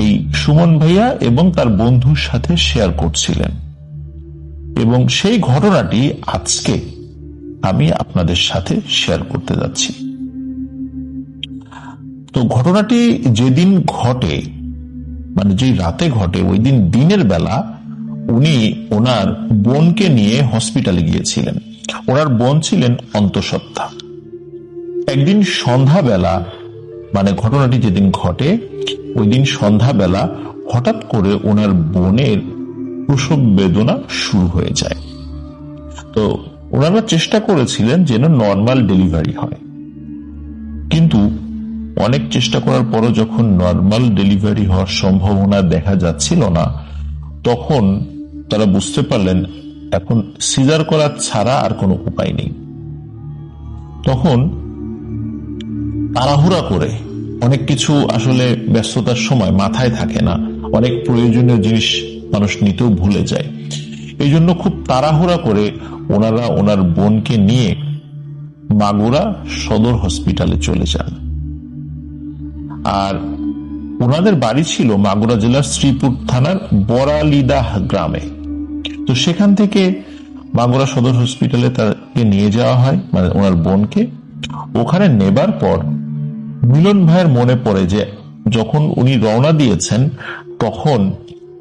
S1: এই সুমন ভাইয়া এবং তার বন্ধুর সাথে শেয়ার করছিলেন, এবং সেই ঘটনাটি আজকে আমি আপনাদের সাথে শেয়ার করতে যাচ্ছি। তো ঘটনাটি যেদিন ঘটে, যে রাতে ঘটে, ওই দিন দিনের বেলা উনি ওনার বোনকে নিয়ে হসপিটালে গিয়েছিলেন। ওনার বোন ছিলেন অন্তঃসত্ত্বা। একদিন সন্ধ্যাবেলা, ঘটনাটি যেদিন ঘটে ওই দিন সন্ধ্যাবেলা হঠাৎ করে ওনার বোনের প্রসব বেদনা শুরু হয়ে যায়। তো ওনারা চেষ্টা করেছিলেন যেন নর্মাল ডেলিভারি হয়, কিন্তু অনেক চেষ্টা করার পরও যখন নর্মাল ডেলিভারি হওয়ার সম্ভাবনা দেখা যাচ্ছিল না, তখন তারা বুঝতে পারলেন এখন সিজার করা ছাড়া আর কোনো উপায় নেই। তখন তাড়াহুড়া করে, অনেক কিছু আসলে ব্যস্ততার সময় মাথায় থাকে না, অনেক প্রয়োজনীয় জিনিস মানুষ নিতেও ভুলে যায়, এই জন্য খুব তাড়াহুড়া করে ওনারা ওনার বোনকে নিয়ে মাগুরা সদর হসপিটালে চলে যান। আর ওনাদের বাড়ি ছিল মাগুরা জেলার শ্রীপুর থানার বড়ালিদাহ গ্রামে। তো সেখান থেকে মাগুরা সদর হসপিটালে বোনকে নিয়ে যাওয়া হয়, মানে ওনার বোনকে। ওখানে নেবার পর মিলন ভাইয়ের মনে পড়ে যে যখন উনি রওনা দিয়েছেন তখন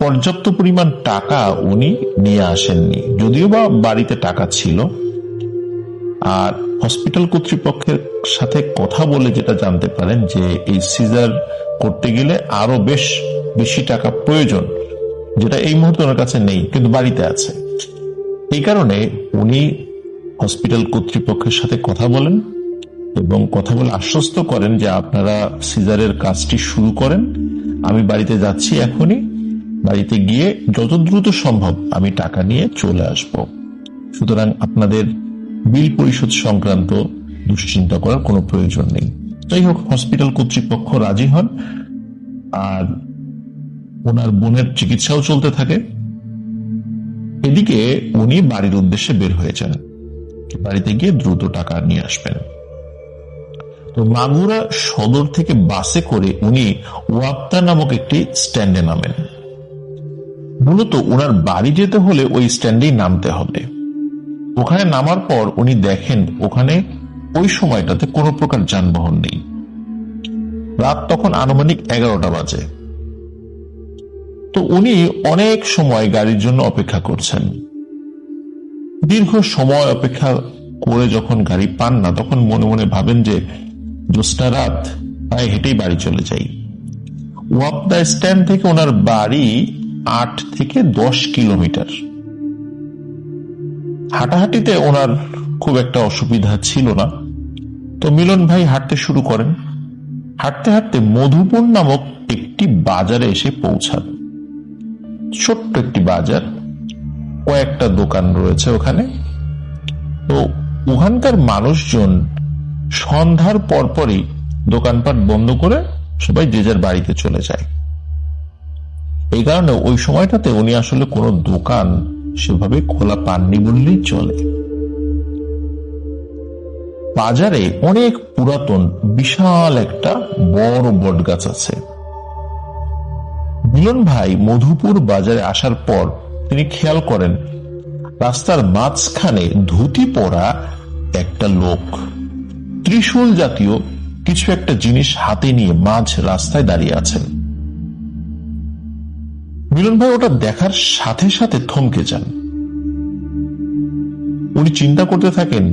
S1: পর্যাপ্ত পরিমাণ টাকা উনি নিয়ে আসেননি, যদিও বা বাড়িতে টাকা ছিল। আর হসপিটাল কর্তৃপক্ষের সাথে কথা বলে যেটা জানতে পারেন যে এই সিজার করতে গেলে আরো বেশি টাকা প্রয়োজন, যেটা এই মুহূর্তে ওনার কাছে নেই কিন্তু বাড়িতে আছে। এই কারণে উনি হসপিটাল কর্তৃপক্ষের সাথে কথা বলেন এবং কথা বলে আশ্বস্ত করেন যে আপনারা সিজারের কাজটি শুরু করেন, আমি বাড়িতে যাচ্ছি এখনই, বাড়িতে গিয়ে যত দ্রুত সম্ভব আমি টাকা নিয়ে চলে আসব, সুতরাং আপনাদের বিল পরিশোধ সংক্রান্ত দুশ্চিন্তা করার কোনো প্রয়োজন নেই। যাই হোক, হসপিটাল কর্তৃপক্ষ রাজি হন আর ওনার বোনের চিকিৎসাও চলতে থাকে। এদিকে উনি বাড়ির উদ্দেশ্যে বের হয়ে যান, বাড়িতে গিয়ে দ্রুত টাকা নিয়ে আসবেন। তো মাগুরা সদর থেকে বাসে করে উনি ওয়াপ্তা নামক একটি স্ট্যান্ডে নামেন। মূলত ওনার বাড়ি যেতে হলে ওই স্ট্যান্ডেই নামতে হবে। ওখানে নামার পর উনি দেখেন ওখানে ওই সময়টাতে কোনো প্রকার যানবাহন নেই। রাত তখন আনুমানিক 11টা বাজে। তো উনি অনেক সময় গাড়ির জন্য অপেক্ষা করছেন। দীর্ঘ সময় অপেক্ষা করে যখন গাড়ি পান না, তখন মনে মনে ভাবেন যে জ্যোৎস্না রাত, পায়ে হেঁটেই বাড়ি চলে যাই। ওয়াপদা স্ট্যান্ড থেকে ওনার বাড়ি 8 থেকে 10 কিলোমিটার। হাঁটাহাঁটিতে ওনার খুব একটা অসুবিধা ছিল না। তো মিলন ভাই হাঁটতে শুরু করেন। হাঁটতে হাঁটতে মধুপুর নামক একটি বাজারে এসে পৌঁছান। ছোট্ট একটি বাজার, কয়েকটা দোকান রয়েছে ওখানে। তো ওখানকার মানুষজন সন্ধ্যার পরপরই দোকানপাট বন্ধ করে সবাই যে যার বাড়িতে চলে যায়। এই কারণে ওই সময়টাতে উনি আসলে কোনো দোকান সেভাবে খোলা পাননি বললেই চলে। বাজারে অনেক পুরাতন বিশাল একটা বড় বট গাছ আছে। মিলন ভাই মধুপুর বাজারে আসার পর তিনি খেয়াল করেন রাস্তার মাঝখানে ধুতি পরা একটা লোক ত্রিশূল জাতীয় কিছু একটা জিনিস হাতে নিয়ে মাঝ রাস্তায় দাঁড়িয়ে আছেন। মিলন ভাই ওটা দেখার সাথে সাথে থমকে যান। উনি চিন্তা করতে থাকেন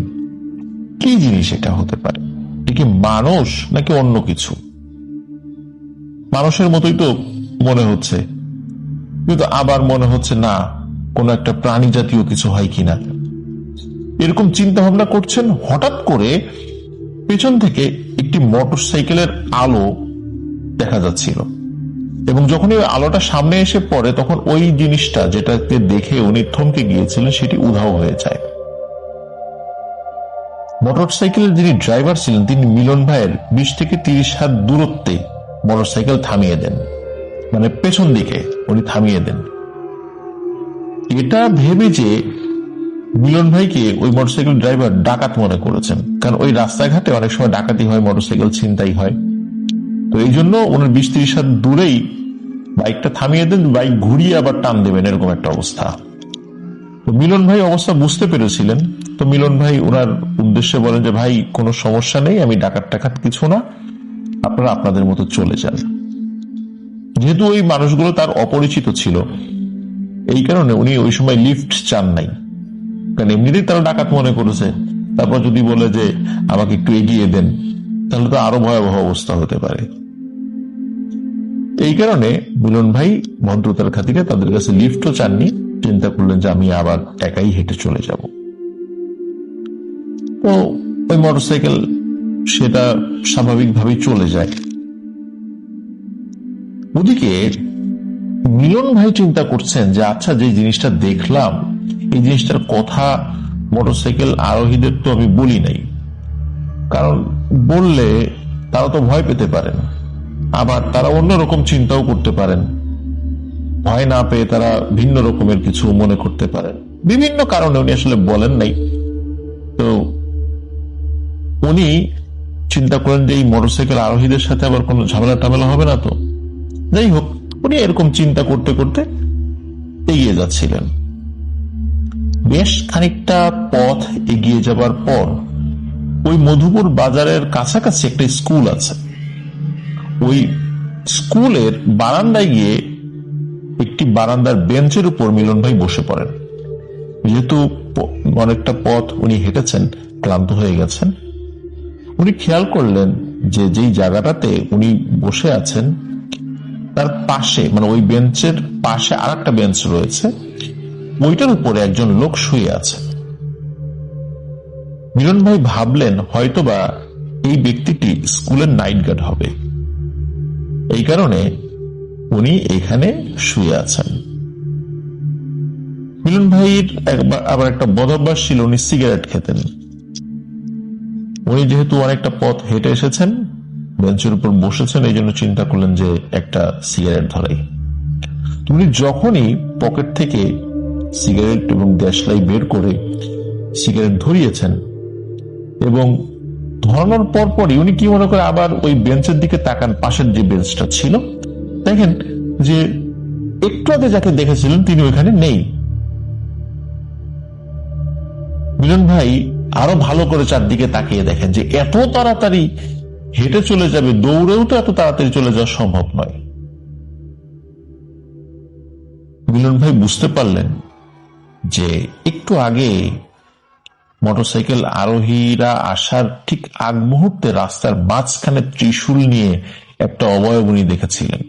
S1: কি জিনিস এটা হতে পারে, এটা কি মানুষ নাকি অন্য কিছু। মানুষের মতোই তো মনে হচ্ছে, কিন্তু আবার মনে হচ্ছে না কোন একটা প্রাণী জাতীয় কিছু হয় কিনা। এরকম চিন্তা ভাবনা করছেন, হঠাৎ করে পেছন থেকে একটি মোটরসাইকেলের আলো দেখা যাচ্ছিল এবং যখন ওই আলোটা সামনে এসে পড়ে তখন ওই জিনিসটা যেটাকে দেখে উনি থমকে গিয়েছিলেন সেটি উধাও হয়ে যায়। মোটরসাইকেলের যিনি ড্রাইভার ছিলেন তিনি মিলন ভাইয়ের 20 থেকে 30 হাত দূরত্বে মোটরসাইকেল থামিয়ে দেন, মানে পেছন দিকে উনি থামিয়ে দেন। এটা ভেবে যে মিলন ভাইকে ওই মোটরসাইকেল ড্রাইভার ডাকাত মনে করেছেন, কারণ ওই রাস্তাঘাটে অনেক সময় ডাকাতি হয়, মোটরসাইকেল ছিনতাই হয়। তো এই জন্য ওনার 20-30 হাত দূরেই বাইকটা থামিয়ে দেন, বাইক ঘুরিয়ে আবার টান দেবেন, এরকম একটা অবস্থা। তো মিলন ভাই অবস্থা বুঝতে পেরেছিলেন। তো মিলন ভাই ওনার উদ্দেশ্যে বলেন যে ভাই কোনো সমস্যা নেই, আমি ডাকাত টাকাত কিছু না, আপনারা আপনাদের মতো চলে যান। যেহেতু ওই মানুষগুলো তার অপরিচিত ছিল এই কারণে উনি ওই সময় লিফট চান নাই, কারণ এমনিতেই তারা ডাকাত মনে করেছে। তারপর যদি বলে যে আমাকে একটু এগিয়ে দেন তাহলে তো আরো ভয়াবহ অবস্থা হতে পারে। এই কারণে মিলন ভাই ভদ্রতার খাতিরে তাদের কাছে লিফটও চাননি, চিন্তা করলেন যে আমি আবার একাই হেঁটে চলে যাব। তো ওই মোটরসাইকেল সেটা স্বাভাবিকভাবেই চলে যায়। ওদিকে মিলন ভাই চিন্তা করছেন যে আচ্ছা, যে জিনিসটা দেখলাম এই জিনিসটার কথা মোটরসাইকেল আরোহীদের তো আমি বলি নাই, কারণ বললে তারা তো ভয় পেতে পারেন, আবার তারা অন্যরকম চিন্তাও করতে পারেন, ভয় না পেয়ে তারা ভিন্ন রকমের কিছু মনে করতে পারেন। বিভিন্ন কারণে উনি আসলে বলেন নাই। তো উনি চিন্তা করেন যে এই মোটরসাইকেল আরোহীদের সাথে আবার কোনো ঝামেলা টামেলা হবে না তো। যাই হোক, উনি এরকম চিন্তা করতে করতে এগিয়ে যাচ্ছিলেন। বেশ খানিকটা পথ এগিয়ে যাবার পর ওই মধুপুর বাজারের কাছাকাছি একটা স্কুল আছে। ওই স্কুলের বারান্দায় গিয়ে একটি বারান্দার বেঞ্চের উপর মিলন ভাই বসে পড়েন। যেহেতু অনেকটা পথ উনি হেঁটেছেন, ক্লান্ত হয়ে গেছেন, উনি খেয়াল করলেন যে যেই জায়গাটাতে উনি বসে আছেন তার পাশে, মানে ওই বেঞ্চের পাশে আর একটা বেঞ্চ রয়েছে, ওইটার উপরে একজন লোক শুয়ে আছে। মিলন ভাই ভাবলেন হয়তোবা এই ব্যক্তিটি স্কুলের নাইট গার্ড হবে, এই কারণে উনি এখানে শুয়ে আছেন। মিলন ভাইয়ের আবার একটা বদভ্যাস ছিল, উনি সিগারেট খেতেন। উনি যেহেতু অনেকটা পথ হেঁটে এসেছেন, বেঞ্চের উপর বসেছেন, এই জন্য চিন্তা করলেন যে একটা সিগারেট ধরাই। উনি যখনই পকেট থেকে সিগারেট এবং দেশলাই বের করে সিগারেট ধরিয়েছেন এবং ধরানোর পরপরই উনি কি মনে করে আবার ওই বেঞ্চের দিকে তাকান, পাশের যে বেঞ্চটা ছিল, দেখেন যে একটু আগে যাকে দেখেছিলেন তিনি ওইখানে নেই। মিলন ভাই আরো ভালো করে চারদিকে তাকিয়ে দেখেন যে এত তাড়াতাড়ি হেঁটে চলে যাবে, দৌড়েও তো এত তাড়াতাড়ি চলে যাওয়া সম্ভব নয়। মিলন ভাই বুঝতে পারলেন যে একটু আগে মোটরসাইকেল আরোহীরা আসার ঠিক আগ মুহূর্তে রাস্তার মাঝখানে ত্রিশূল নিয়ে একটা অবয়ব উনি দেখেছিলেন,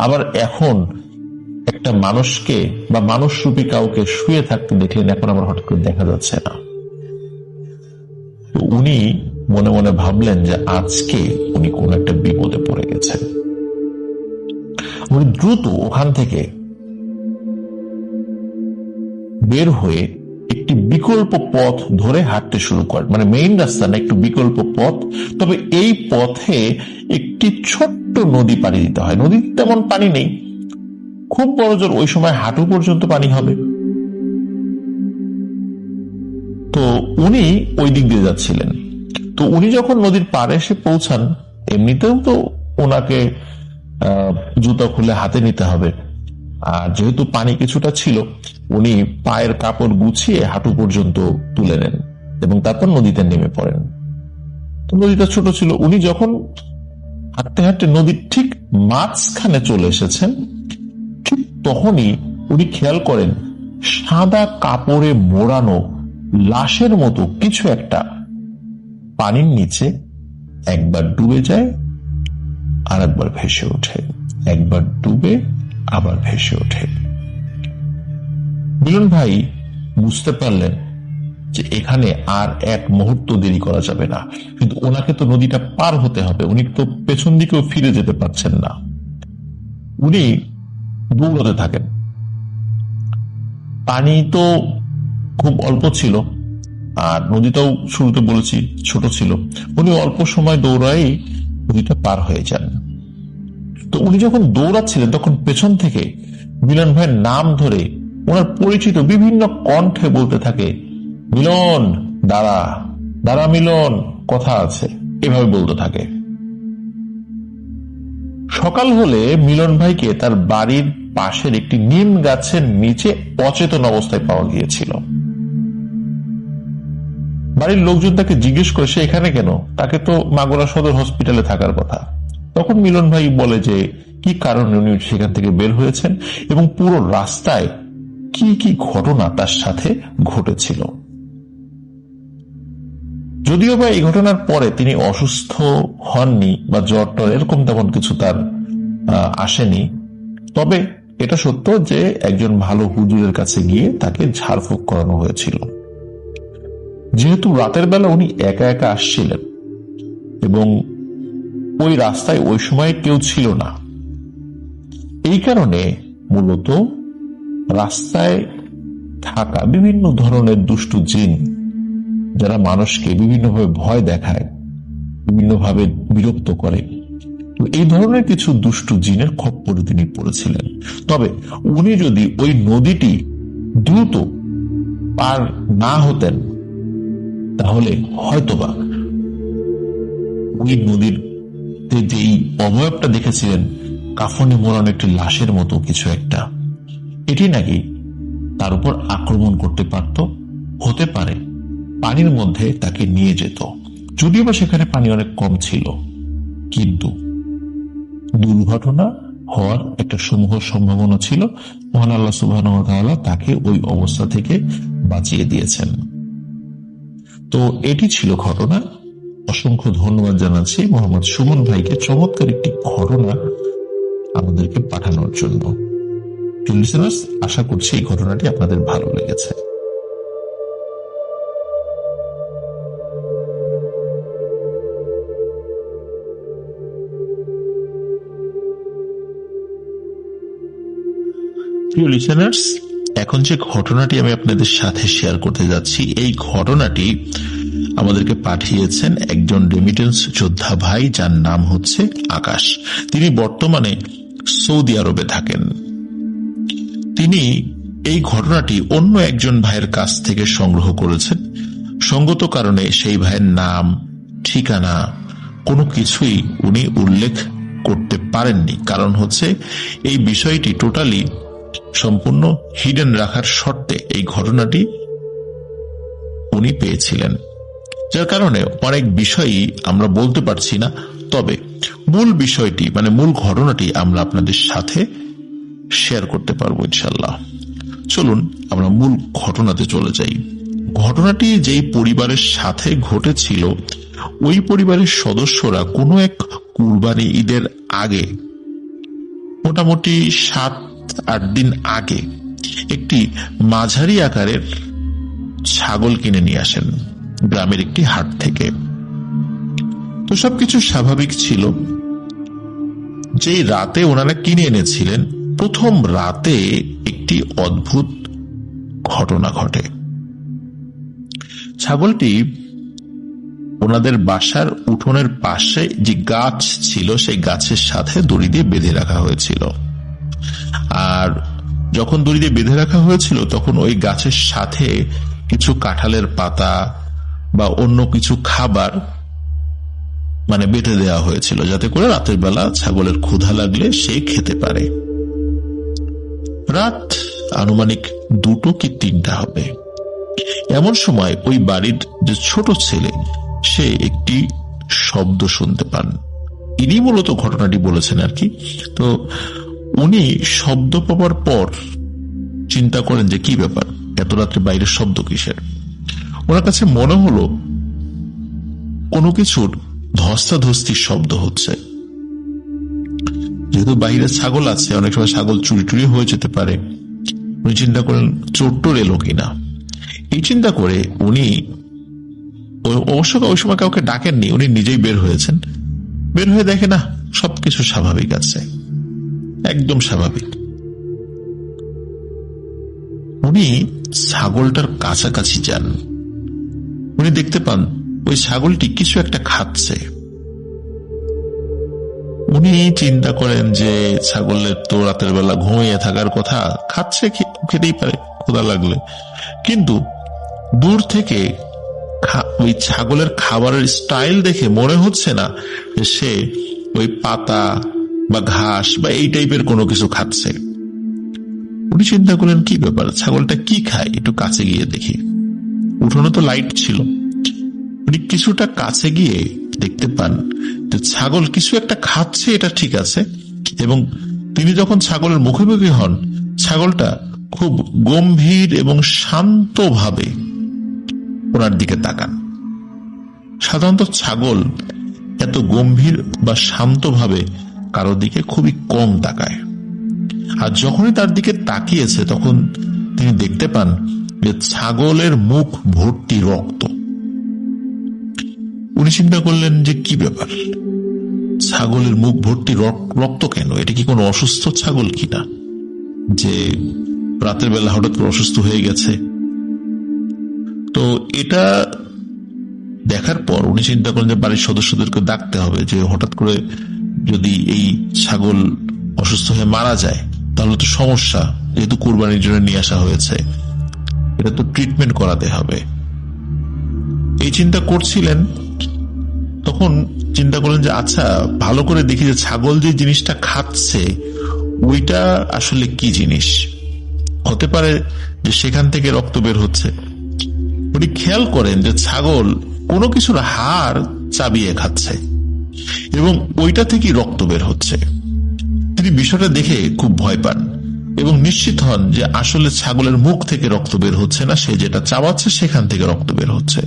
S1: আবার এখন একটা মানুষকে বা মানুষরূপী কাউকে শুয়ে থাকতে দেখলেন, এখন আবার হঠাৎ করে দেখা যাচ্ছে না। উনি মনে মনে ভাবলেন যে আজকে উনি কোন একটা বিপদে পড়ে গেছেন। উনি দ্রুত ওখান থেকে বের হয়ে একটি বিকল্প পথ ধরে হাঁটতে শুরু করেন, মানে মেইন রাস্তা না, একটু বিকল্প পথ। তবে এই পথে একটি ছোট্ট নদী পাড়ি দিতে হয়। নদীতে তেমন পানি নেই, খুব বড় জোর ওই সময় হাঁটু পর্যন্ত পানি হবে। তো উনি ওই দিক দিয়ে যাচ্ছিলেন। তো উনি যখন নদীর পাড়ে এসে পৌঁছান, এমনিতেও তো ওনাকে জুতা খুলে হাতে নিতে হবে, আর যেহেতু পানি কিছুটা ছিল, উনি পায়ের কাপড় গুছিয়ে হাঁটু পর্যন্ত তুলে নেন এবং তারপর নদীতে নেমে পড়েন। তো নদীটা ছোট ছিল। উনি যখন হাঁটতে হাঁটতে নদীর ঠিক মাঝখানে চলে এসেছেন, ঠিক তখনই উনি খেয়াল করেন সাদা কাপড়ে মোড়ানো লাশের মতো কিছু একটা পানির নিচে একবার ডুবে যায় আর একবার ভেসে ওঠে, একবার ডুবে আবার ভেসে ওঠে। মিলন ভাই বুঝতে পারলেন যে এখানে আর এক মুহূর্ত দেরি করা যাবে না, কিন্তু ওনাকে তো নদীটা পার হতে হবে, উনি তো পেছন দিকেও ফিরে যেতে পারছেন না। উনি দৌড়াতে থাকেন। পানি তো খুব অল্প ছিল, আর নদীটাও শুরুতে বলেছি ছোট ছিল। উনি অল্প সময় দৌড়াই নদীটা পার হয়ে যান। তো উনি যখন দৌড়াচ্ছিলেন তখন পেছন থেকে মিলন ভাইয়ের নাম ধরে ওনার পরিচিত বিভিন্ন কণ্ঠে বলতে থাকে, মিলন দাঁড়া, দাঁড়া মিলন, কথা আছে, এভাবে বলতে থাকে। সকাল হলে মিলন ভাইকে তার বাড়ির পাশের একটি নিম গাছের নিচে অচেতন অবস্থায় পাওয়া গিয়েছিল। বাড়ির লোকজন তাকে জিজ্ঞেস করে সে এখানে কেন, তাকে তো মাগুরা সদর হসপিটালে থাকার কথা। তখন মিলন ভাই বলে যে কি কারণে উনি সেখান থেকে বের হয়েছেন এবং পুরো রাস্তায় কি কি ঘটনা তার সাথে ঘটেছিল। যদিও বা এই ঘটনার পরে তিনি অসুস্থ হননি বা জ্বর টর এরকম তেমন কিছু তার আসেনি, তবে এটা সত্য যে একজন ভালো হুজুরের কাছে গিয়ে তাকে ঝাড়ফুঁক করানো হয়েছিল। যেহেতু রাতের বেলা উনি একা একা আসছিলেন এবং ওই রাস্তায় ওই সময় কেউ ছিল না, এই কারণে মূলত রাস্তায় থাকা বিভিন্ন ধরনের দুষ্টু জিন, যারা মানুষকে বিভিন্নভাবে ভয় দেখায়, বিভিন্নভাবে বিরক্ত করে, এই ধরনের কিছু দুষ্টু জিনের খপ্পরে তিনি পড়েছিলেন। তবে উনি যদি ওই নদীটি দ্রুত পার না হতেন তাহলে হয়তোবা ওই নদীর যেই অবয়বটা দেখেছিলেন, কাফনে মোড়ানো একটি লাশের মতো কিছু একটা, এটি নাকি তার উপর আক্রমণ করতে পারত হতে পারে পানির মধ্যে তাকে নিয়ে যেত, যদিও বা সেখানে পানি অনেক কম ছিল, কিন্তু দুর্ঘটনা হওয়ার একটা সমূহ সম্ভাবনা ছিল। মহান আল্লাহ সুবহানাহু ওয়া তাআলা তাকে ওই অবস্থা থেকে বাঁচিয়ে দিয়েছেন। তো এটি ছিল ঘটনা। অসংখ্য ধন্যবাদ জানাচ্ছি মোহাম্মদ সুমন ভাইকে চমৎকার একটি ঘটনা আমাদেরকে পাঠানোর জন্য। লিসেনার্স, আশা করছি এই ঘটনাটি আপনাদের ভালো লেগেছে। প্রিয় লিসেনার্স, এখন যে ঘটনাটি আমি আপনাদের সাথে শেয়ার করতে যাচ্ছি, এই ঘটনাটি আমাদেরকে পাঠিয়েছেন একজন রেমিটেন্স যোদ্ধা ভাই, যার নাম হচ্ছে আকাশ। তিনি বর্তমানে সৌদি আরবে থাকেন। তিনি এই ঘটনাটি অন্য একজন ভাইয়ের কাছ থেকে সংগ্রহ করেছেন। সঙ্গত কারণে সেই ভাইয়ের নাম, ঠিকানা কোনো কিছুই উনি উল্লেখ করতে পারেননি। কারণ হচ্ছে এই বিষয়টি টোটালি সম্পূর্ণ হিডেন রাখার শর্তে এই ঘটনাটি উনি পেয়েছিলেন, যার কারণে অনেক বিষয়ই আমরা বলতে পারছি না। তবে মূল বিষয়টি মানে মূল ঘটনাটি আমরা আপনাদের সাথে শেয়ার করতে পারবো ইনশাল্লাহ। চলুন আমরা মূল ঘটনাতে চলে যাই। ঘটনাটি যেই পরিবারের সাথে ঘটেছিল, ওই পরিবারের সদস্যরা কোনো এক কুরবানি ঈদের আগে, মোটামুটি 7-8 দিন আগে, একটি মাঝারি আকারের ছাগল কিনে নিয়ে আসেন গ্রামের একটি হাট থেকে। তো সবকিছু স্বাভাবিক ছিল। যেই রাতে ওনারা কিনে এনেছিলেন, প্রথম রাতে একটি অদ্ভুত ঘটনা ঘটে। ছাগলটি ওনাদের বাসার উঠোনের পাশে যে গাছ ছিল, সেই গাছের সাথে দড়ি দিয়ে বেঁধে রাখা হয়েছিল। আর যখন দড়ি দিয়ে বেঁধে রাখা হয়েছিল, তখন ওই গাছের সাথে কিছু কাঁঠালের পাতা বা অন্য কিছু খাবার মানে বেঁধে দেওয়া হয়েছিল, যাতে করে রাতের বেলা ছাগলের ক্ষুধা লাগলে সে খেতে পারে। রাত আনুমানিক 2টো কি 3টা হবে। এমন সময় ওই বাড়ির যে ছোট ছেলে, সে একটি শব্দ শুনতে পান। ইনি মূলত ঘটনাটি বলেছেন আর কি। তো উনি শব্দ পাওয়ার পর চিন্তা করেন যে কি ব্যাপার, এত রাত্রে বাইরের শব্দ কিসের। ওনার কাছে মনে হলো কোনো কিছুর ধস্তাধস্তির শব্দ হচ্ছে। যেহেতু বাইরে ছাগল আছে, অনেক সময় ছাগল চুরি টুরি হয়ে যেতে পারে। উনি চিন্তা করেন চোর টোর এলো কিনা। এই চিন্তা করে উনি অবশ্য ওই সময় কাউকে ডাকেননি, উনি নিজেই বের হয়েছেন। বের হয়ে দেখে না, সবকিছু স্বাভাবিক আছে, একদম স্বাভাবিক। উনি ছাগলটার কাছাকাছি যান। উনি দেখতে পান ওই ছাগলটি কিছু একটা খাচ্ছে। উনি চিন্তা করেন যে ছাগলের তো রাতের বেলা ঘুমিয়ে থাকার কথা, খাচ্ছে, খেতেই পারে ক্ষুধা লাগলে। কিন্তু দূর থেকে ওই ছাগলের খাবারের স্টাইল দেখে মনে হচ্ছে না যে সে ওই পাতা বা ঘাস বা এই টাইপের কোনো কিছু খাচ্ছে। উনি চিন্তা করলেন কি ব্যাপার, ছাগলটা কি খায়, একটু কাছে গিয়ে দেখি। উঠোনে তো লাইট ছিল। উনি কিছুটা কাছে গিয়ে দেখতে পান যে ছাগল কিছু একটা খাচ্ছে, এটা ঠিক আছে। এবং তিনি যখন ছাগলের মুখোমুখি হন, ছাগলটা খুব গম্ভীর এবং শান্তভাবে ওনার দিকে তাকান। সাধারণত ছাগল এত গম্ভীর বা শান্তভাবে কারোর দিকে খুবই কম তাকায়। আর যখনই তার দিকে তাকিয়েছে, তখন তিনি দেখতে পান যে ছাগলের মুখ ভর্তি রক্ত। উনি চিন্তা করলেন যে কি ব্যাপার, ছাগলের মুখ ভর্তি রক্ত কেন? এটা কি কোনো অসুস্থ ছাগল কিনা, যে রাতের বেলা হঠাৎ করে অসুস্থ হয়ে গেছে? তো এটা দেখার পর উনি চিন্তা করেন যে বাড়ির সদস্যদেরকে ডাকতে হবে, যে হঠাৎ করে যদি এই ছাগল অসুস্থ হয়ে মারা যায় তাহলে তো সমস্যা, যেহেতু কুরবানির জন্য নিয়ে আসা হয়েছে, এটা তো ট্রিটমেন্ট করাতে হবে। এই চিন্তা করছিলেন, তখন চিন্তা করলেন যে আচ্ছা ভালো করে দেখি যে ছাগল যে জিনিসটা খাচ্ছে ওইটা আসলে কি জিনিস। হতে পারে যে সেখান থেকে রক্ত বের হচ্ছে। উনি খেয়াল করেন যে ছাগল কোনো কিছুর হাড় চাবিয়ে খাচ্ছে এবং ওইটা থেকেই রক্ত বের হচ্ছে। তিনি বিষয়টা দেখে খুব ভয় পান এবং নিশ্চিত হন যে আসলে ছাগলের মুখ থেকে রক্ত বের হচ্ছে না, সে যেটা চাবাচ্ছে সেখান থেকে রক্ত বের হচ্ছে।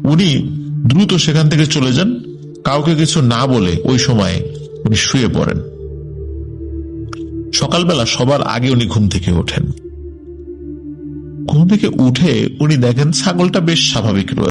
S1: উনি দ্রুত সেখান থেকে চলে যান, কাউকে কিছু না বলে ওই সময় উনি শুয়ে পড়েন। সকালবেলা সবার আগে উনি ঘুম থেকে ওঠেন। ঘুম থেকে উঠে উনি দেখেন ছাগলটা বেশ স্বাভাবিক রয়েছে।